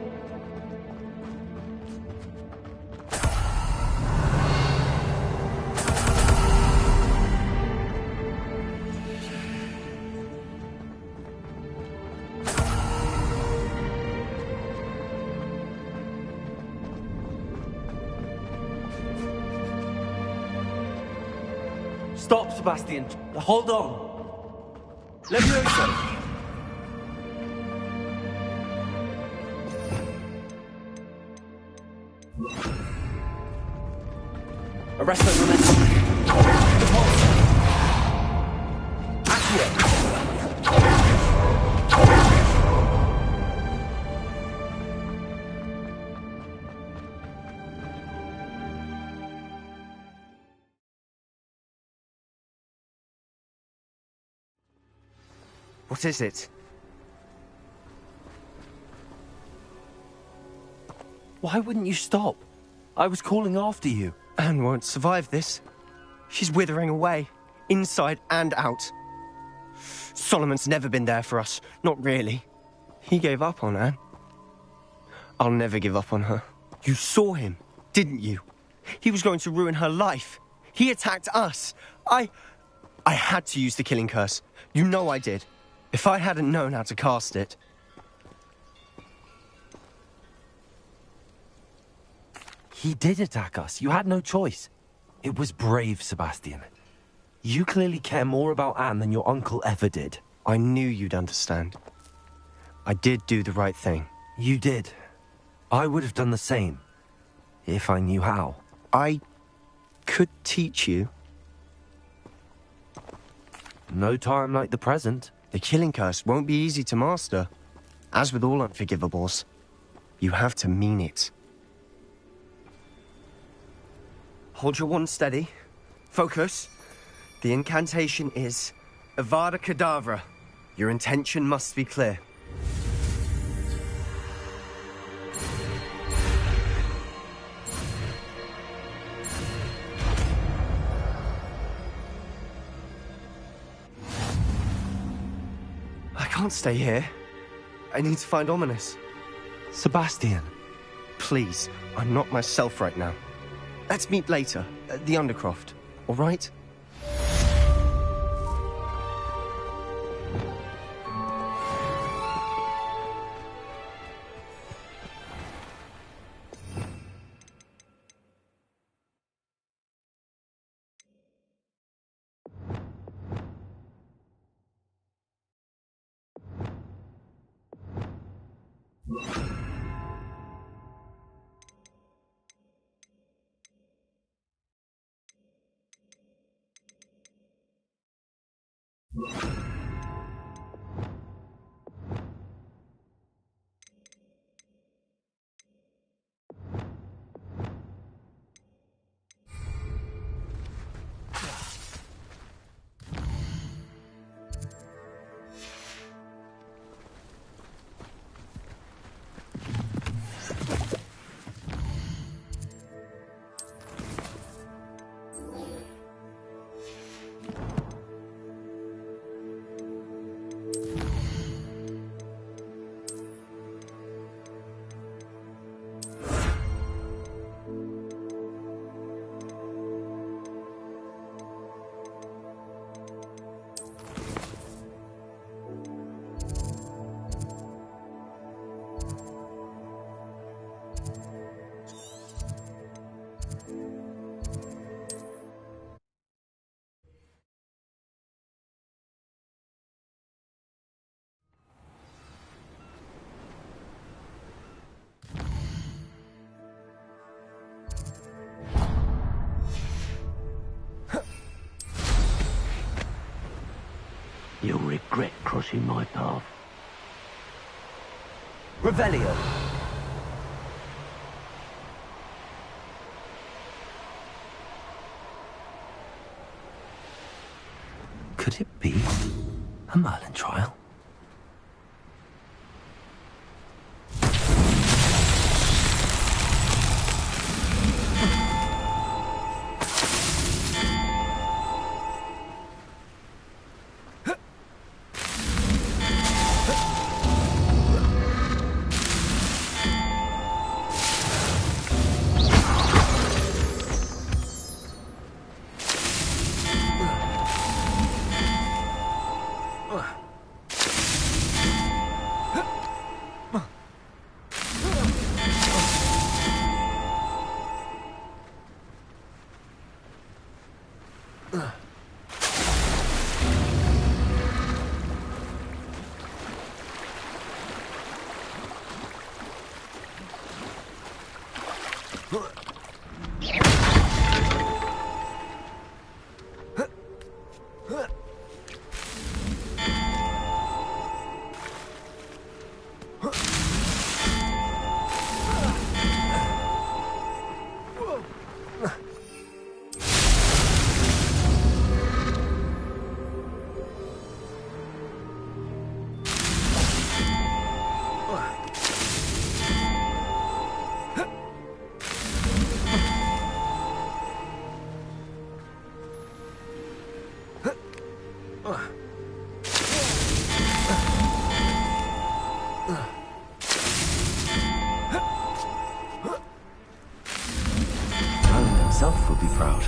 Stop, Sebastian. Hold on. Levioso. Arresto momentum. Repulse. Accio. What is it? Why wouldn't you stop? I was calling after you. Anne won't survive this. She's withering away, inside and out. Solomon's never been there for us, not really. He gave up on Anne. I'll never give up on her. You saw him, didn't you? He was going to ruin her life. He attacked us. I had to use the killing curse. You know I did. If I hadn't known how to cast it... He did attack us. You had no choice. It was brave, Sebastian. You clearly care more about Anne than your uncle ever did. I knew you'd understand. I did do the right thing. You did. I would have done the same, if I knew how. I could teach you. No time like the present. The killing curse won't be easy to master. As with all unforgivables, you have to mean it. Hold your wand steady. Focus. The incantation is Avada Kedavra. Your intention must be clear. I can't stay here. I need to find Ominis. Sebastian. Please, I'm not myself right now. Let's meet later, at the Undercroft, all right? You'll regret crossing my path. Revelio. Could it be a Merlin trial? Himself would be proud.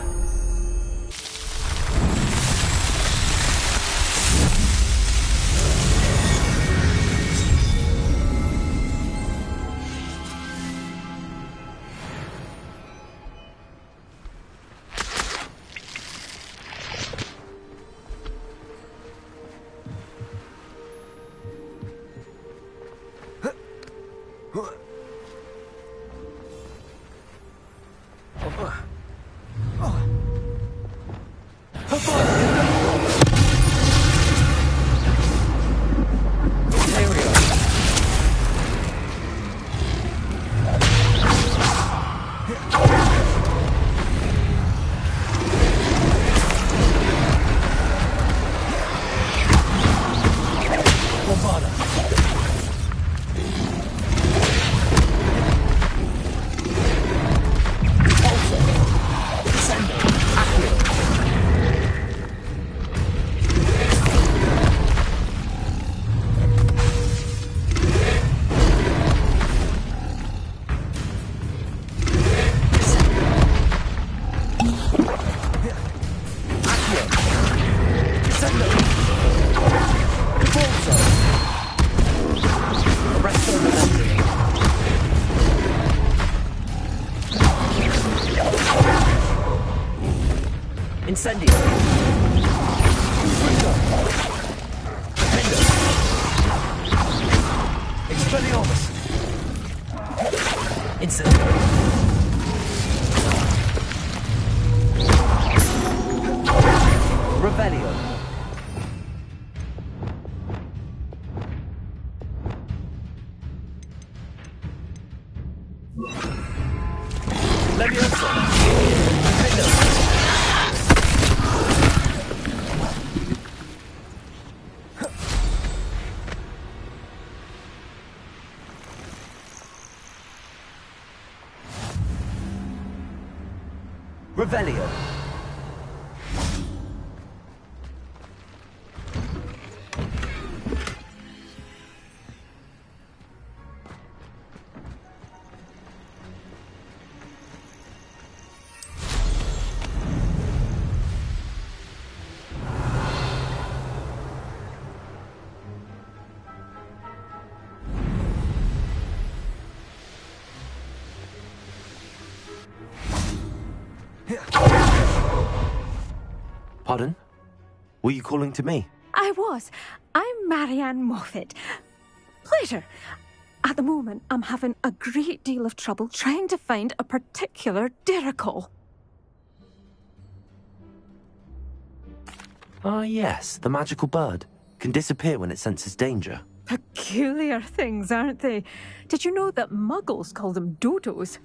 Incendio. Expelliarmus. Incendio. Revelio. Revelio. Pardon? Were you calling to me? I was. I'm Marianne Moffat. Pleasure. At the moment, I'm having a great deal of trouble trying to find a particular Diricol. Ah, yes, the magical bird. Can disappear when it senses danger. Peculiar things, aren't they? Did you know that muggles call them dodos?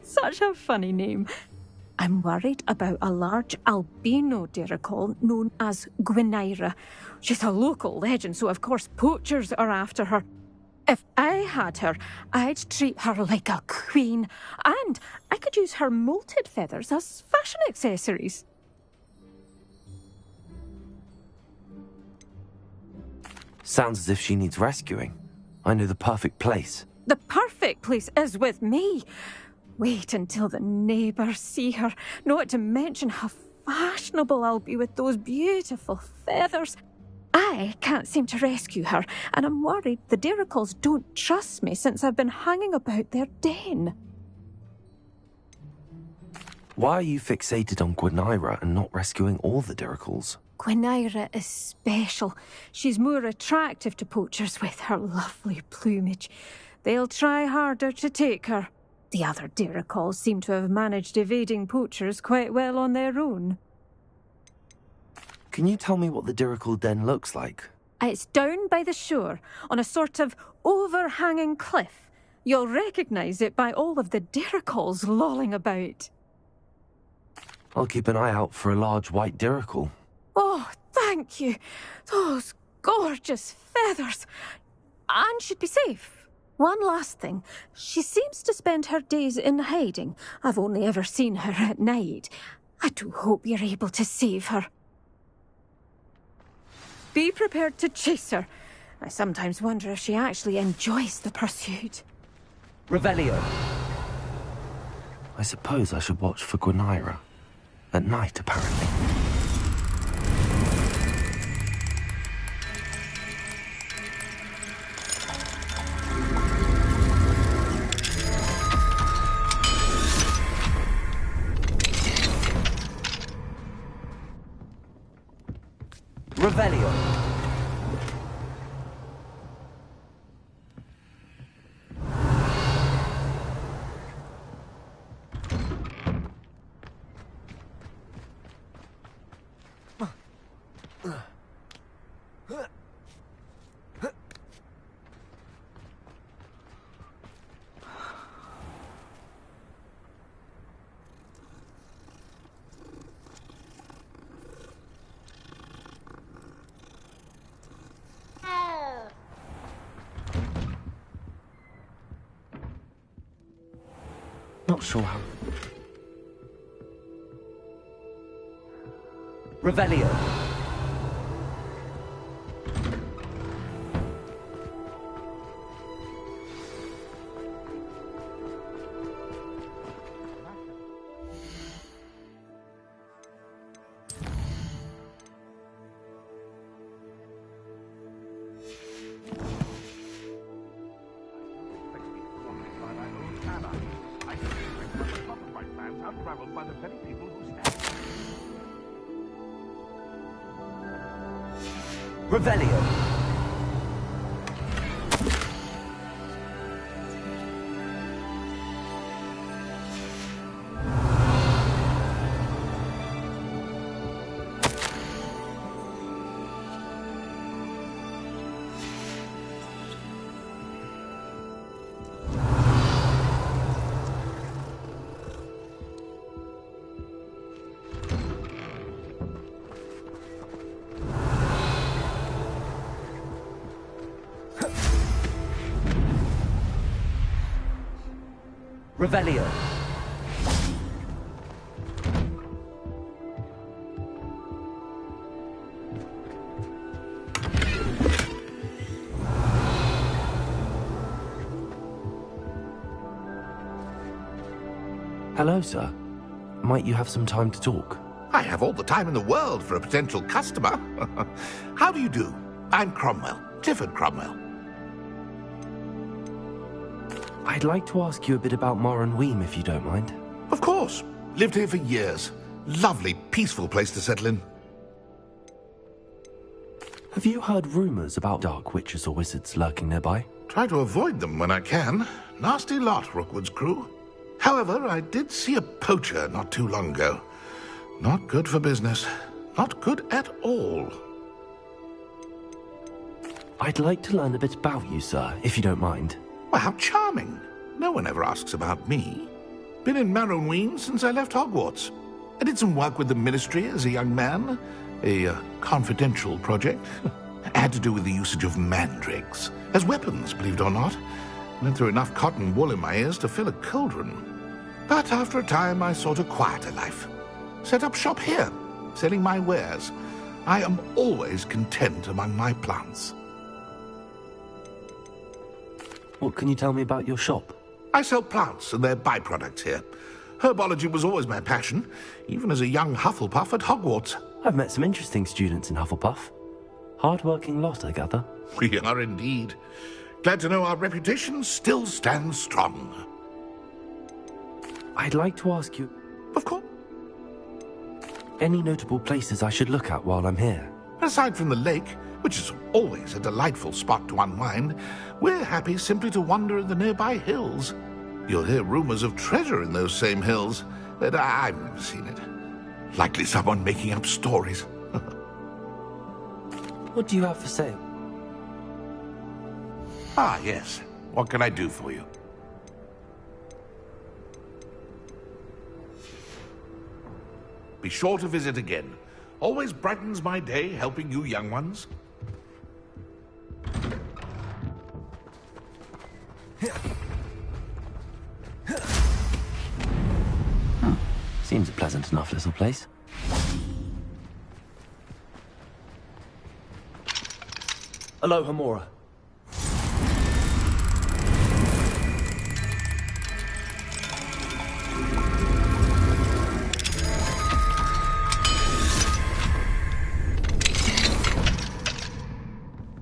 Such a funny name. I'm worried about a large albino Diricol known as Gwynaira. She's a local legend, so of course poachers are after her. If I had her, I'd treat her like a queen, and I could use her molted feathers as fashion accessories. Sounds as if she needs rescuing. I know the perfect place. The perfect place is with me. Wait until the neighbours see her, not to mention how fashionable I'll be with those beautiful feathers. I can't seem to rescue her, and I'm worried the Diricols don't trust me since I've been hanging about their den. Why are you fixated on Gwynaira and not rescuing all the Diricols? Gwynaira is special. She's more attractive to poachers with her lovely plumage. They'll try harder to take her. The other Diricols seem to have managed evading poachers quite well on their own. Can you tell me what the Diricol den looks like? It's down by the shore, on a sort of overhanging cliff. You'll recognise it by all of the Diricols lolling about. I'll keep an eye out for a large white Diricol. Oh, thank you. Those gorgeous feathers. And she'd be safe. One last thing. She seems to spend her days in hiding. I've only ever seen her at night. I do hope you're able to save her. Be prepared to chase her. I sometimes wonder if she actually enjoys the pursuit. Revelio. I suppose I should watch for Gwynaira. At night, apparently. Revelio. Not sure how. Revelio. Unraveled by the very people who stand. Revelio. Revelio. Hello, sir. Might you have some time to talk? I have all the time in the world for a potential customer. How do you do? I'm Cromwell, Clifford Cromwell. I'd like to ask you a bit about Moran Weem, if you don't mind. Of course. Lived here for years. Lovely, peaceful place to settle in. Have you heard rumors about dark witches or wizards lurking nearby? Try to avoid them when I can. Nasty lot, Rookwood's crew. However, I did see a poacher not too long ago. Not good for business. Not good at all. I'd like to learn a bit about you, sir, if you don't mind. Well, how charming. No one ever asks about me. Been in Marunween since I left Hogwarts. I did some work with the Ministry as a young man. A confidential project. Had to do with the usage of mandrakes. As weapons, believe it or not. Went through enough cotton wool in my ears to fill a cauldron. But after a time, I sought a quieter life. Set up shop here, selling my wares. I am always content among my plants. What can you tell me about your shop? I sell plants and their byproducts here. Herbology was always my passion, even as a young Hufflepuff at Hogwarts. I've met some interesting students in Hufflepuff. Hard-working lot, I gather. We are indeed. Glad to know our reputation still stands strong. I'd like to ask you... Of course. Any notable places I should look at while I'm here? Aside from the lake, which is always a delightful spot to unwind, we're happy simply to wander in the nearby hills. You'll hear rumors of treasure in those same hills, but I've never seen it. Likely someone making up stories. What do you have for sale? Ah, yes. What can I do for you? Be sure to visit again. Always brightens my day helping you young ones. Seems a pleasant enough little place. Aloha, Mora.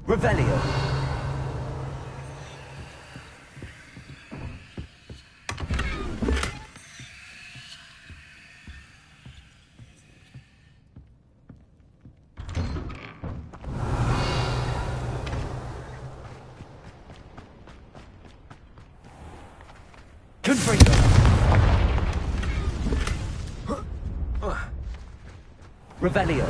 Revelio. Confringo. Revelio.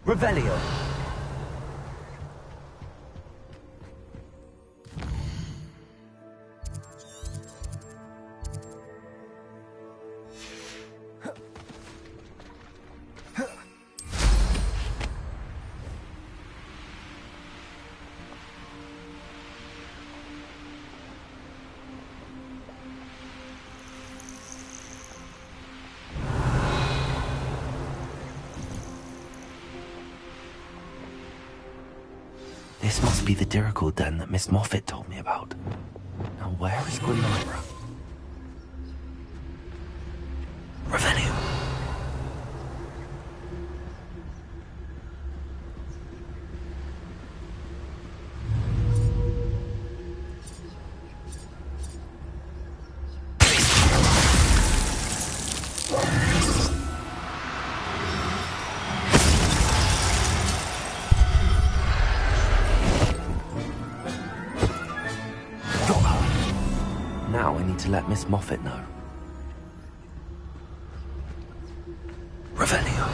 Revelio. This must be the Dirical den that Miss Moffat told me about. Now where is Granara? Revelio. to let Miss Moffat know. Revelio.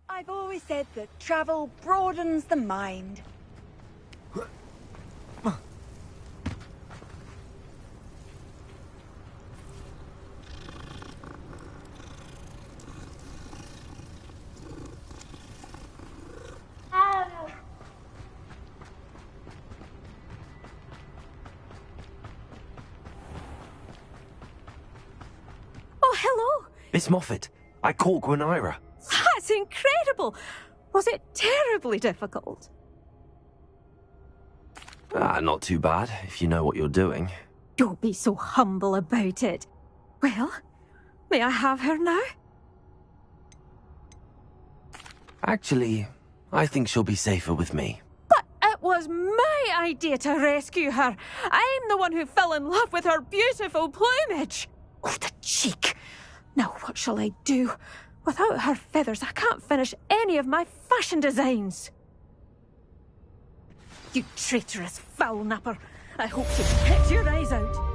I've always said that travel broadens the mind. Oh, hello! Miss Moffat, I caught Gwenira. That's incredible! Was it terribly difficult? Not too bad, if you know what you're doing. Don't be so humble about it. Well, may I have her now? Actually, I think she'll be safer with me. But it was my idea to rescue her. I'm the one who fell in love with her beautiful plumage. Oh, the cheek! Now what shall I do? Without her feathers, I can't finish any of my fashion designs. You traitorous foul napper. I hope she picks your eyes out.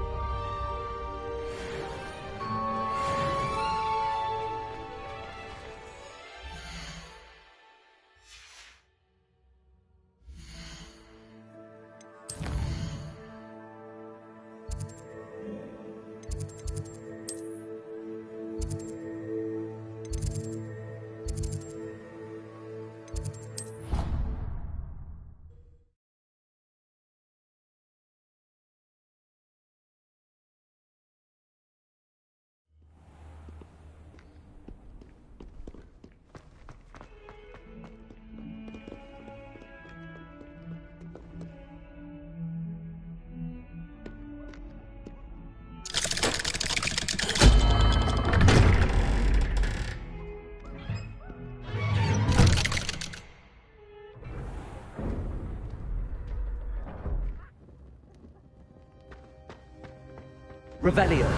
Revelio.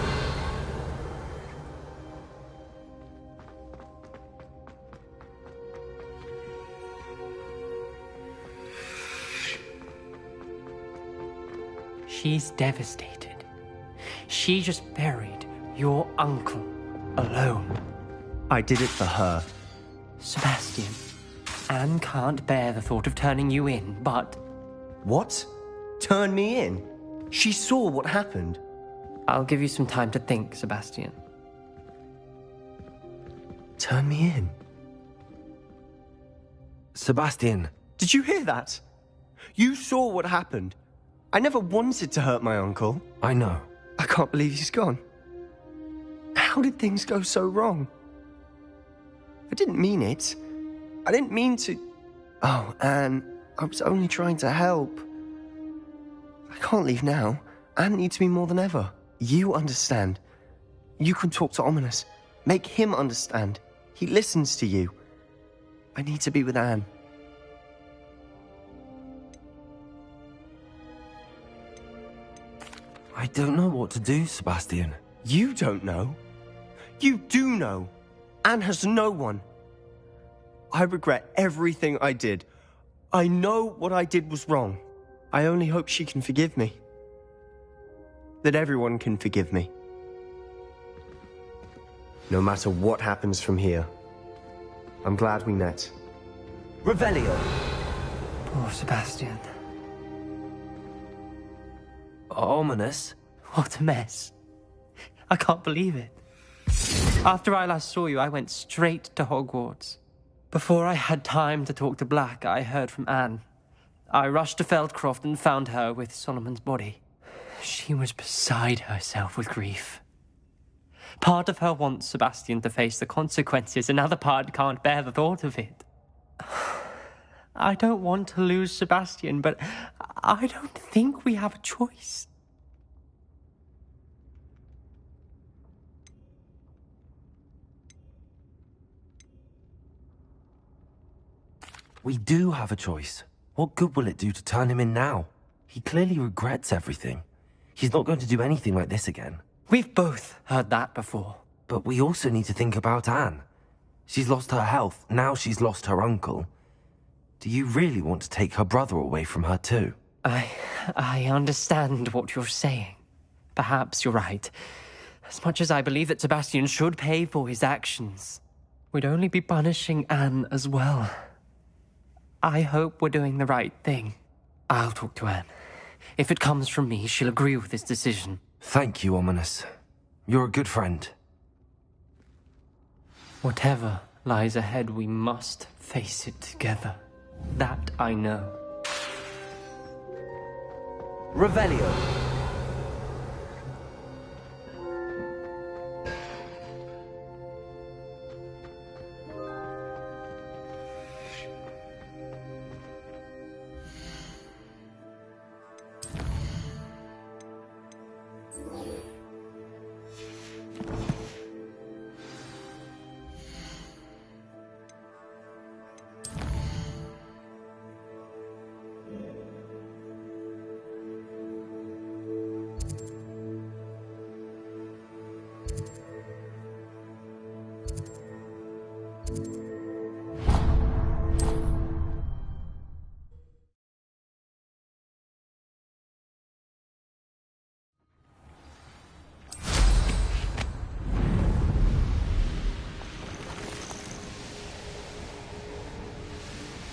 She's devastated. She just buried your uncle alone. I did it for her. Sebastian, Anne can't bear the thought of turning you in, but... What? Turn me in? She saw what happened. I'll give you some time to think, Sebastian. Turn me in? Sebastian. Did you hear that? You saw what happened. I never wanted to hurt my uncle. I know. I can't believe he's gone. How did things go so wrong? I didn't mean it. I didn't mean to... Oh, Anne, I was only trying to help. I can't leave now. Anne needs me more than ever. You understand. You can talk to Ominis. Make him understand. He listens to you. I need to be with Anne. I don't know what to do, Sebastian. You don't know. You do know. Anne has no one. I regret everything I did. I know what I did was wrong. I only hope she can forgive me. That everyone can forgive me. No matter what happens from here, I'm glad we met. Revelio. Poor Sebastian. Ominis? What a mess. I can't believe it. After I last saw you, I went straight to Hogwarts. Before I had time to talk to Black, I heard from Anne. I rushed to Feldcroft and found her with Solomon's body. She was beside herself with grief. Part of her wants Sebastian to face the consequences, another part can't bear the thought of it. I don't want to lose Sebastian, but I don't think we have a choice. We do have a choice. What good will it do to turn him in now? He clearly regrets everything. He's not going to do anything like this again. We've both heard that before. But we also need to think about Anne. She's lost her health, now she's lost her uncle. Do you really want to take her brother away from her too? I understand what you're saying. Perhaps you're right. As much as I believe that Sebastian should pay for his actions, we'd only be punishing Anne as well. I hope we're doing the right thing. I'll talk to Anne. If it comes from me, she'll agree with this decision. Thank you, Ominis. You're a good friend. Whatever lies ahead, we must face it together. That I know. Revelio.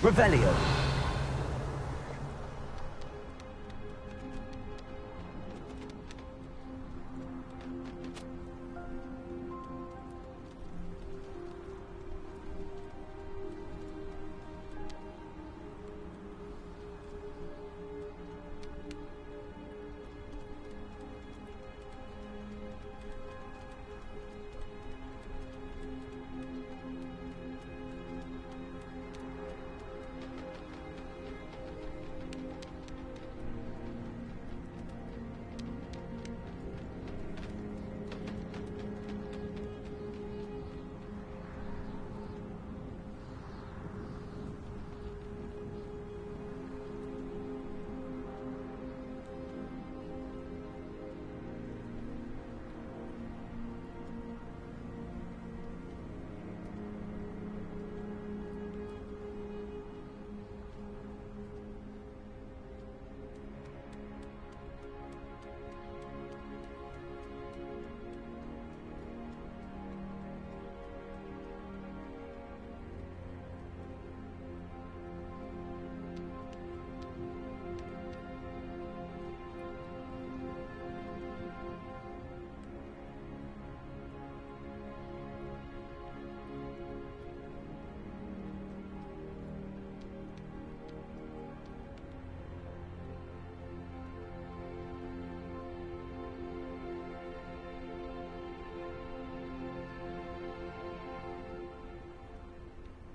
Revelio.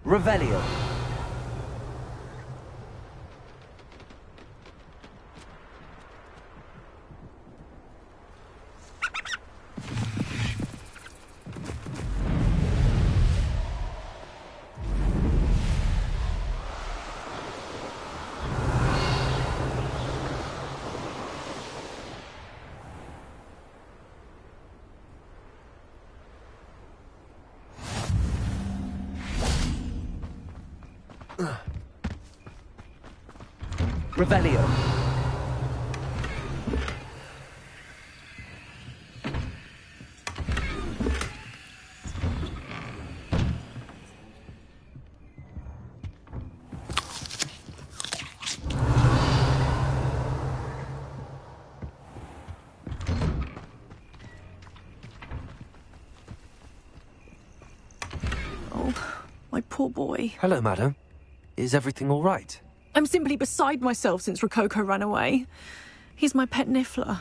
Revelio. Revelio. Oh, my poor boy. Hello, madam. Is everything all right? I'm simply beside myself since Rococo ran away. He's my pet Niffler.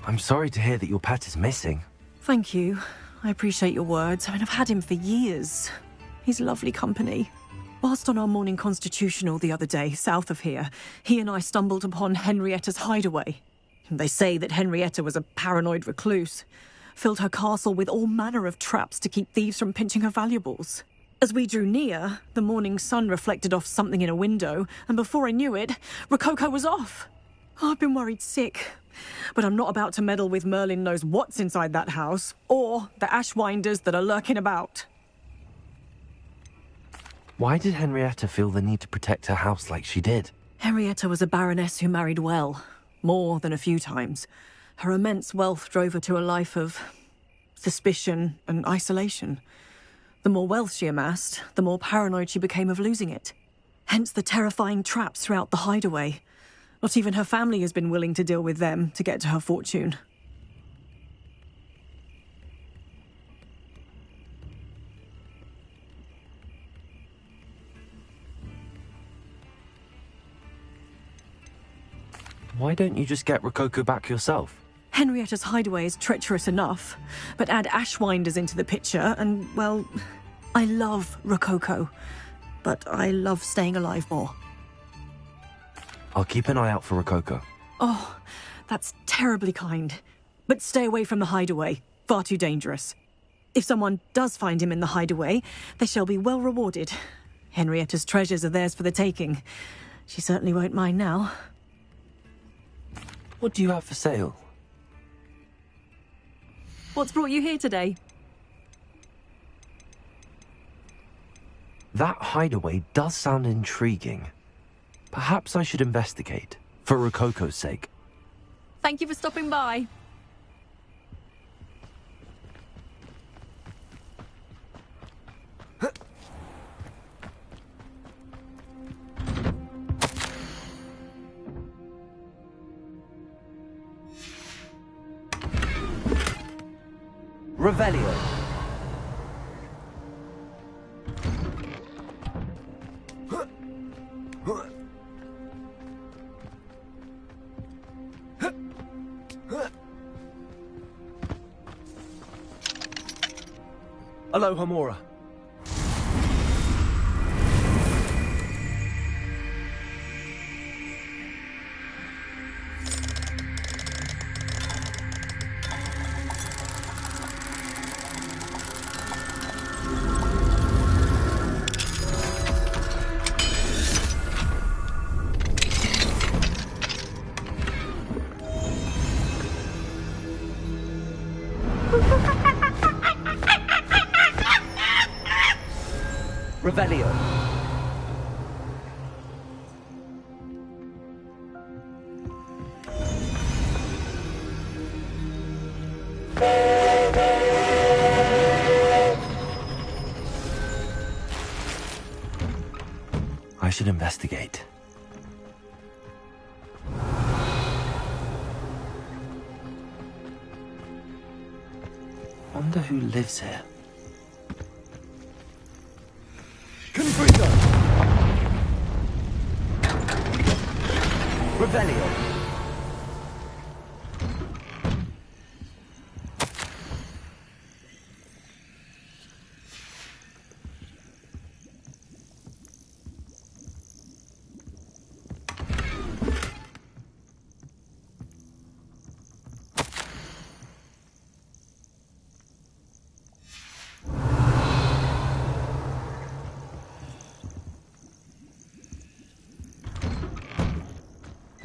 I'm sorry to hear that your pet is missing. Thank you. I appreciate your words. I mean, I've had him for years. He's lovely company. Whilst on our morning constitutional the other day, south of here, he and I stumbled upon Henrietta's hideaway. They say that Henrietta was a paranoid recluse, filled her castle with all manner of traps to keep thieves from pinching her valuables. As we drew near, the morning sun reflected off something in a window, and before I knew it, Rococo was off. I've been worried sick. But I'm not about to meddle with Merlin knows what's inside that house, or the Ashwinders that are lurking about. Why did Henrietta feel the need to protect her house like she did? Henrietta was a baroness who married well, more than a few times. Her immense wealth drove her to a life of suspicion and isolation. The more wealth she amassed, the more paranoid she became of losing it. Hence the terrifying traps throughout the hideaway. Not even her family has been willing to deal with them to get to her fortune. Why don't you just get Rococo back yourself? Henrietta's hideaway is treacherous enough, but add Ashwinders into the picture and, well, I love Rococo, but I love staying alive more. I'll keep an eye out for Rococo. Oh, that's terribly kind. But stay away from the hideaway. Far too dangerous. If someone does find him in the hideaway, they shall be well rewarded. Henrietta's treasures are theirs for the taking. She certainly won't mind now. What do you have for sale? What's brought you here today? That hideaway does sound intriguing. Perhaps I should investigate, for Rococo's sake. Thank you for stopping by. Revelio. Alohomora. Revelio. I should investigate. Wonder who lives here. Confringo! Revelio.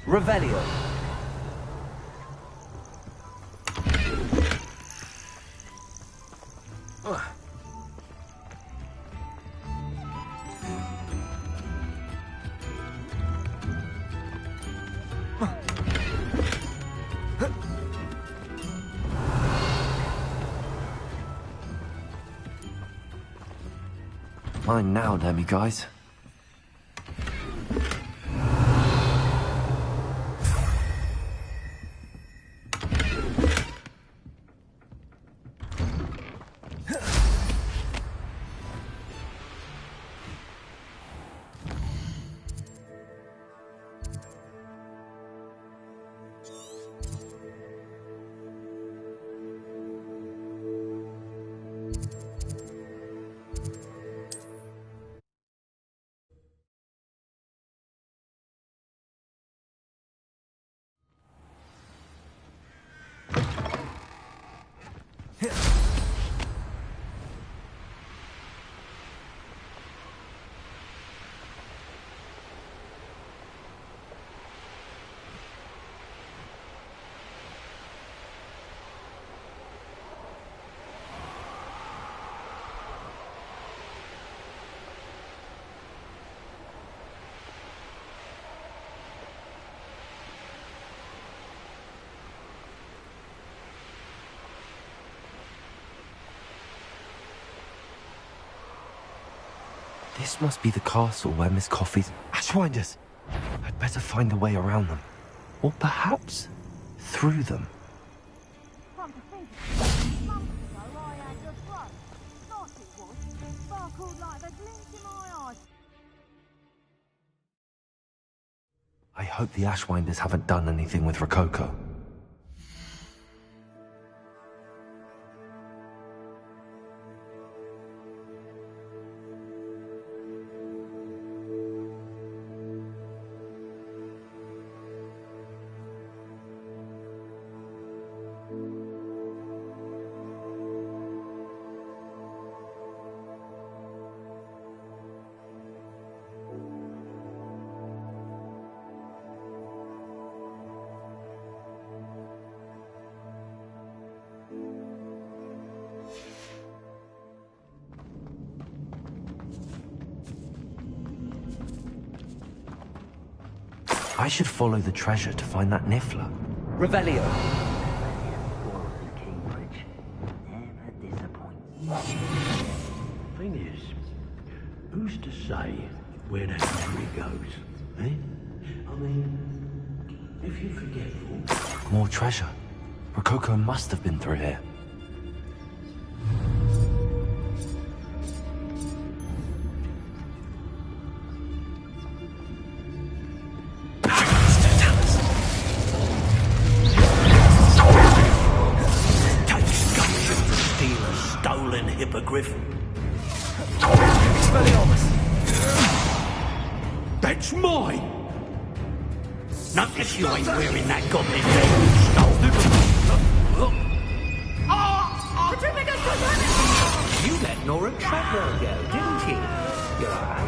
Revelio. Mine now, damn you guys. This must be the castle where Miss Coffee's Ashwinders. I'd better find a way around them. Or perhaps through them. I hope the Ashwinders haven't done anything with Rococo. I should follow the treasure to find that Niffler. Revelio. Thing is, who's to say where that memory goes, eh? I mean, if you're forgetful... More treasure. Rococo must have been through here. Hippogriffin. Expelliarmus! That's mine! Notice you ain't wearing that goblin thing you stole. You let Nora Treadwell go, didn't you? You're alright.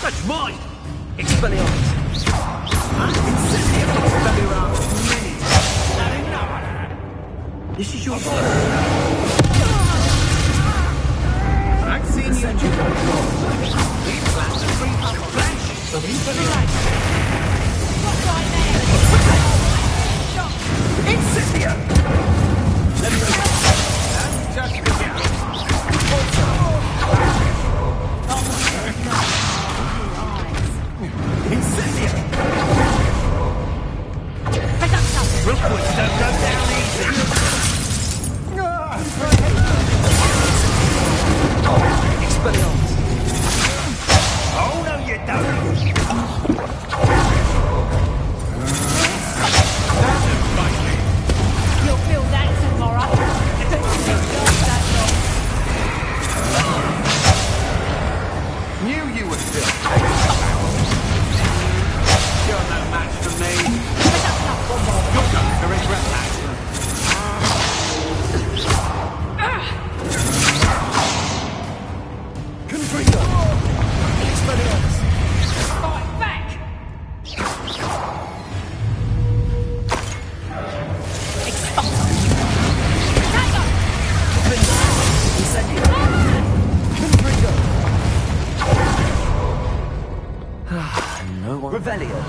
That's mine! Expelliarmus! This is your I've seen you do that. We planned to free up flash of Expelliarmus. What's right there? Incendio! Let me go. And touch the gap. Incendio! Rookwoods don't go down easy! Expelliarmus! Oh, no, you don't! You'll feel that tomorrow. It doesn't take that long. Knew you would feel You're no match for me. You're going to regret that. Confringo! Expelliarmus! Fight back! Confringo! No one... Revelio!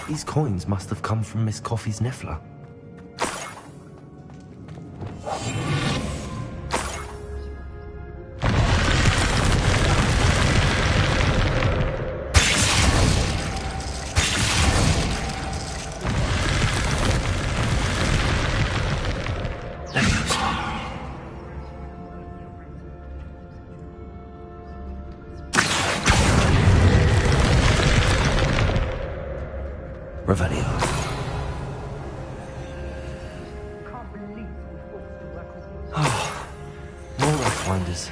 These coins must have come from Miss Coffee's Niffler. Revelio. Oh, more Ashwinders.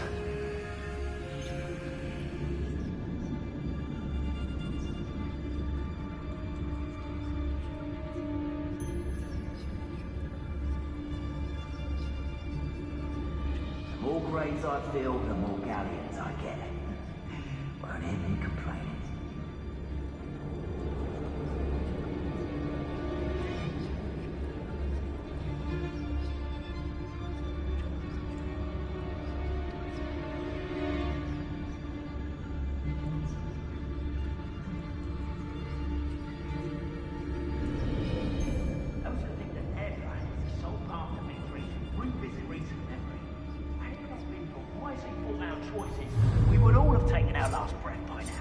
More graves I fill, the more galleons I get. Won't hear me complaining. We would all have taken our last breath by now.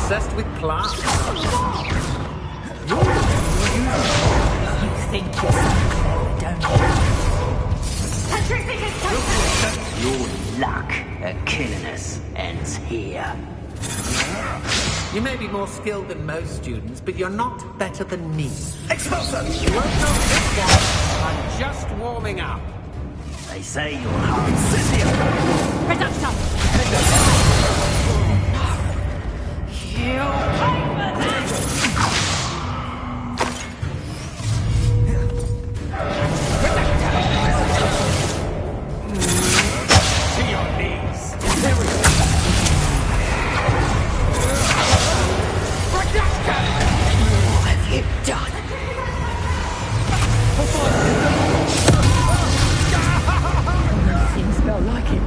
Obsessed with plants. You think you're so clever, don't you? Your luck at killing us ends here. You may be more skilled than most students, but you're not better than me. Expulsor! You won't know this one. I'm just warming up. They say you're hard. Scythia! Reduction! You pay for that! To your knees. What have you done? Things smell like it.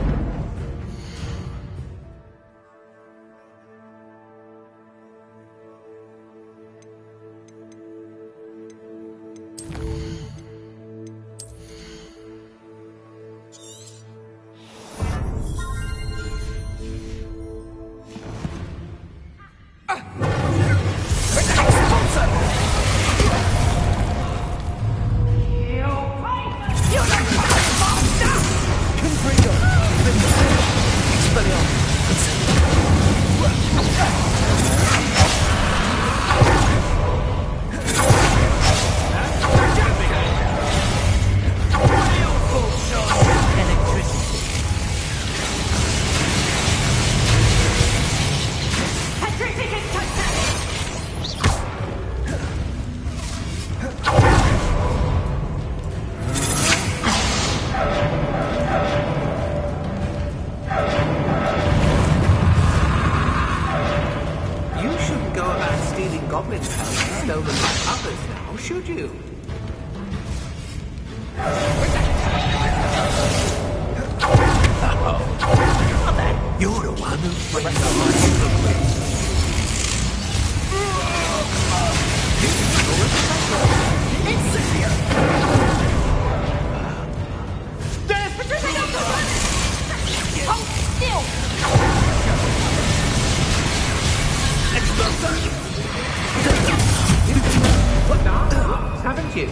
Haven't you?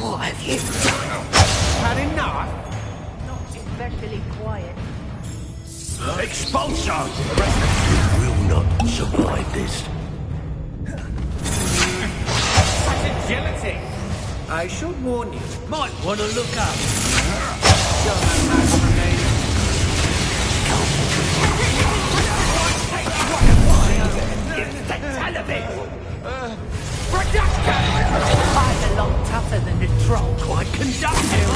What have you done? Had enough? Not especially quiet. Expulsor! You will not survive this. Such agility! I should warn you. Might want to look up. Don't have much for me. I'm a lot tougher than the troll. Quite conductive.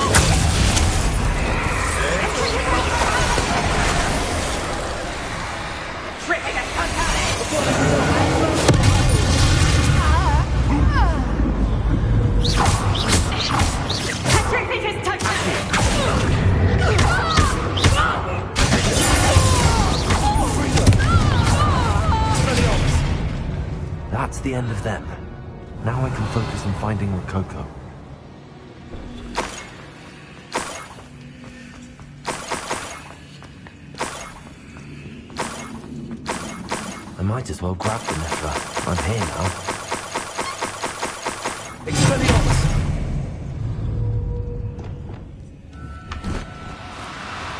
That's the end of them. Now I can focus on finding Rococo. I might as well grab the Nefla. I'm here now. Expelliarmus!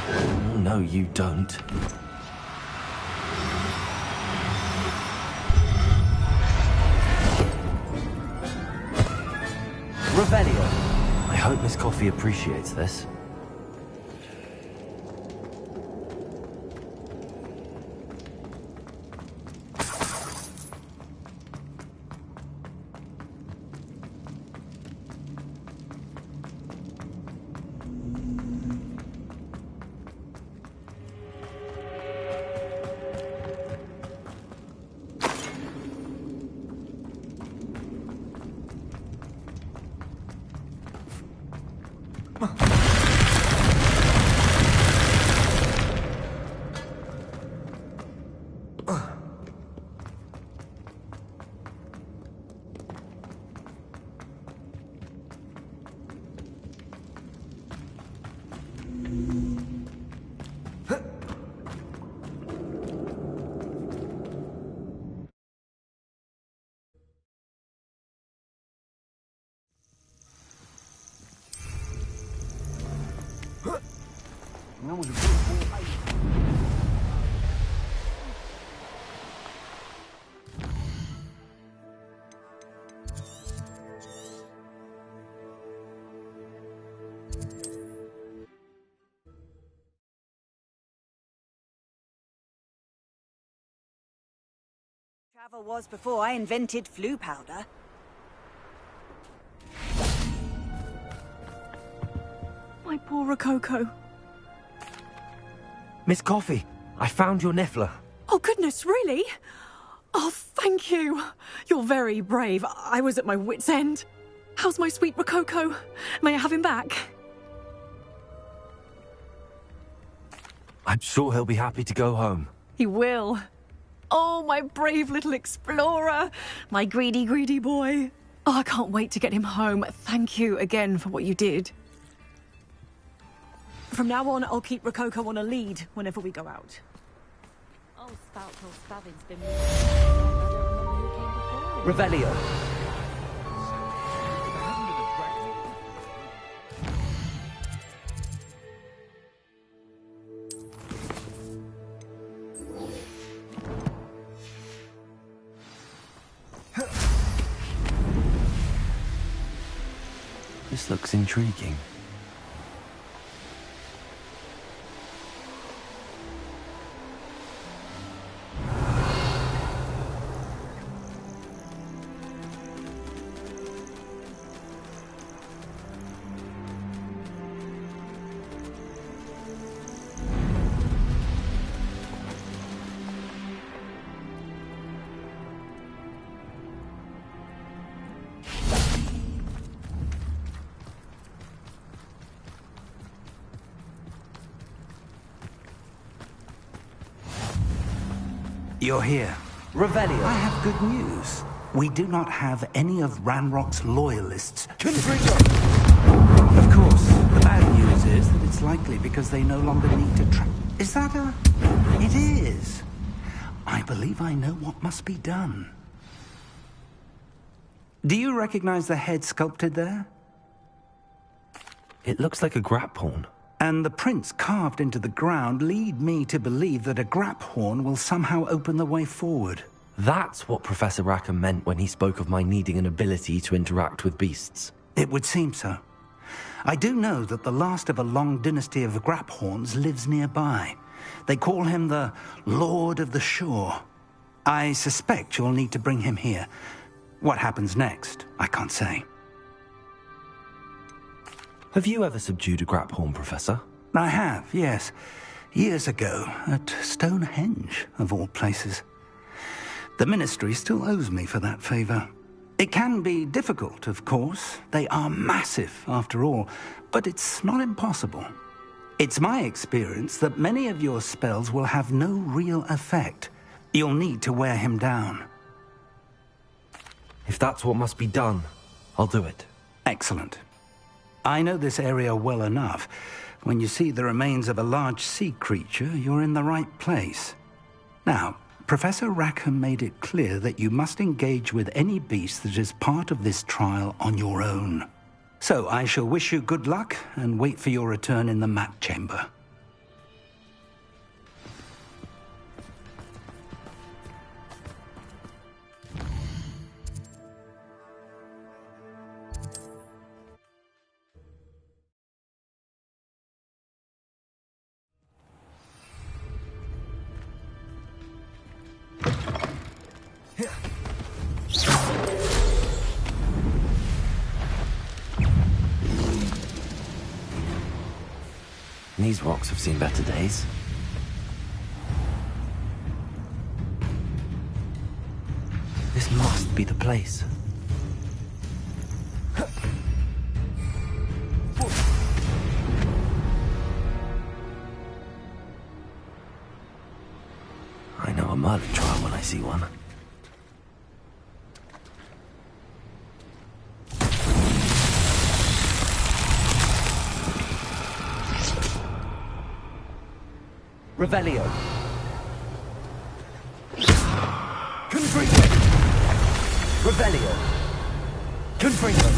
Oh, no, you don't. Revelio. I hope Miss Coffee appreciates this. Travel was before I invented flu powder. My poor Rococo. Miss Coffee, I found your Nifla. Oh, goodness, really? Oh, thank you. You're very brave. I was at my wit's end. How's my sweet Rococo? May I have him back? I'm sure he'll be happy to go home. He will. Oh, my brave little explorer. My greedy, greedy boy. Oh, I can't wait to get him home. Thank you again for what you did. From now on, I'll keep Rococo on a lead whenever we go out. Oh, Spout told Spavin's been... Revelio. This looks intriguing. You're here. Revelio. I have good news. We do not have any of Ranrock's loyalists. Confringo! Of course, the bad news is that it's likely because they no longer need to Is that a... It is. I believe I know what must be done. Do you recognize the head sculpted there? It looks like a grap horn. And the prints carved into the ground lead me to believe that a grap horn will somehow open the way forward. That's what Professor Rackham meant when he spoke of my needing an ability to interact with beasts. It would seem so. I do know that the last of a long dynasty of grap horns lives nearby. They call him the Lord of the Shore. I suspect you'll need to bring him here. What happens next, I can't say. Have you ever subdued a grap horn, Professor? I have, yes. Years ago, at Stonehenge, of all places. The Ministry still owes me for that favor. It can be difficult, of course. They are massive, after all, but it's not impossible. It's my experience that many of your spells will have no real effect. You'll need to wear him down. If that's what must be done, I'll do it. Excellent. I know this area well enough. When you see the remains of a large sea creature, you're in the right place. Now, Professor Rackham made it clear that you must engage with any beast that is part of this trial on your own. So I shall wish you good luck and wait for your return in the map chamber. These rocks have seen better days. This must be the place. I know a Merlin trial when I see one. Revelio. Confringo. Revelio. Confringo.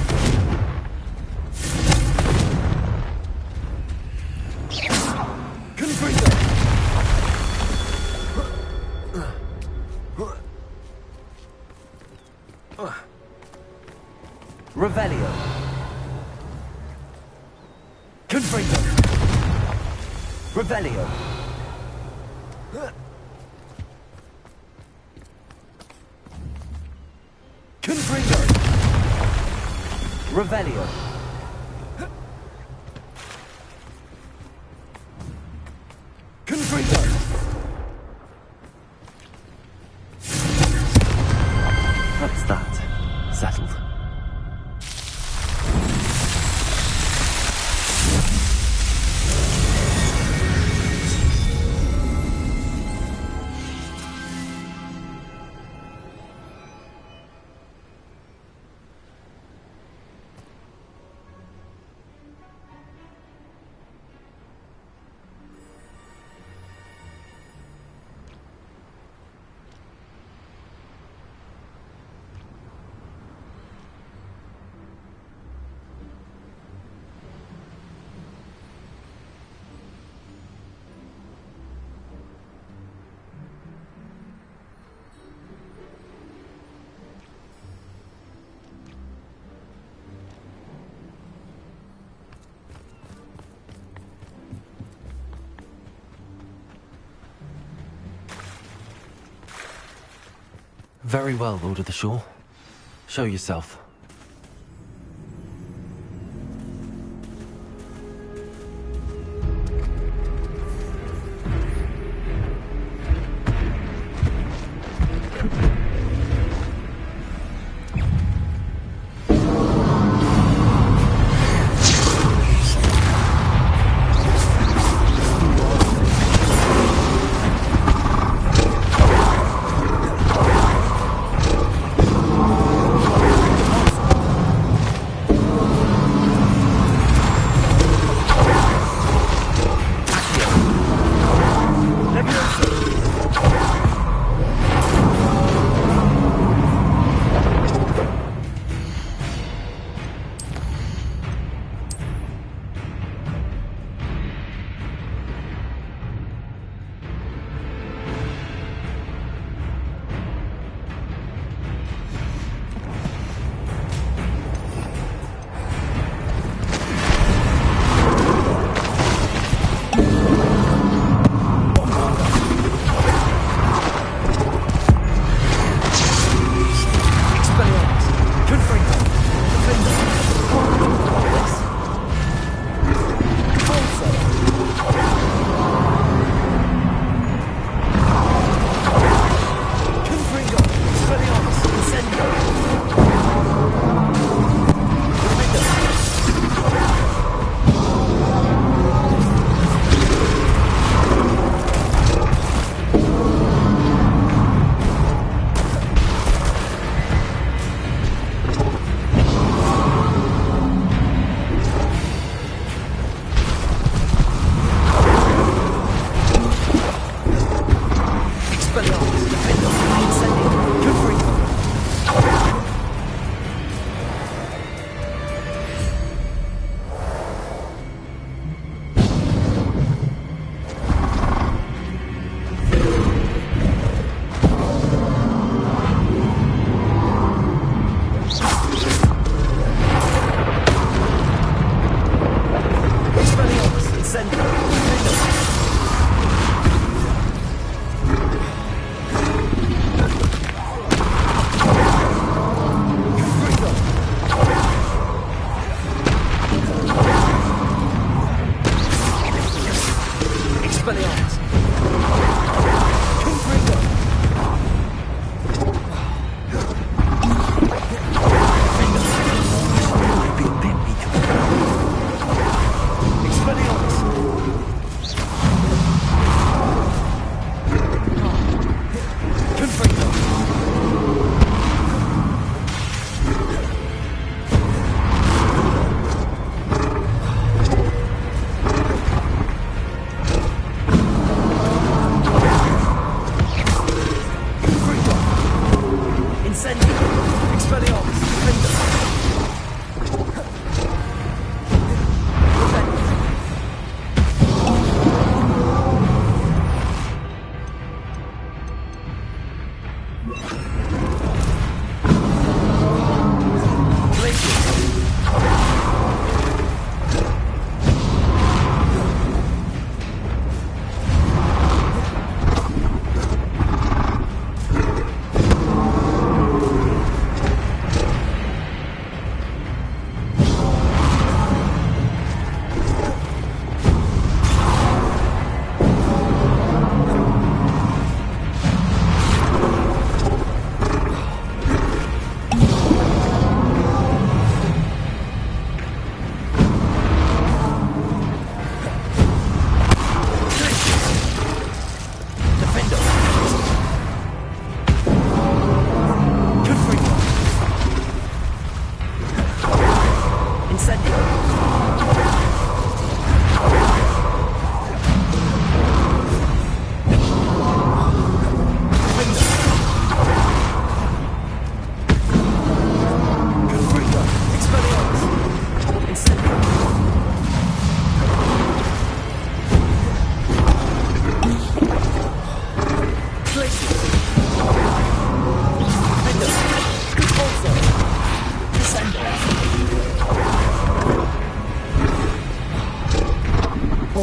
Confringo. Revelio. Confringo. Revelio. Confringo. Revelio. Confringo. That's that. Settled. Very well, Lord of the Shore. Show yourself.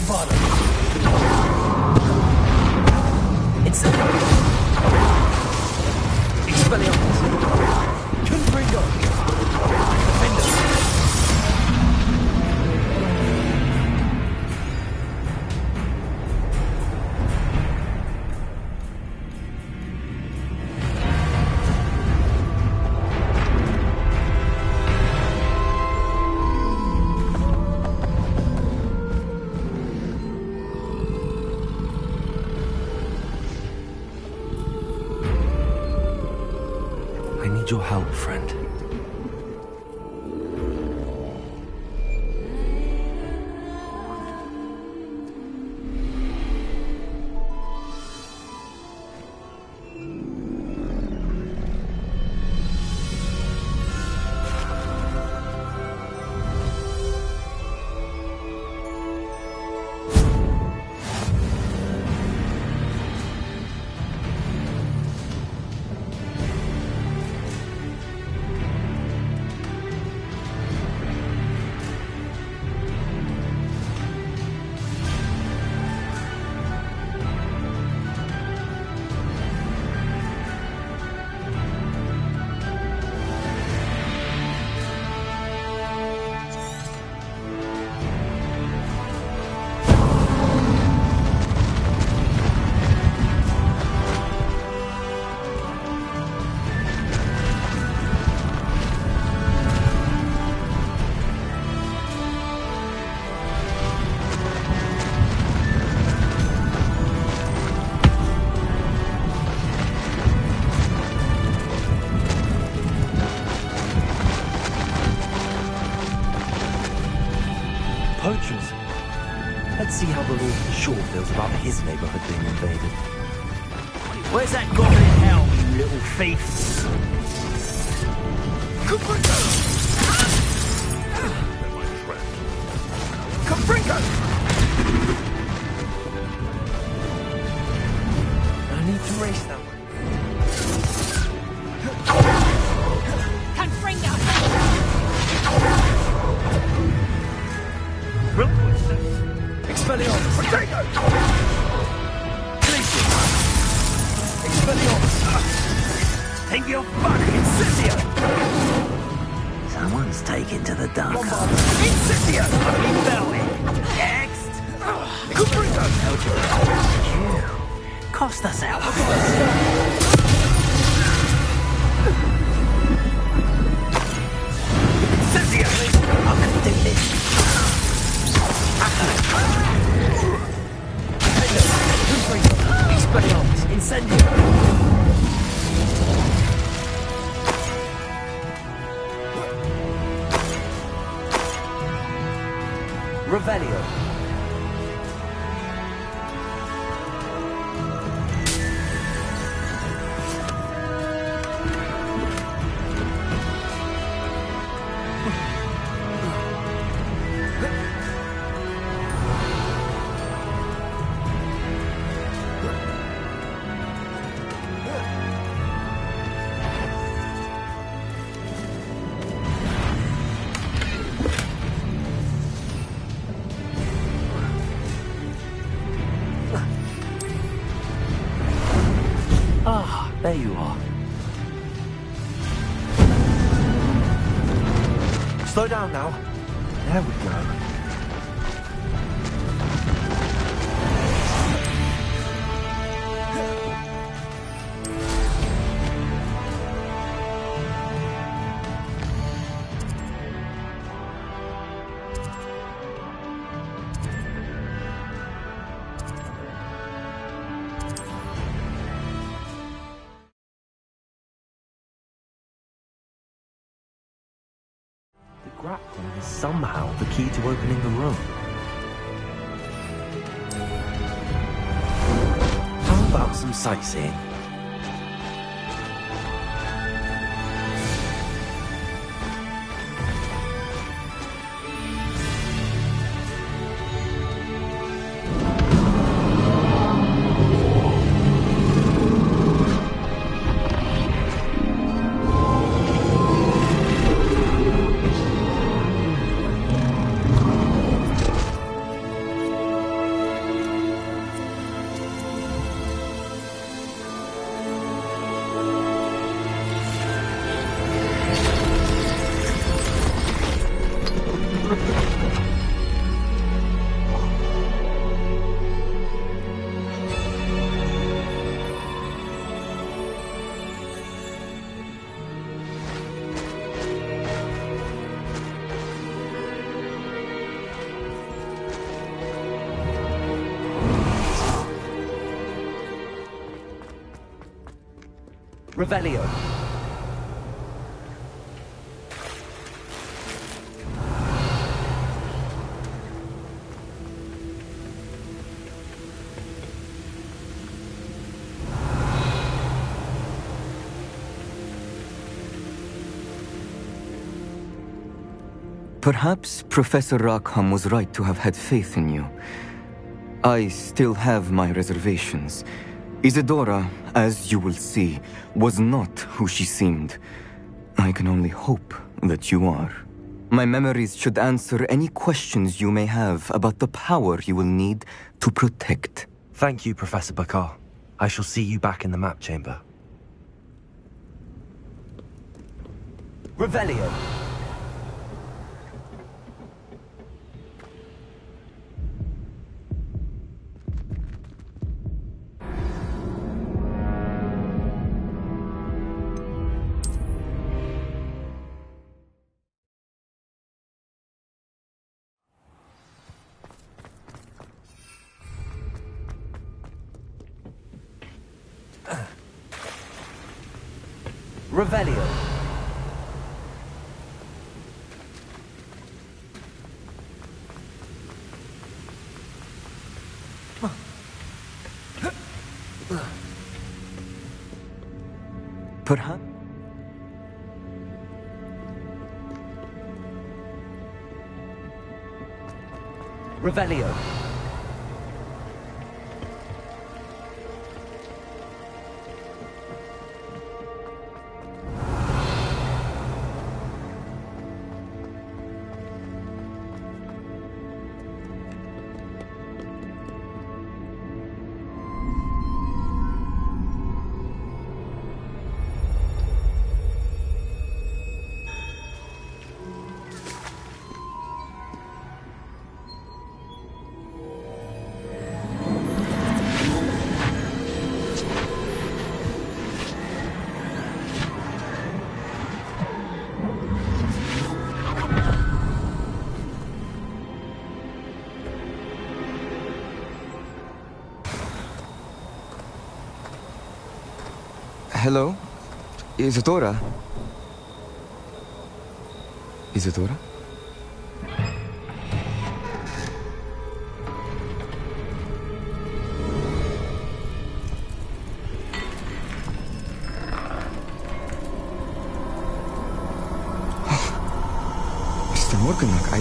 bottom. It's Expelliarmus. Confringo. Defender. I need your help, friend. Poachers. Let's see how the Lord of the Shore feels about his neighborhood being invaded. Where's that goblin helm, you little thief? Confringo! I need to race that way. Confringo! Expelliarmus! Potato! Expelliarmus! Think you're funny, Incendio! Someone's taken to the dark. Incendio! Ugly belly. Next! Confringo! You cost us out. Incendio! I can do this. Expelliarmus! Incendio! Revelio. Ah, there you are. Slow down now. There we go. The grappling is somehow the key to opening the room. How about some sightseeing? Revelio. Perhaps Professor Rackham was right to have had faith in you. I still have my reservations. Isidora, as you will see, was not who she seemed. I can only hope that you are. My memories should answer any questions you may have about the power you will need to protect. Thank you, Professor Bakar. I shall see you back in the map chamber. Revelio. Revelio. Perhaps? Revelio. Hello? Isidora? Isidora? Mr. Morganach,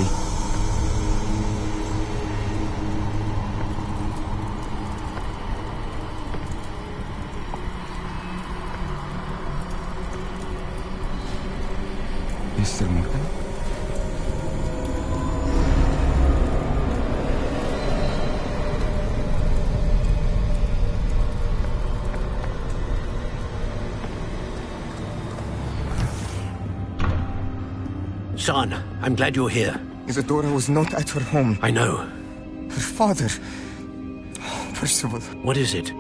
Mr. Morgan? Son, I'm glad you're here. Isidora was not at her home. I know. Her father... Percival. What is it?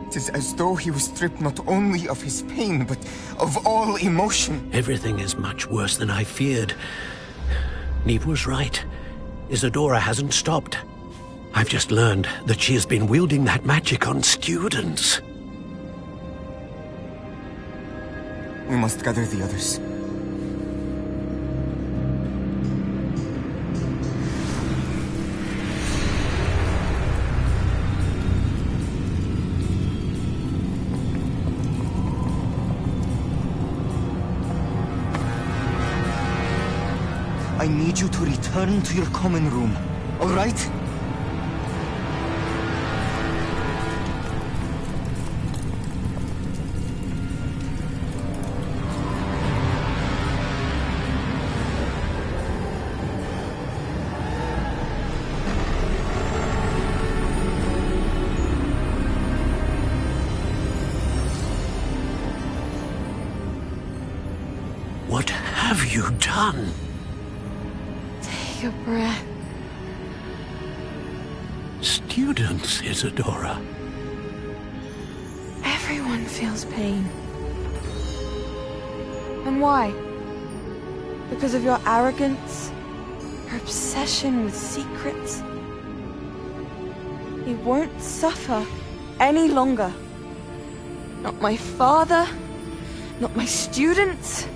It is as though he was stripped not only of his pain, but of all emotion. Everything is much worse than I feared. Neve was right. Isidora hasn't stopped. I've just learned that she has been wielding that magic on students. We must gather the others. I need you to return to your common room, all right? What have you done? Take a breath. Students, Isidora. Everyone feels pain. And why? Because of your arrogance? Your obsession with secrets? He won't suffer any longer. Not my father, Not my students.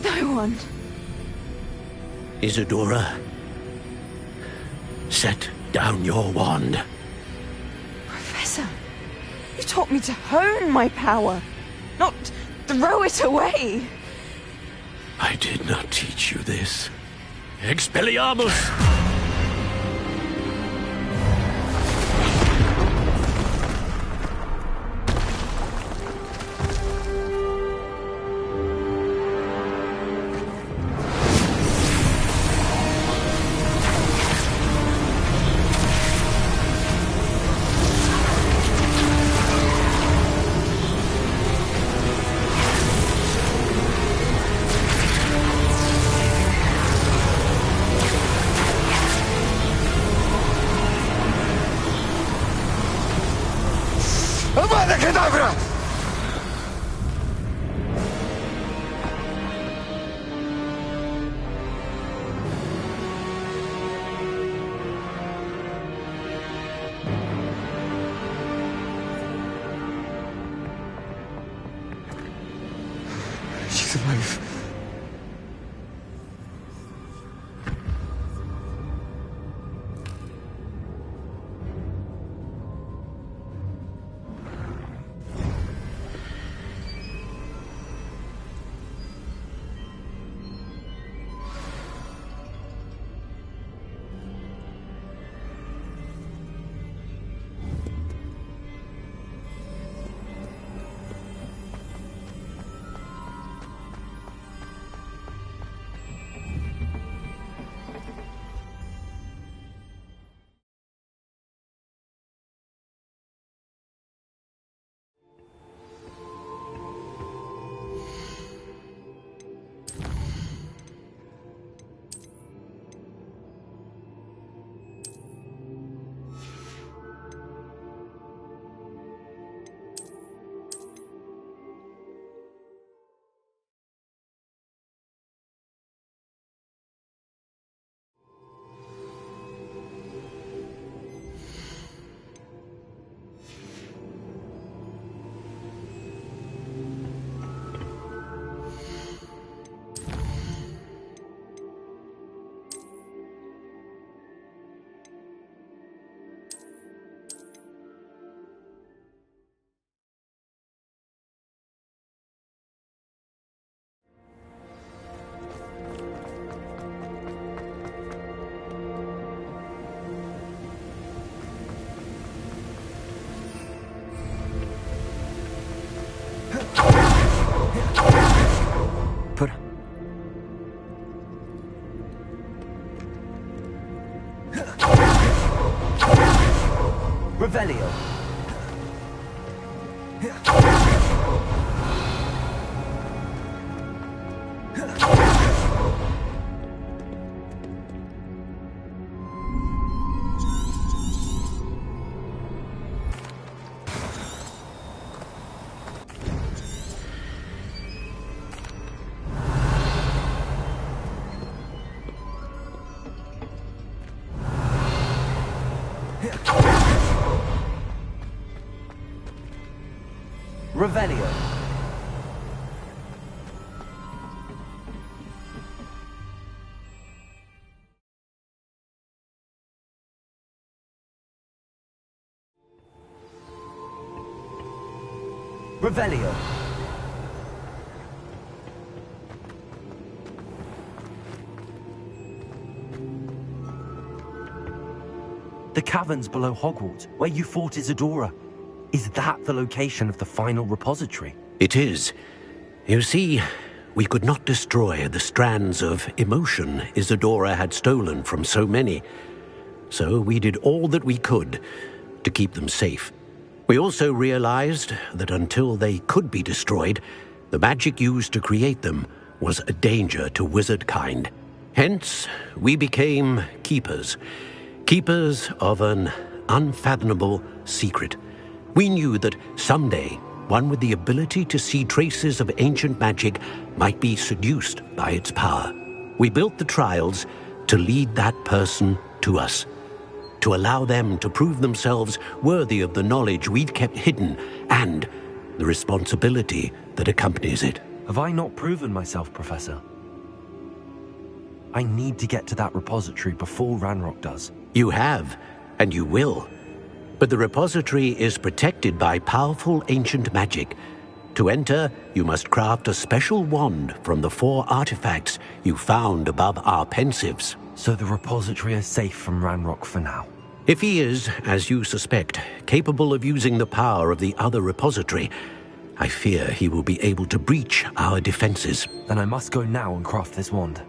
No one. Isadora, set down your wand. Professor, you taught me to hone my power, not throw it away. I did not teach you this. Expelliarmus! Avada Kedavra! She's alive. Revelio. Revelio. Revelio. The caverns below Hogwarts, where you fought Isadora. Is that the location of the final repository? It is. You see, we could not destroy the strands of emotion Isadora had stolen from so many. So we did all that we could to keep them safe. We also realized that until they could be destroyed, the magic used to create them was a danger to wizard kind. Hence, we became keepers. Keepers of an unfathomable secret. We knew that someday, one with the ability to see traces of ancient magic might be seduced by its power. We built the trials to lead that person to us, to allow them to prove themselves worthy of the knowledge we'd kept hidden and the responsibility that accompanies it. Have I not proven myself, Professor? I need to get to that repository before Ranrock does. You have, and you will. But the repository is protected by powerful ancient magic. To enter, you must craft a special wand from the 4 artifacts you found above our Pensives. So the repository is safe from Ranrock for now? If he is, as you suspect, capable of using the power of the other repository, I fear he will be able to breach our defenses. Then I must go now and craft this wand.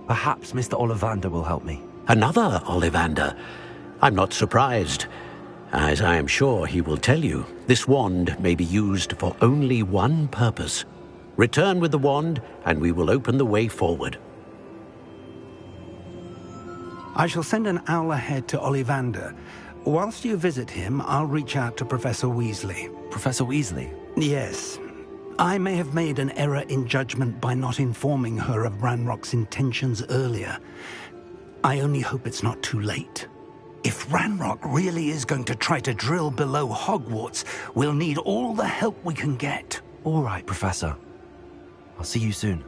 Perhaps Mr. Ollivander will help me. Another Ollivander? I'm not surprised. As I am sure he will tell you, this wand may be used for only one purpose. Return with the wand, and we will open the way forward. I shall send an owl ahead to Ollivander. Whilst you visit him, I'll reach out to Professor Weasley. Professor Weasley? Yes. I may have made an error in judgment by not informing her of Ranrock's intentions earlier. I only hope it's not too late. If Ranrock really is going to try to drill below Hogwarts, we'll need all the help we can get. All right, Professor. I'll see you soon.